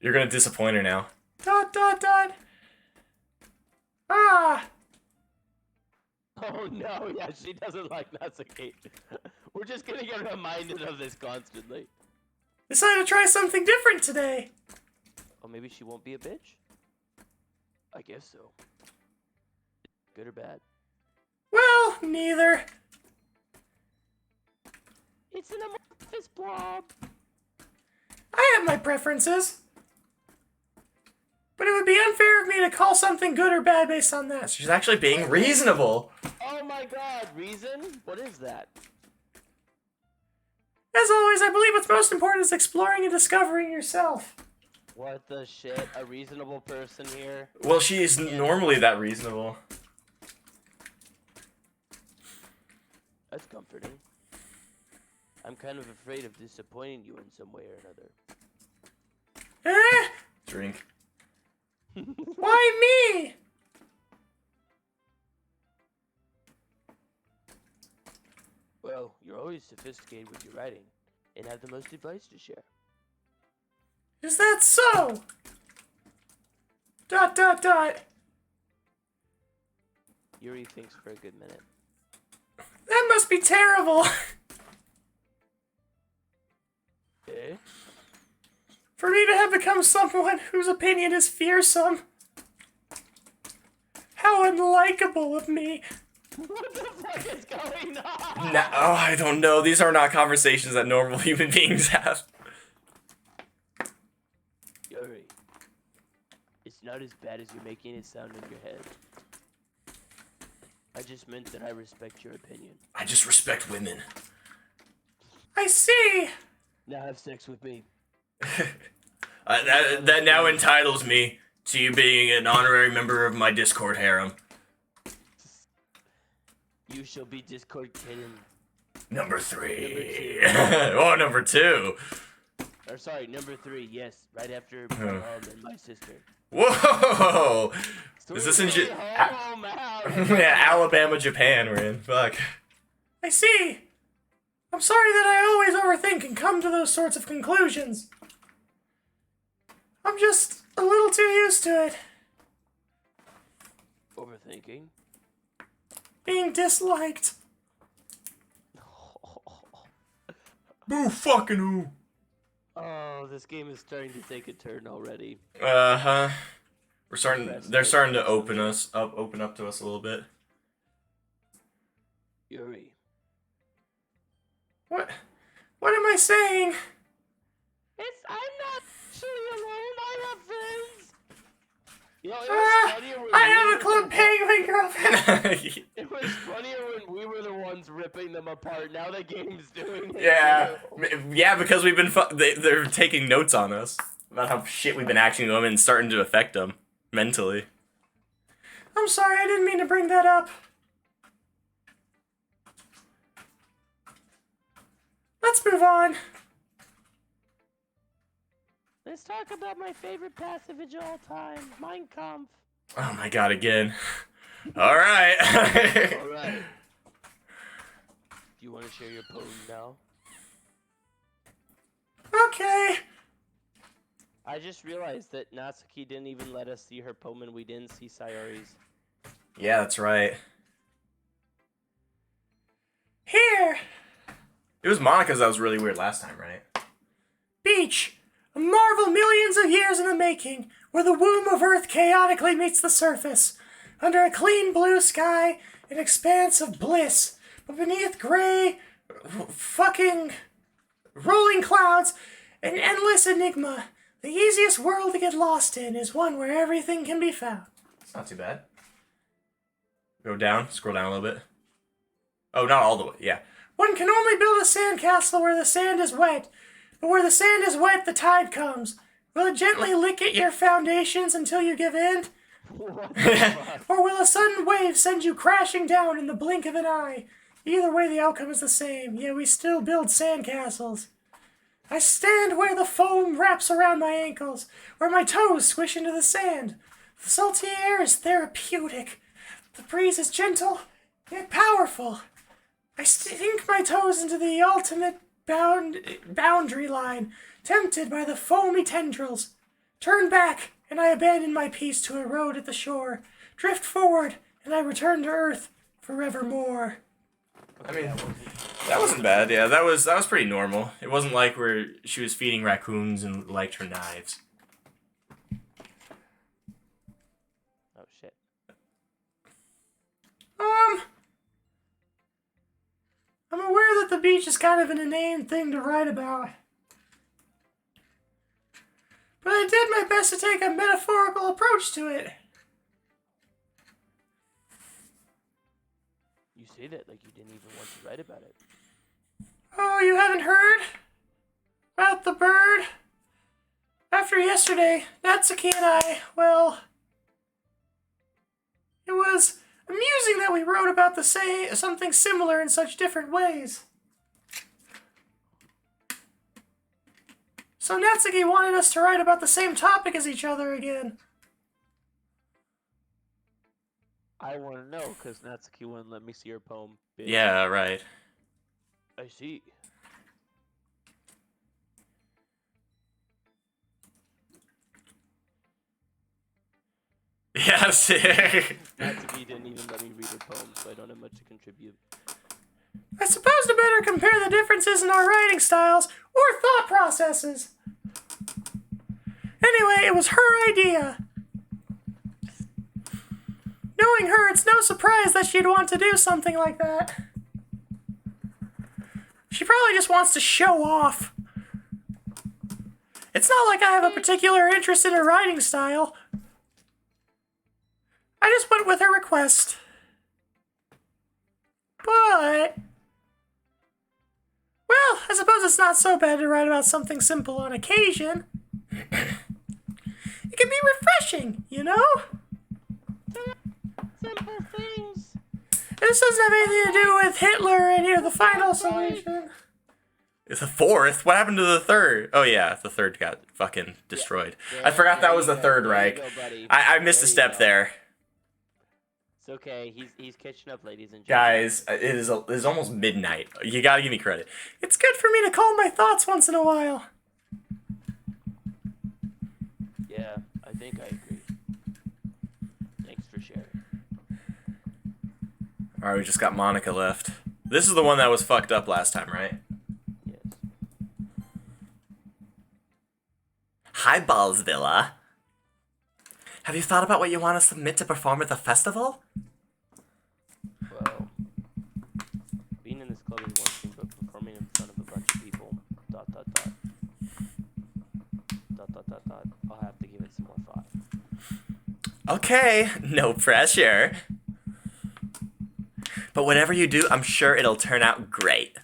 S1: You're gonna disappoint her now.
S3: Dot, dot, dot. Ah!
S2: Oh no, yeah, she doesn't like Natsuki. We're just gonna get reminded of this constantly.
S3: Decided to try something different today.
S2: Oh, maybe she won't be a bitch? I guess so. Good or bad?
S3: Well, neither.
S2: It's an amorphous blob.
S3: I have my preferences. But it would be unfair of me to call something good or bad based on that.
S1: She's actually being reasonable.
S2: Oh my god, reason? What is that?
S3: As always, I believe what's most important is exploring and discovering yourself.
S2: What the shit? A reasonable person here?
S1: Well, she's normally that reasonable.
S2: That's comforting. I'm kind of afraid of disappointing you in some way or another.
S1: Drink.
S3: Why me?
S2: Well, you're always sophisticated with your writing, and have the most advice to share.
S3: Is that so? ...
S2: Yuri thinks for a good minute.
S3: That must be terrible.
S2: Eh?
S3: For me to have become someone whose opinion is fearsome. How unlikable of me.
S2: What the fuck is going on?
S1: Oh, I don't know. These are not conversations that normal human beings have.
S2: Yuri, it's not as bad as you're making it sound in your head. I just meant that I respect your opinion.
S1: I just respect women.
S3: I see.
S2: Now have sex with me.
S1: That now entitles me to you being an honorary member of my Discord harem.
S2: You shall be Discord kitten.
S1: Number 3.
S2: Number
S1: Oh, number 2.
S2: Or sorry, number 3, yes, right after my mom and my sister.
S1: Whoa! Is this in
S2: Sweet home house.
S1: yeah, Alabama, Japan we're in. Fuck.
S3: I see. I'm sorry that I always overthink and come to those sorts of conclusions. I'm just a little too used to it.
S2: Overthinking?
S3: Being disliked.
S1: Boo fucking who?
S2: Oh, this game is starting to take a turn already.
S1: Uh-huh. They're starting to open up to us a little bit.
S2: Yuri.
S3: What am I saying?
S2: I'm not actually alone. I have friends. You know, it was funnier when
S3: I
S2: we
S3: have
S2: were
S3: a club
S2: the
S3: penguin girlfriend.
S2: It was funnier when we were the ones ripping them apart. Now the game's doing it.
S1: Yeah,
S2: too.
S1: yeah, because we've been they're taking notes on us about how shit we've been acting to them and starting to affect them mentally.
S3: I'm sorry, I didn't mean to bring that up. Let's move on.
S2: Let's talk about my favorite passage of all time, Mein Kampf.
S1: Oh my god, again. All right.
S2: All right. Do you want to share your poem now?
S3: Okay.
S2: I just realized that Natsuki didn't even let us see her poem and we didn't see Sayori's.
S1: Yeah, that's right.
S3: Here.
S1: It was Monica's that was really weird last time, right?
S3: Beach. A marvel millions of years in the making, where the womb of Earth chaotically meets the surface. Under a clean blue sky, an expanse of bliss. But beneath gray, fucking rolling clouds, an endless enigma. The easiest world to get lost in is one where everything can be found.
S1: It's not too bad. Go down, scroll down a little bit. Oh, not all the way, yeah.
S3: One can only build a sandcastle where the sand is wet, but where the sand is wet, the tide comes. Will it gently lick at your foundations until you give in?
S2: What the fuck?
S3: Or will a sudden wave send you crashing down in the blink of an eye? Either way, the outcome is the same, yet we still build sandcastles. I stand where the foam wraps around my ankles, where my toes squish into the sand. The salty air is therapeutic. The breeze is gentle, yet powerful. I sink my toes into the ultimate boundary line, tempted by the foamy tendrils. Turn back, and I abandon my peace to erode at the shore. Drift forward, and I return to earth forevermore.
S1: I mean, that wasn't bad. Yeah, that was pretty normal. It wasn't like where she was feeding raccoons and liked her knives.
S2: Oh shit.
S3: I'm aware that the beach is kind of an inane thing to write about. But I did my best to take a metaphorical approach to it.
S2: You say that like you didn't even want to write about it.
S3: Oh, you haven't heard? About the bird? After yesterday, Natsuki and I, well... It was amusing that we wrote about something similar in such different ways. So Natsuki wanted us to write about the same topic as each other again.
S2: I want to know because Natsuki wouldn't let me see her poem. Bitch.
S1: Yeah, right.
S2: I see.
S1: Yes.
S2: Natsuki didn't even let me read her poem, so I don't have much to contribute.
S3: I suppose to better compare the differences in our writing styles or thought processes. Anyway, it was her idea. Knowing her, it's no surprise that she'd want to do something like that. She probably just wants to show off. It's not like I have a particular interest in her writing style. I just went with her request. But... well, I suppose it's not so bad to write about something simple on occasion. It can be refreshing, you know?
S2: Simple things.
S3: This doesn't have anything to do with Hitler and the final solution.
S1: It's the fourth? What happened to the third? Oh yeah, the third got fucking destroyed. I forgot that was the Third Reich. I missed a step there.
S2: It's okay. He's catching up, ladies and gentlemen.
S1: Guys, it is almost midnight. You gotta give me credit.
S3: It's good for me to calm my thoughts once in a while.
S2: Yeah, I think I agree. Thanks for sharing.
S1: Alright, we just got Monica left. This is the one that was fucked up last time, right?
S2: Yes.
S1: Hi, Ballsvilla. Have you thought about what you want to submit to perform at the festival?
S2: Well, being in this club is one thing, but performing in front of a bunch of people, ... I'll have to give it some more thought.
S1: Okay, no pressure. But whatever you do, I'm sure it'll turn out great.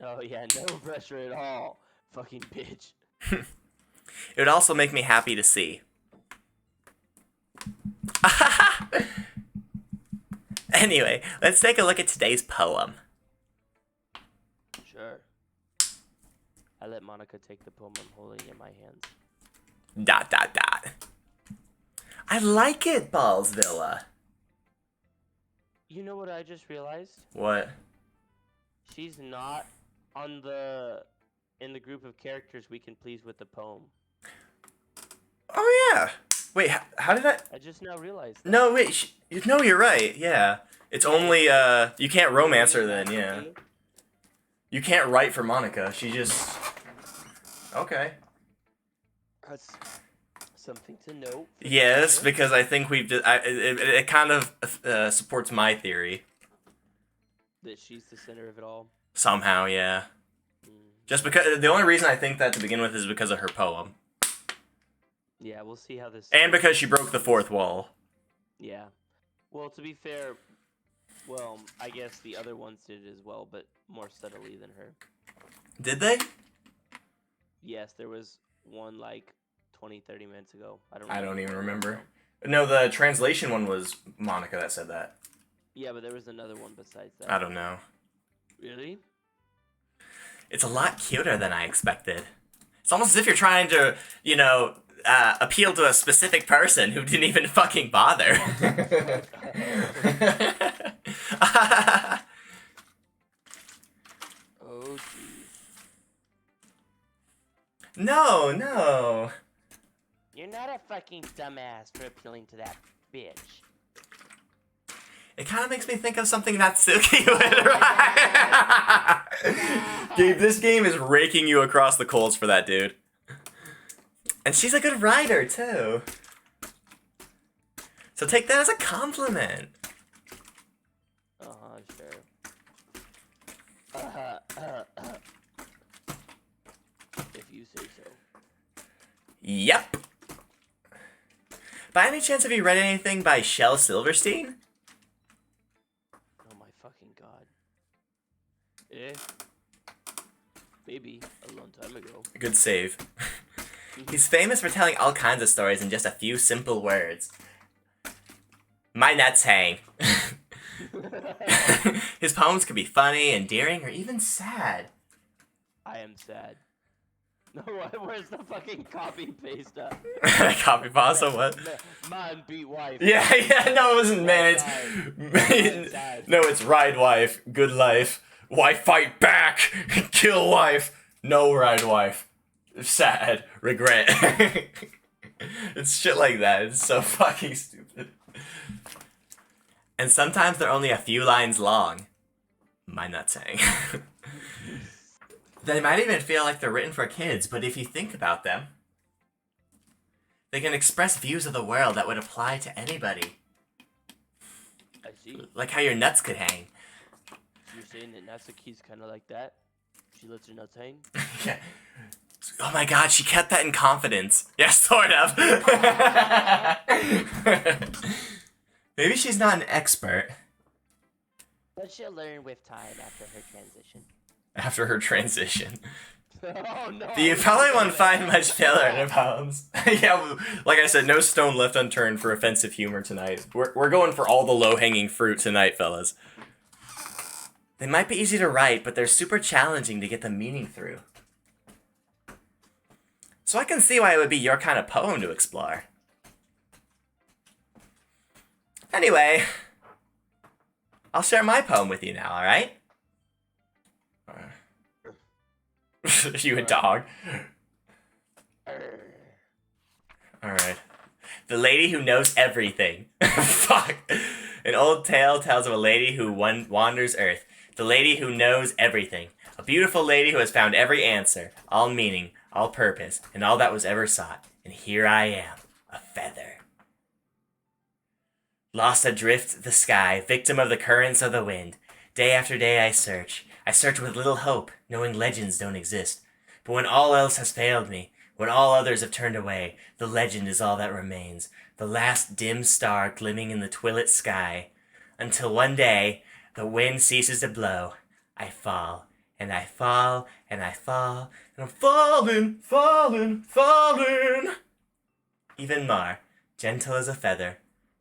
S2: Oh yeah, no pressure at all. Fucking bitch.
S1: It would also make me happy to see. Anyway, let's take a look at today's poem.
S2: Sure. I let Monica take the poem I'm holding in my hands. ...
S1: I like it, Ballsvilla.
S2: You know what I just realized?
S1: What?
S2: She's not in the group of characters we can please with the poem.
S1: Oh yeah. Wait, how did I?
S2: I just now realized that.
S1: No, wait. No, you're right. Yeah. It's only you can't romance her then. Yeah. You can't write for Monica. She just. Okay.
S2: That's something to note.
S1: Yes, because I think it kind of supports my theory.
S2: That she's the center of it all.
S1: Somehow, yeah. Just because the only reason I think that to begin with is because of her poem.
S2: Yeah, we'll see how this...
S1: And because she broke the fourth wall.
S2: Yeah. Well, to be fair, well, I guess the other ones did as well, but more subtly than her.
S1: Did they?
S2: Yes, there was one like 20-30 minutes ago.
S1: I don't even remember. No, the translation one was Monica that said that.
S2: Yeah, but there was another one besides that.
S1: I don't know.
S2: Really?
S1: It's a lot cuter than I expected. It's almost as if you're trying to, appeal to a specific person who didn't even fucking bother.
S2: Oh, geez.
S1: No.
S2: You're not a fucking dumbass for appealing to that bitch.
S1: It kind of makes me think of something Natsuki would write. Gabe, this game is raking you across the coals for that dude. And she's a good writer, too. So take that as a compliment.
S2: Sure. If you say so.
S1: Yep. By any chance, have you read anything by Shel Silverstein?
S2: Oh my fucking god. Maybe a long time ago.
S1: Good save. He's famous for telling all kinds of stories in just a few simple words. My nuts hang. His poems could be funny, endearing, or even sad.
S2: I am sad. No, where's the fucking copy paste up?
S1: Copy pasta, what?
S2: Man beat wife.
S1: Yeah, no, it wasn't man.
S2: It's
S1: No, it's ride wife, good life. Wife fight back, kill wife, no ride wife. Sad, regret. It's shit like that. It's so fucking stupid. And sometimes they're only a few lines long. My nutting. They might even feel like they're written for kids, but if you think about them, they can express views of the world that would apply to anybody.
S2: I see.
S1: Like how your nuts could hang.
S2: You're saying that Natsuki's kind of like that? She lets her nuts hang?
S1: Yeah. Oh my god, she kept that in confidence. Yeah, sort of. Maybe she's not an expert.
S2: But she'll learn with time after her transition.
S1: After her transition.
S2: Oh no!
S1: You probably won't find much filler in her poems. Yeah, like I said, no stone left unturned for offensive humor tonight. We're going for all the low-hanging fruit tonight, fellas. They might be easy to write, but they're super challenging to get the meaning through. So I can see why it would be your kind of poem to explore. Anyway, I'll share my poem with you now, alright? You a dog? Alright. The lady who knows everything. Fuck. An old tale tells of a lady who wanders Earth. The lady who knows everything. A beautiful lady who has found every answer, all meaning, all purpose, and all that was ever sought. And here I am, a feather. Lost adrift the sky, victim of the currents of the wind. Day after day I search. I search with little hope, knowing legends don't exist. But when all else has failed me, when all others have turned away, the legend is all that remains. The last dim star glimmering in the twilit sky. Until one day, the wind ceases to blow. I fall, and I fall, and I fall, and I'm falling, falling, falling. Even Mar, gentle as a feather,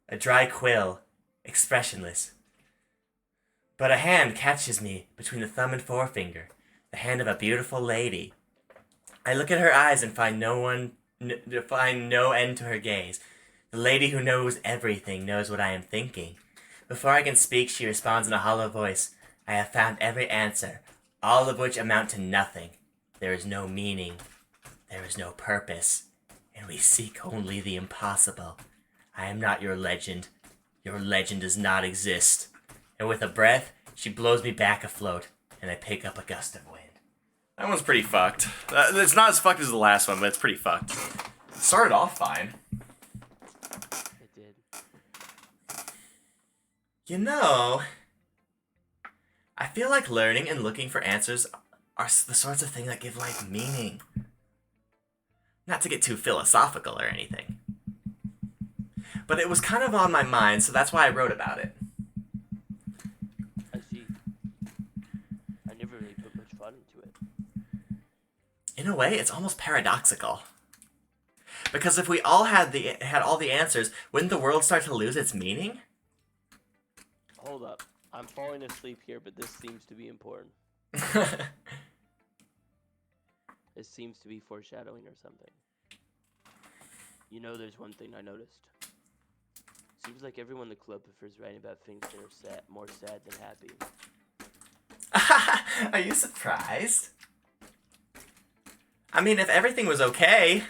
S1: a dry quill, expressionless. But a hand catches me between the thumb and forefinger, the hand of a beautiful lady. I look at her eyes and find no end to her gaze. The lady who knows everything knows what I am thinking. Before I can speak, she responds in a hollow voice. I have found every answer, all of which amount to nothing. There is no meaning. There is no purpose. And we seek only the impossible. I am not your legend. Your legend does not exist. And with a breath, she blows me back afloat, and I pick up a gust of wind. That one's pretty fucked. It's not as fucked as the last one, but it's pretty fucked. It started off fine.
S2: It did.
S1: You know, I feel like learning and looking for answers are the sorts of thing that give life meaning. Not to get too philosophical or anything. But it was kind of on my mind, so that's why I wrote about it.
S2: I see. I never really put much thought into it.
S1: In a way, it's almost paradoxical. Because if we all had all the answers, wouldn't the world start to lose its meaning?
S2: Hold up. I'm falling asleep here, but this seems to be important. It seems to be foreshadowing or something. You know, there's one thing I noticed. Seems like everyone in the club prefers writing about things that are sad, more sad than happy.
S1: Are you surprised? I mean, if everything was okay,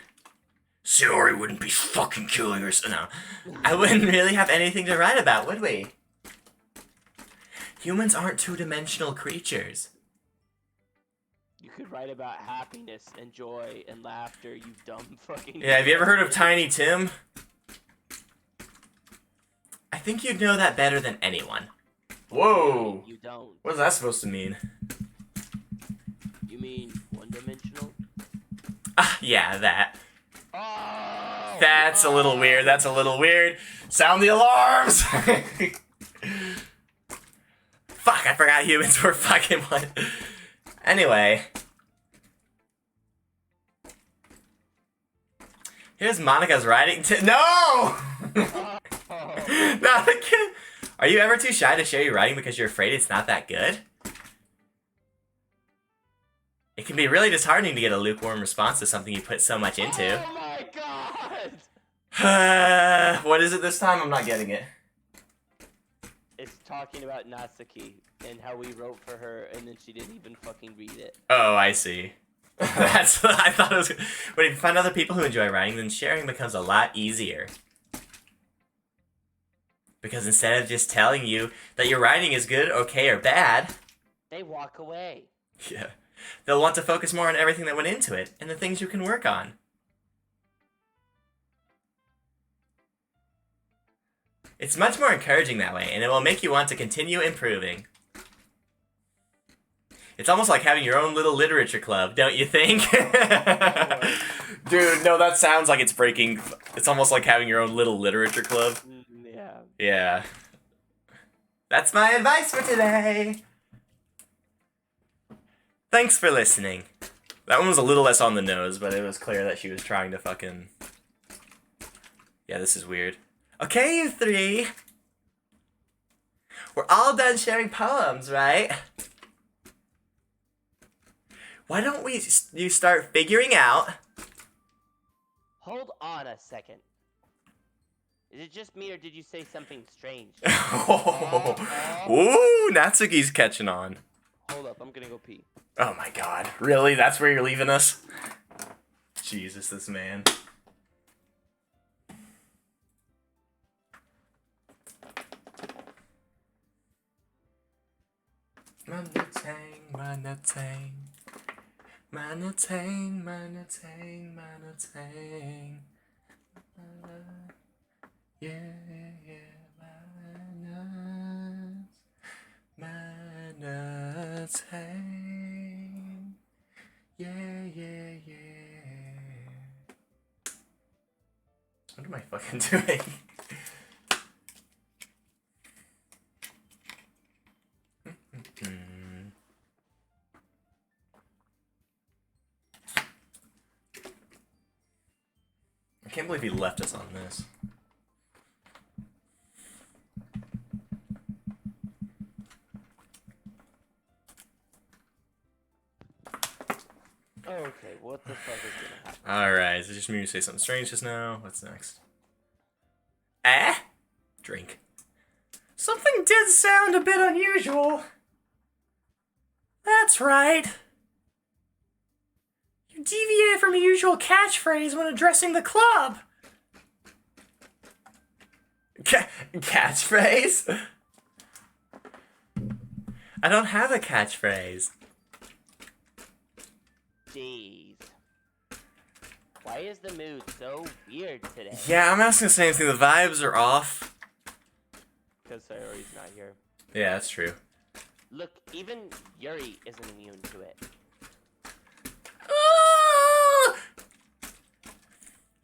S1: Sayori wouldn't be fucking killing herself. No, I wouldn't really have anything to write about, would we? Humans aren't two-dimensional creatures.
S2: You could write about happiness and joy and laughter, you dumb fucking...
S1: Yeah, have you ever heard of Tiny Tim? I think you'd know that better than anyone. Whoa!
S2: You don't.
S1: What is that supposed to mean?
S2: You mean one-dimensional?
S1: Ah, yeah, that.
S2: Oh!
S1: That's a little weird. That's a little weird. Sound the alarms! Fuck, I forgot humans were fucking one. Anyway. Here's Monica's writing No! Not again. Are you ever too shy to share your writing because you're afraid it's not that good? It can be really disheartening to get a lukewarm response to something you put so much into.
S2: Oh my god!
S1: What is it this time? I'm not getting it.
S2: It's talking about Natsuki and how we wrote for her and then she didn't even fucking read it.
S1: Oh, I see. That's what I thought it was. When you find other people who enjoy writing, then sharing becomes a lot easier. Because instead of just telling you that your writing is good, okay, or bad,
S2: They walk away.
S1: yeah, they'll want to focus more on everything that went into it and the things you can work on. It's much more encouraging that way, and it will make you want to continue improving. It's almost like having your own little literature club, don't you think? Dude, no, that sounds like it's breaking. It's almost like having your own little literature club.
S2: Yeah.
S1: Yeah. That's my advice for today. Thanks for listening. That one was a little less on the nose, but it was clear that she was trying to fucking... Yeah, this is weird. Okay, you three. We're all done sharing poems, right? Why don't you start figuring out...
S2: Hold on a second. Is it just me or did you say something strange?
S1: Ooh, Natsuki's catching on.
S2: Hold up, I'm gonna go pee.
S1: Oh my god. Really? That's where you're leaving us? Jesus, this man. Manatang, manatang. Manatang, manatang, manatang. Yeah, yeah, manatang. Yeah, yeah, yeah. What am I fucking doing? I can't believe he left us on this.
S2: Okay, what the fuck is gonna happen?
S1: Alright, is it just me to say something strange just now? What's next? Eh? Drink.
S3: Something did sound a bit unusual. That's right. You deviated from your usual catchphrase when addressing the club.
S1: Catchphrase? I don't have a catchphrase.
S2: Jeez. Why is the mood so weird today?
S1: Yeah, I'm asking the same thing. The vibes are off.
S2: Because Sayori's not here.
S1: Yeah, that's true.
S2: Look, even Yuri isn't immune to it.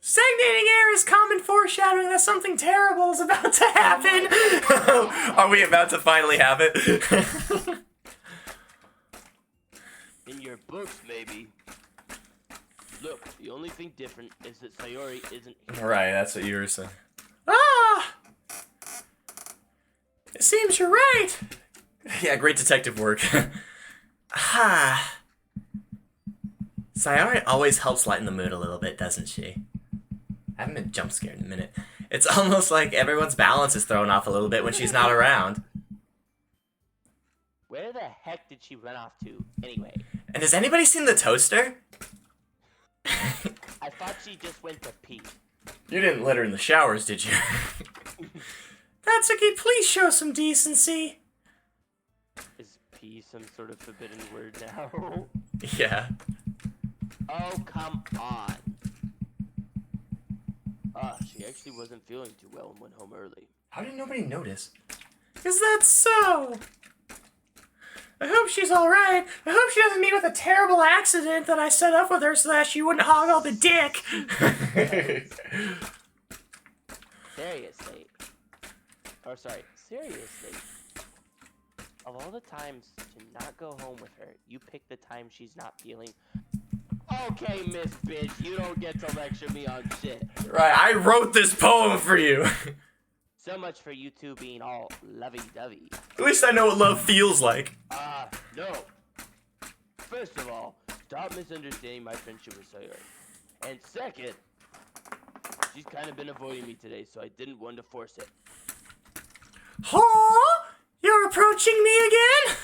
S3: Stagnating air is common foreshadowing that something terrible is about to happen.
S1: Are we about to finally have it?
S2: In your books, maybe. Look, the only thing different is that Sayori isn't here.
S1: Right, that's what you were saying.
S3: Ah! It seems you're right.
S1: Yeah, great detective work. Ah. Sayori always helps lighten the mood a little bit, doesn't she? I haven't been jump scared in a minute. It's almost like everyone's balance is thrown off a little bit when she's not around.
S2: Where the heck did she run off to, anyway?
S1: And has anybody seen the toaster?
S2: I thought she just went to pee.
S1: You didn't let her in the showers, did you?
S3: Natsuki, please show some decency.
S2: Is pee some sort of forbidden word now?
S1: Yeah.
S2: Oh, come on. She actually wasn't feeling too well and went home early.
S1: How did nobody notice?
S3: Is that so? I hope she's alright. I hope she doesn't meet with a terrible accident that I set up with her so that she wouldn't hog all the dick.
S2: Seriously. Seriously. Of all the times to not go home with her, you pick the time she's not feeling. Okay, Miss Bitch, you don't get to lecture me on shit.
S1: Right, I wrote this poem for you.
S2: So much for you two being all lovey-dovey.
S1: At least I know what love feels like.
S2: No. First of all, stop misunderstanding my friendship with Sayori. And second, she's kind of been avoiding me today, so I didn't want to force it.
S3: Huh? You're approaching me again?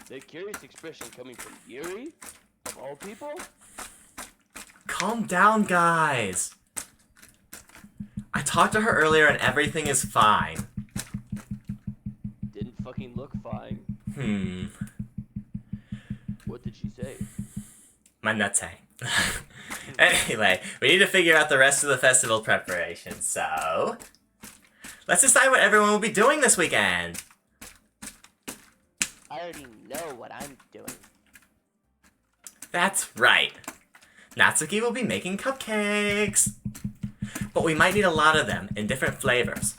S2: The curious expression coming from Yuri, of all people?
S1: Calm down, guys. I talked to her earlier and everything is fine.
S2: Didn't fucking look fine. What did she say?
S1: My nuts hang. Anyway, we need to figure out the rest of the festival preparation, so... let's decide what everyone will be doing this weekend.
S2: I already know what I'm doing.
S1: That's right. Natsuki will be making cupcakes. But we might need a lot of them in different flavors.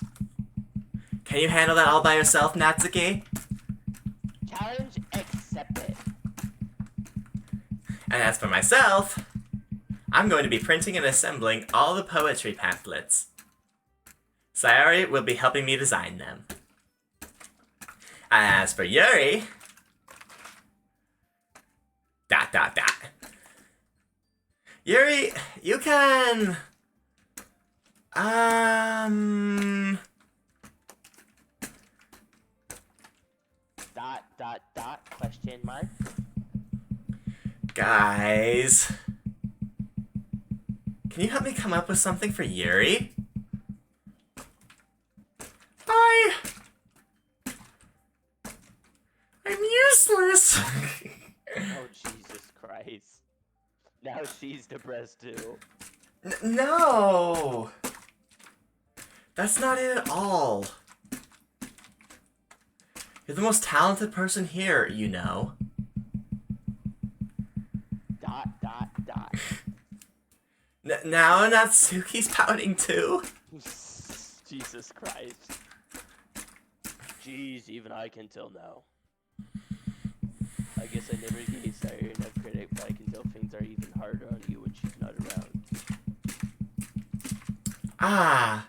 S1: Can you handle that all by yourself, Natsuki?
S2: Challenge accepted.
S1: And as for myself, I'm going to be printing and assembling all the poetry pamphlets. Sayori will be helping me design them. And as for Yuri... ... Yuri, you can...
S2: Question mark.
S1: Guys... can you help me come up with something for Yuri?
S3: I'm useless.
S2: Oh, Jesus Christ. Now she's depressed too.
S1: No! That's not it at all. You're the most talented person here, you know. ... Now Natsuki's pouting too?
S2: Jesus Christ. Jeez, even I can tell now. I guess I never gave Sayori enough credit, but I can tell things are even harder on you when she's not around.
S1: Ah.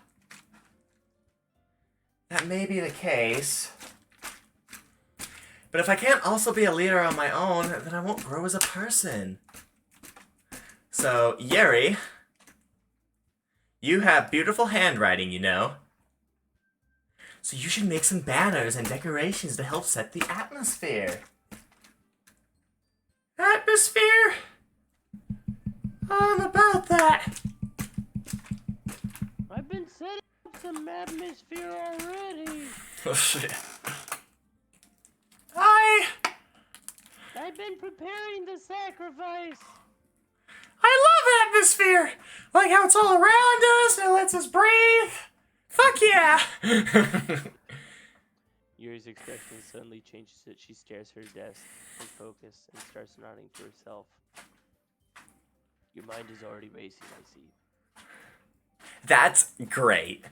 S1: That may be the case. But if I can't also be a leader on my own, then I won't grow as a person. So, Yuri, you have beautiful handwriting, you know. So you should make some banners and decorations to help set the atmosphere.
S3: Atmosphere? I'm about that.
S2: I've been setting up some atmosphere already. I've been preparing the sacrifice.
S3: I love atmosphere. Like how it's all around us and it lets us breathe. Fuck yeah.
S2: Yuri's expression suddenly changes as she stares at her desk and focus and starts nodding to herself. Your mind is already racing, I see.
S1: That's great.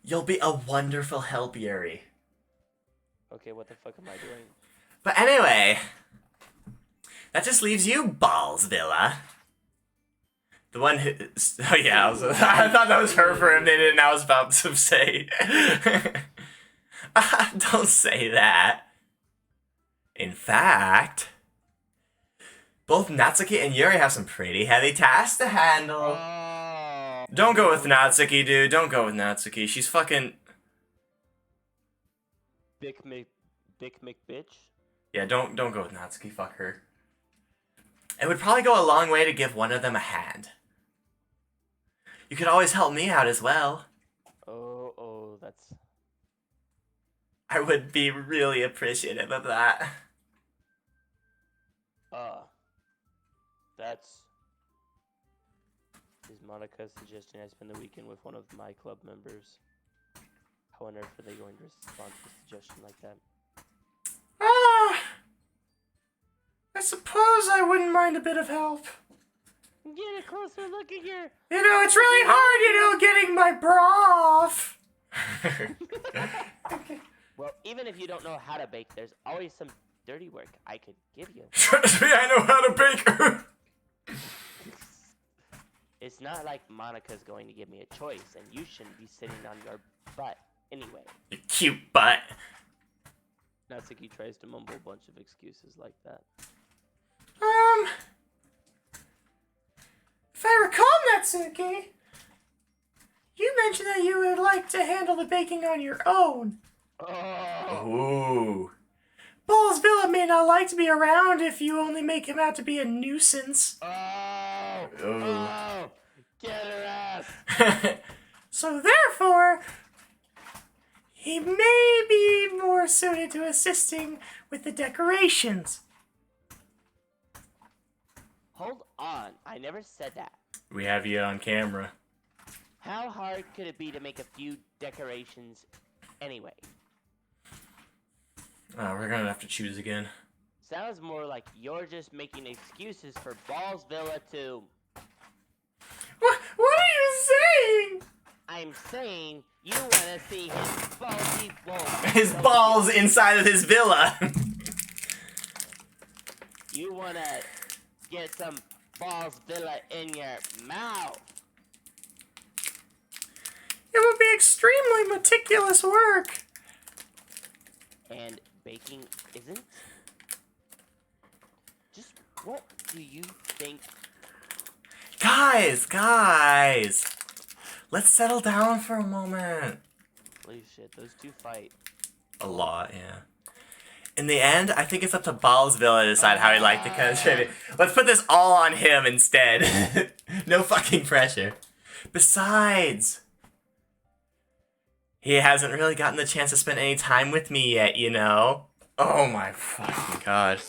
S1: You'll be a wonderful help, Yuri.
S2: Okay, what the fuck am I doing?
S1: But anyway, that just leaves you, Balls Villa. The one who... oh yeah, I thought that was her for a minute and I was about to say... don't say that. In fact, both Natsuki and Yuri have some pretty heavy tasks to handle. Don't go with Natsuki, dude. Don't go with Natsuki. She's fucking...
S2: Big McBitch?
S1: Yeah, don't go with Natsuki. Fuck her. It would probably go a long way to give one of them a hand. You could always help me out as well.
S2: Oh, that's...
S1: I would be really appreciative of that.
S2: That's... Is Monica suggesting I spend the weekend with one of my club members? How on earth are they going to respond to a suggestion like that?
S3: I suppose I wouldn't mind a bit of help.
S2: Get a closer look at your...
S3: You know, it's really hard, getting my bra off.
S2: Well, even if you don't know how to bake, there's always some dirty work I could give you.
S1: Trust me, I know how to bake.
S2: It's not like Monica's going to give me a choice, and you shouldn't be sitting on your butt anyway.
S1: You cute butt.
S2: Natsuki tries to mumble a bunch of excuses like that.
S3: If I recall, Natsuki, you mentioned that you would like to handle the baking on your own.
S2: Oh!
S1: Ooh.
S3: Ballsvilla may not like to be around if you only make him out to be a nuisance.
S2: Oh!
S1: Ooh.
S2: Oh! Get her ass!
S3: So therefore, he may be more suited to assisting with the decorations.
S2: Hold on, I never said that.
S1: We have you on camera.
S2: How hard could it be to make a few decorations anyway?
S1: Oh, we're gonna have to choose again.
S2: Sounds more like you're just making excuses for Ballsvilla to...
S3: What are you saying?
S2: I'm saying you want to see his ballsy balls.
S1: His balls inside of his villa.
S2: You want to get some Ballsvilla in your mouth.
S3: It would be extremely meticulous work.
S2: And baking isn't? Just what do you think?
S1: Guys. Let's settle down for a moment.
S2: Holy shit, those two fight.
S1: A lot, yeah. In the end, I think it's up to Ballsvilla to decide how he'd like to contribute. Let's put this all on him instead. No fucking pressure. Besides, he hasn't really gotten the chance to spend any time with me yet, you know? Oh my fucking god.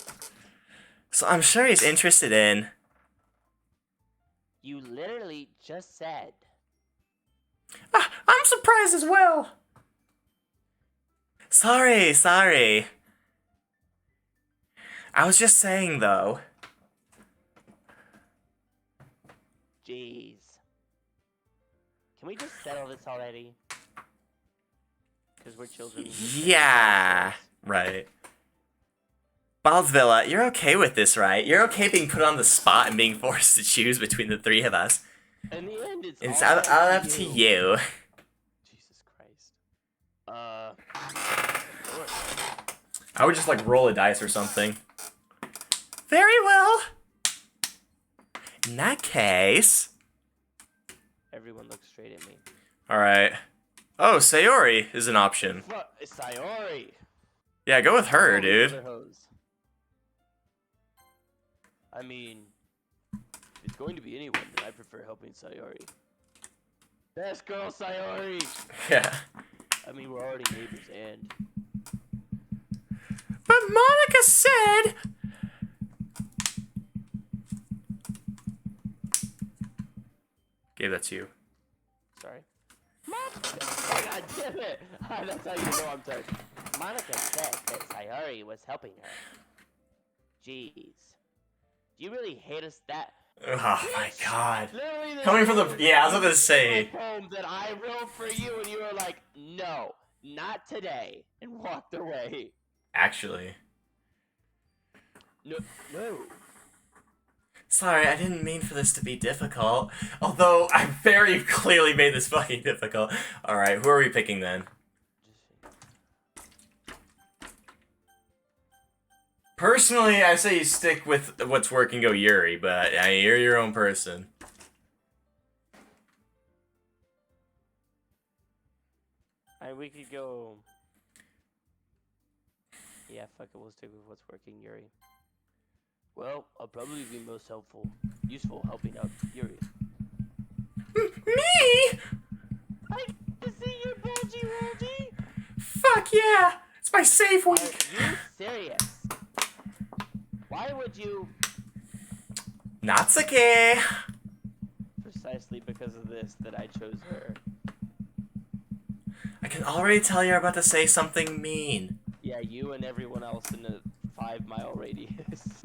S1: So I'm sure he's interested in...
S2: You literally just said.
S3: I'm surprised as well.
S1: Sorry. I was just saying, though.
S2: Jeez. Can we just settle this already? Because we're children.
S1: Yeah, right. Ballsvilla, you're okay with this, right? You're okay being put on the spot and being forced to choose between the three of us.
S2: In the end,
S1: It's all up to you.
S2: Jesus Christ. Sure.
S1: I would just like roll a dice or something.
S3: Very well.
S1: In that case...
S2: Everyone looks straight at me.
S1: Alright. Oh, Sayori is an option.
S2: What? It's Sayori.
S1: Yeah, go with her,
S2: Oh, the
S1: dude.
S2: other hose. I mean, if it's going to be anyone, then I prefer helping Sayori. Best girl, Sayori!
S1: Yeah.
S2: I mean, we're already neighbors, and...
S3: But Monica said...
S1: Gabe, that's you.
S2: Sorry. God damn it! That's how you know I'm sorry. Monica said that Sayori was helping her. Jeez. Do you really hate us that...
S1: Oh my god.
S2: Literally this
S1: Coming from the...
S2: is
S1: Yeah, I was about to say...
S2: poem that I wrote for you, and you were like, no, not today, and walked away.
S1: Actually.
S2: No.
S1: Sorry, I didn't mean for this to be difficult. Although, I very clearly made this fucking difficult. Alright, who are we picking then? Personally, I say you stick with what's working, go Yuri, but you're your own person.
S2: We could go... Yeah, fuck it, we'll stick with what's working, Yuri. Well, I'll probably be most useful helping out Yuri.
S3: Me?
S2: I get to see your bulgy wolgy!
S3: Fuck yeah! It's my safe
S2: Are
S3: week.
S2: you serious? Why would you...
S1: Natsuki!
S2: Precisely because of this that I chose her.
S1: I can already tell you're about to say something mean.
S2: Yeah, you and everyone else in the 5-mile radius.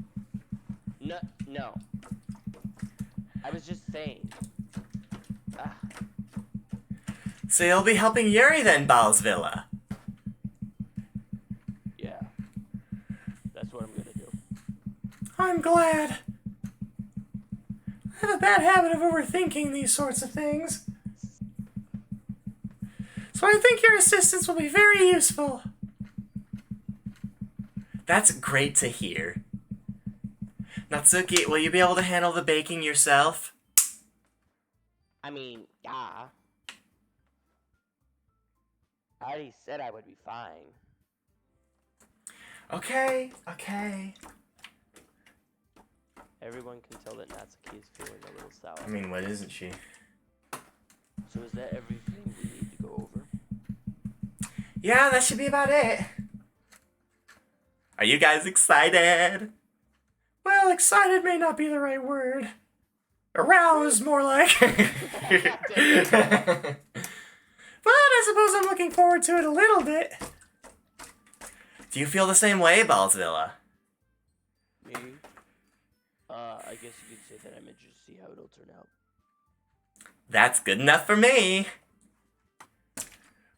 S2: No. I was just saying. Ah,
S1: So you'll be helping Yuri then, Ballsvilla.
S2: yeah. That's what I'm gonna do.
S3: I'm glad. I have a bad habit of overthinking these sorts of things. So I think your assistance will be very useful.
S1: That's great to hear. Natsuki, will you be able to handle the baking yourself?
S2: I mean, yeah. I already said I would be fine.
S1: Okay, okay.
S2: Everyone can tell that Natsuki is feeling a little sour.
S1: I mean, what isn't she?
S2: So is that everything we need to go over?
S1: Yeah, that should be about it. Are you guys excited?
S3: Well, excited may not be the right word. Aroused, more like. But I suppose I'm looking forward to it a little bit.
S1: Do you feel the same way, Ballsvilla?
S2: Me? I guess you could say that I'm interested to see how it'll turn out.
S1: That's good enough for me.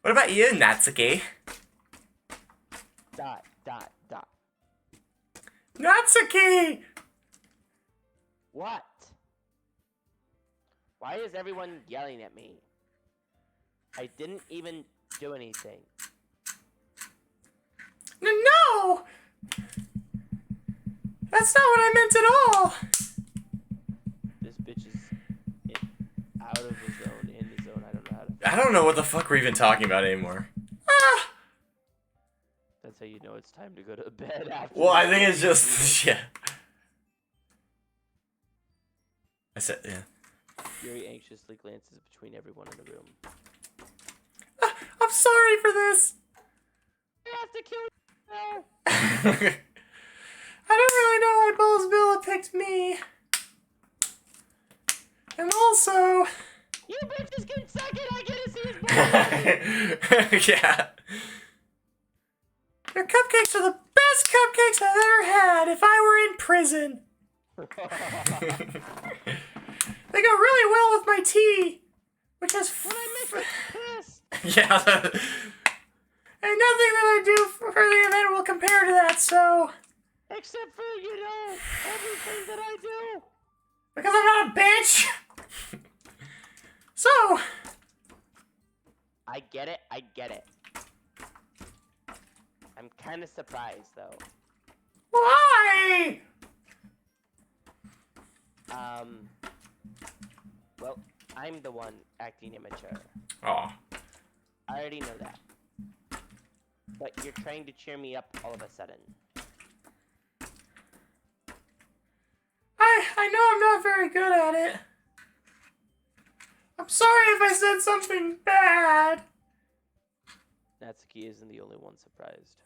S1: What about you, Natsuki?
S2: Dot, dot, dot.
S3: Natsuki!
S2: What? Why is everyone yelling at me? I didn't even do anything.
S3: No! That's not what I meant at all!
S2: This bitch is out of the zone, in the zone. I don't know how to.
S1: I don't know what the fuck we're even talking about anymore.
S3: Ah!
S2: That's how you know it's time to go to bed after.
S1: Well, I think it's just yeah. I said yeah.
S2: Yuri anxiously glances between everyone in the room.
S3: I'm sorry for this!
S2: I have to kill you now!
S3: I don't really know why Ballsvilla picked me. And also...
S2: You bitches can suck it! I get to see his balls!
S1: Yeah.
S3: Your cupcakes are the best cupcakes I've ever had if I were in prison. They go really well with my tea, which has
S2: Piss!
S1: Yeah.
S3: and nothing that I do for the event will compare to that, so...
S2: Except for, everything that I do!
S3: Because I'm not a bitch! So...
S2: I get it. I'm kind of surprised, though.
S3: Why?
S2: Well, I'm the one acting immature.
S1: Aw.
S2: I already know that. But you're trying to cheer me up all of a sudden.
S3: I know I'm not very good at it. I'm sorry if I said something bad.
S2: Natsuki isn't the only one surprised.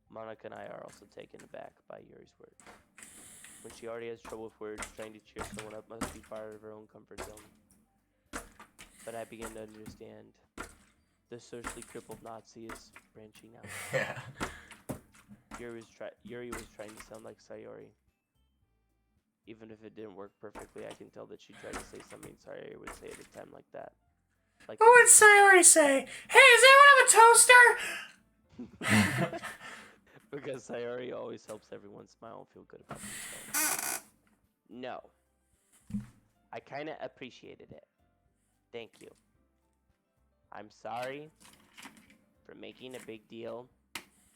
S2: Monica and I are also taken aback by Yuri's words. When she already has trouble with words, trying to cheer someone up must be part of her own comfort zone. But I begin to understand. The socially crippled Nazi is branching out.
S1: Yeah.
S2: Yuri was trying to sound like Sayori. Even if it didn't work perfectly, I can tell that she tried to say something Sayori would say at a time like that. Like,
S3: What would Sayori say? Hey, does anyone have a toaster?
S2: because Sayori always helps everyone smile and feel good about themselves. No. I kinda appreciated it. Thank you. I'm sorry for making a big deal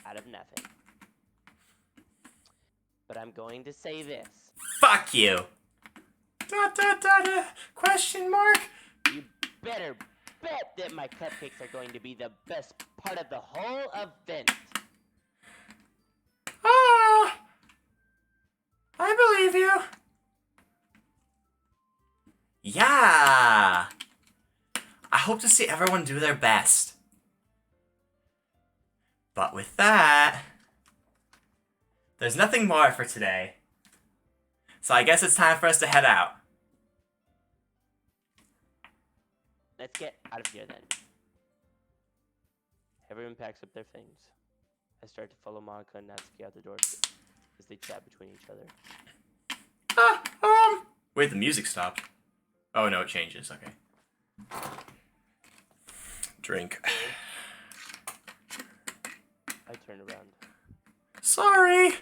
S2: out of nothing. But I'm going to say this.
S1: Fuck you. ...
S3: Question mark?
S2: You better bet that my cupcakes are going to be the best part of the whole event.
S3: Ah, I believe you.
S1: Yeah. I hope to see everyone do their best. But with that, there's nothing more for today. So I guess it's time for us to head out.
S2: Let's get out of here then. Everyone packs up their things. I start to follow Monica and Natsuki out the door as they chat between each other.
S1: Wait, the music stopped. Oh no, it changes. Okay. Drink.
S2: I turn around.
S3: Sorry.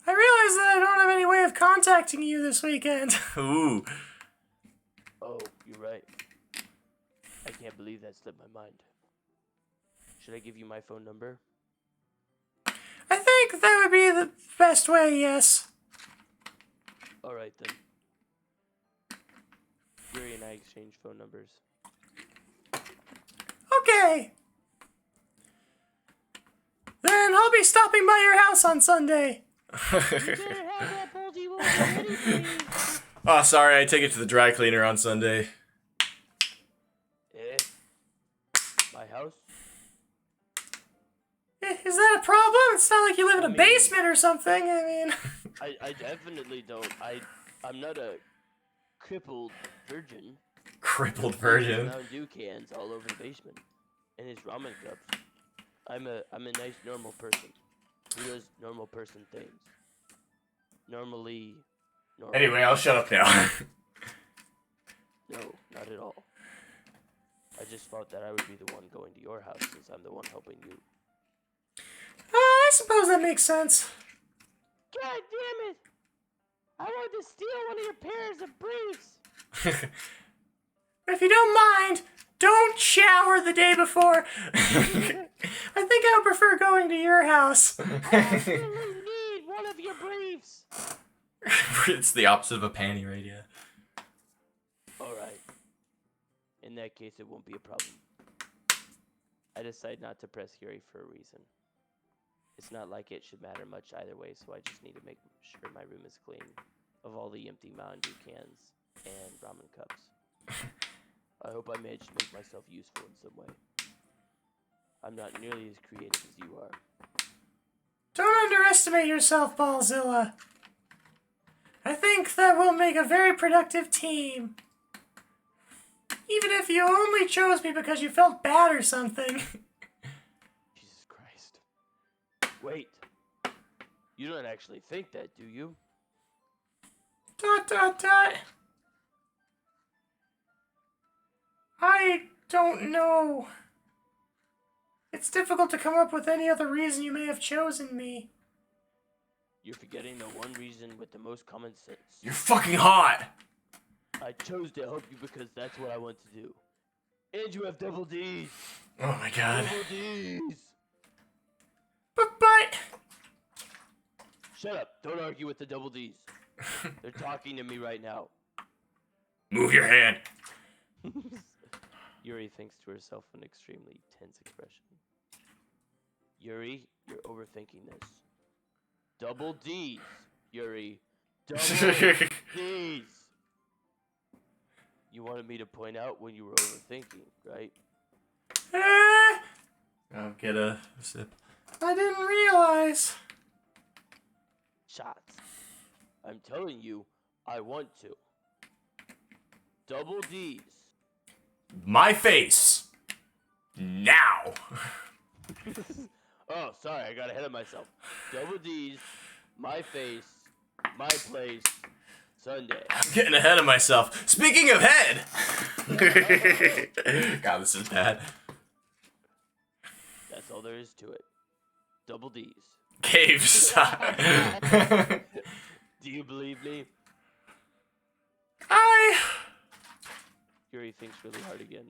S3: I realize that I don't have any way of contacting you this weekend.
S1: Ooh.
S2: Oh, you're right. I can't believe that slipped my mind. Should I give you my phone number?
S3: think that would be the best way, yes.
S2: Alright then. Yuri and I exchange phone numbers.
S3: Okay. Then I'll be stopping by your house on Sunday.
S1: Oh, sorry, I take it to the dry cleaner on Sunday.
S2: Eh? My house?
S3: Is that a problem? It's not like you live in a
S2: mean-
S3: basement or something. I mean,
S2: I definitely don't. I'm not a crippled virgin.
S1: Crippled virgin.
S2: Mountain Dew cans all over the basement. And his ramen cups. I'm a nice normal person. Who does normal person things. Normally normal.
S1: Anyway, I'll shut up now.
S2: No, not at all. I just thought that I would be the one going to your house since I'm the one helping you.
S3: I suppose that makes sense.
S2: God damn it! I wanted to steal one of your pairs of briefs!
S3: If you don't mind, don't shower the day before. I think I would prefer going to your house.
S2: I absolutely need one of your briefs!
S1: It's the opposite of a panty raid, yeah.
S2: Alright. In that case, it won't be a problem. I decide not to press Yuri for a reason. It's not like it should matter much either way, so I just need to make sure my room is clean of all the empty Mountain Dew cans and ramen cups. I hope I managed to make myself useful in some way. I'm not nearly as creative as you are.
S3: Don't underestimate yourself, Ballzilla. I think that we'll make a very productive team. Even if you only chose me because you felt bad or something.
S2: Jesus Christ. Wait. You don't actually think that, do you? ...
S3: I don't know. It's difficult to come up with any other reason you may have chosen me.
S2: You're forgetting the one reason with the most common sense.
S1: You're fucking hot!
S2: I chose to help you because that's what I want to do. And you have double D's.
S1: Oh my god.
S2: Double D's.
S3: But...
S2: Shut up. Don't argue with the double D's. They're talking to me right now.
S1: Move your hand.
S2: Yuri thinks to herself an extremely tense expression. Yuri, you're overthinking this. Double D's, Yuri. Double D's. You wanted me to point out when you were overthinking, right?
S1: I'll get a sip.
S3: I didn't realize.
S2: Shots. I'm telling you, I want to. Double D's.
S1: My face. Now.
S2: Oh, sorry, I got ahead of myself. Double D's, my face, my place, Sunday.
S1: Getting ahead of myself. Speaking of head. God, this is bad.
S2: That's all there is to it. Double D's.
S1: Caves.
S2: Do you believe me? Yuri thinks really hard again.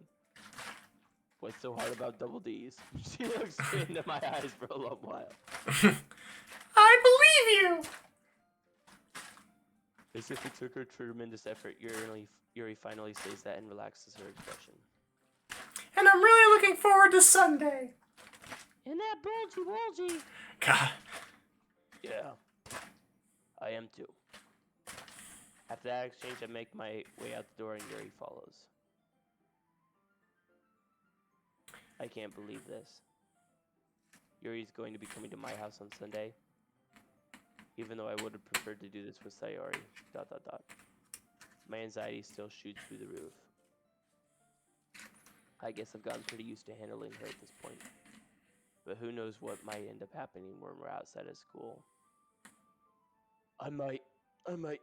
S2: What's so hard about double D's? She looks into my eyes for a long while.
S3: I believe you.
S2: As if it took her tremendous effort, Yuri finally says that and relaxes her expression.
S3: And I'm really looking forward to Sunday.
S2: And that bulgy.
S1: God.
S2: Yeah. I am too. After that exchange, I make my way out the door and Yuri follows. I can't believe this. Yuri's going to be coming to my house on Sunday. Even though I would have preferred to do this with Sayori. ... My anxiety still shoots through the roof. I guess I've gotten pretty used to handling her at this point. But who knows what might end up happening when we're outside of school. I might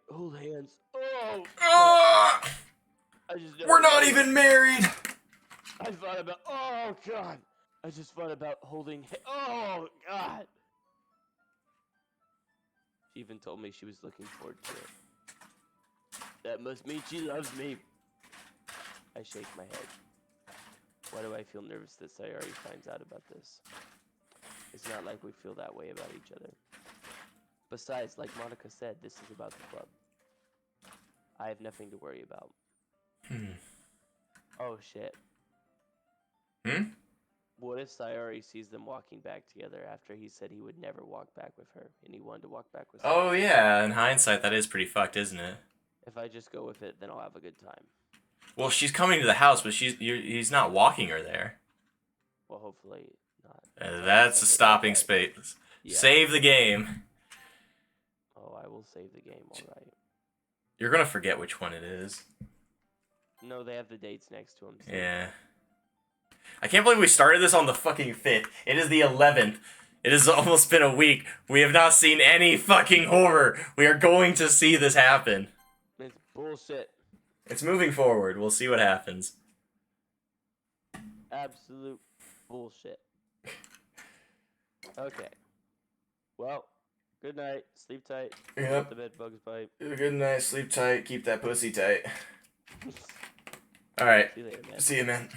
S2: hold hands. Oh! I just
S1: We're not even married.
S2: I thought about. Oh God! I just thought about holding. Oh God! She even told me she was looking forward to it. That must mean she loves me. I shake my head. Why do I feel nervous that Sayori finds out about this? It's not like we feel that way about each other. Besides, like Monica said, this is about the club. I have nothing to worry about. Oh shit. What if Sayori sees them walking back together after he said he would never walk back with her, and he wanted to walk back with
S1: Oh
S2: Sayori?
S1: yeah, in hindsight, that is pretty fucked, isn't it?
S2: If I just go with it, then I'll have a good time.
S1: Well, she's coming to the house, but he's not walking her there.
S2: Well, hopefully not.
S1: That's a stopping
S2: Okay.
S1: space.
S2: Yeah.
S1: Save the game.
S2: Oh, I will save the game, alright.
S1: You're gonna forget which one it is.
S2: No, they have the dates next to them. So
S1: Yeah. I can't believe we started this on the fucking 5th. It is the 11th. It has almost been a week. We have not seen any fucking horror. We are going to see this happen.
S2: It's bullshit.
S1: It's moving forward. We'll see what happens.
S2: Absolute bullshit. Okay. Well, good night. Sleep tight.
S1: Yep.
S2: Let the bed bugs bite.
S1: Good night. Sleep tight. Keep that pussy tight. Alright.
S2: See you later, man.
S1: See you, man.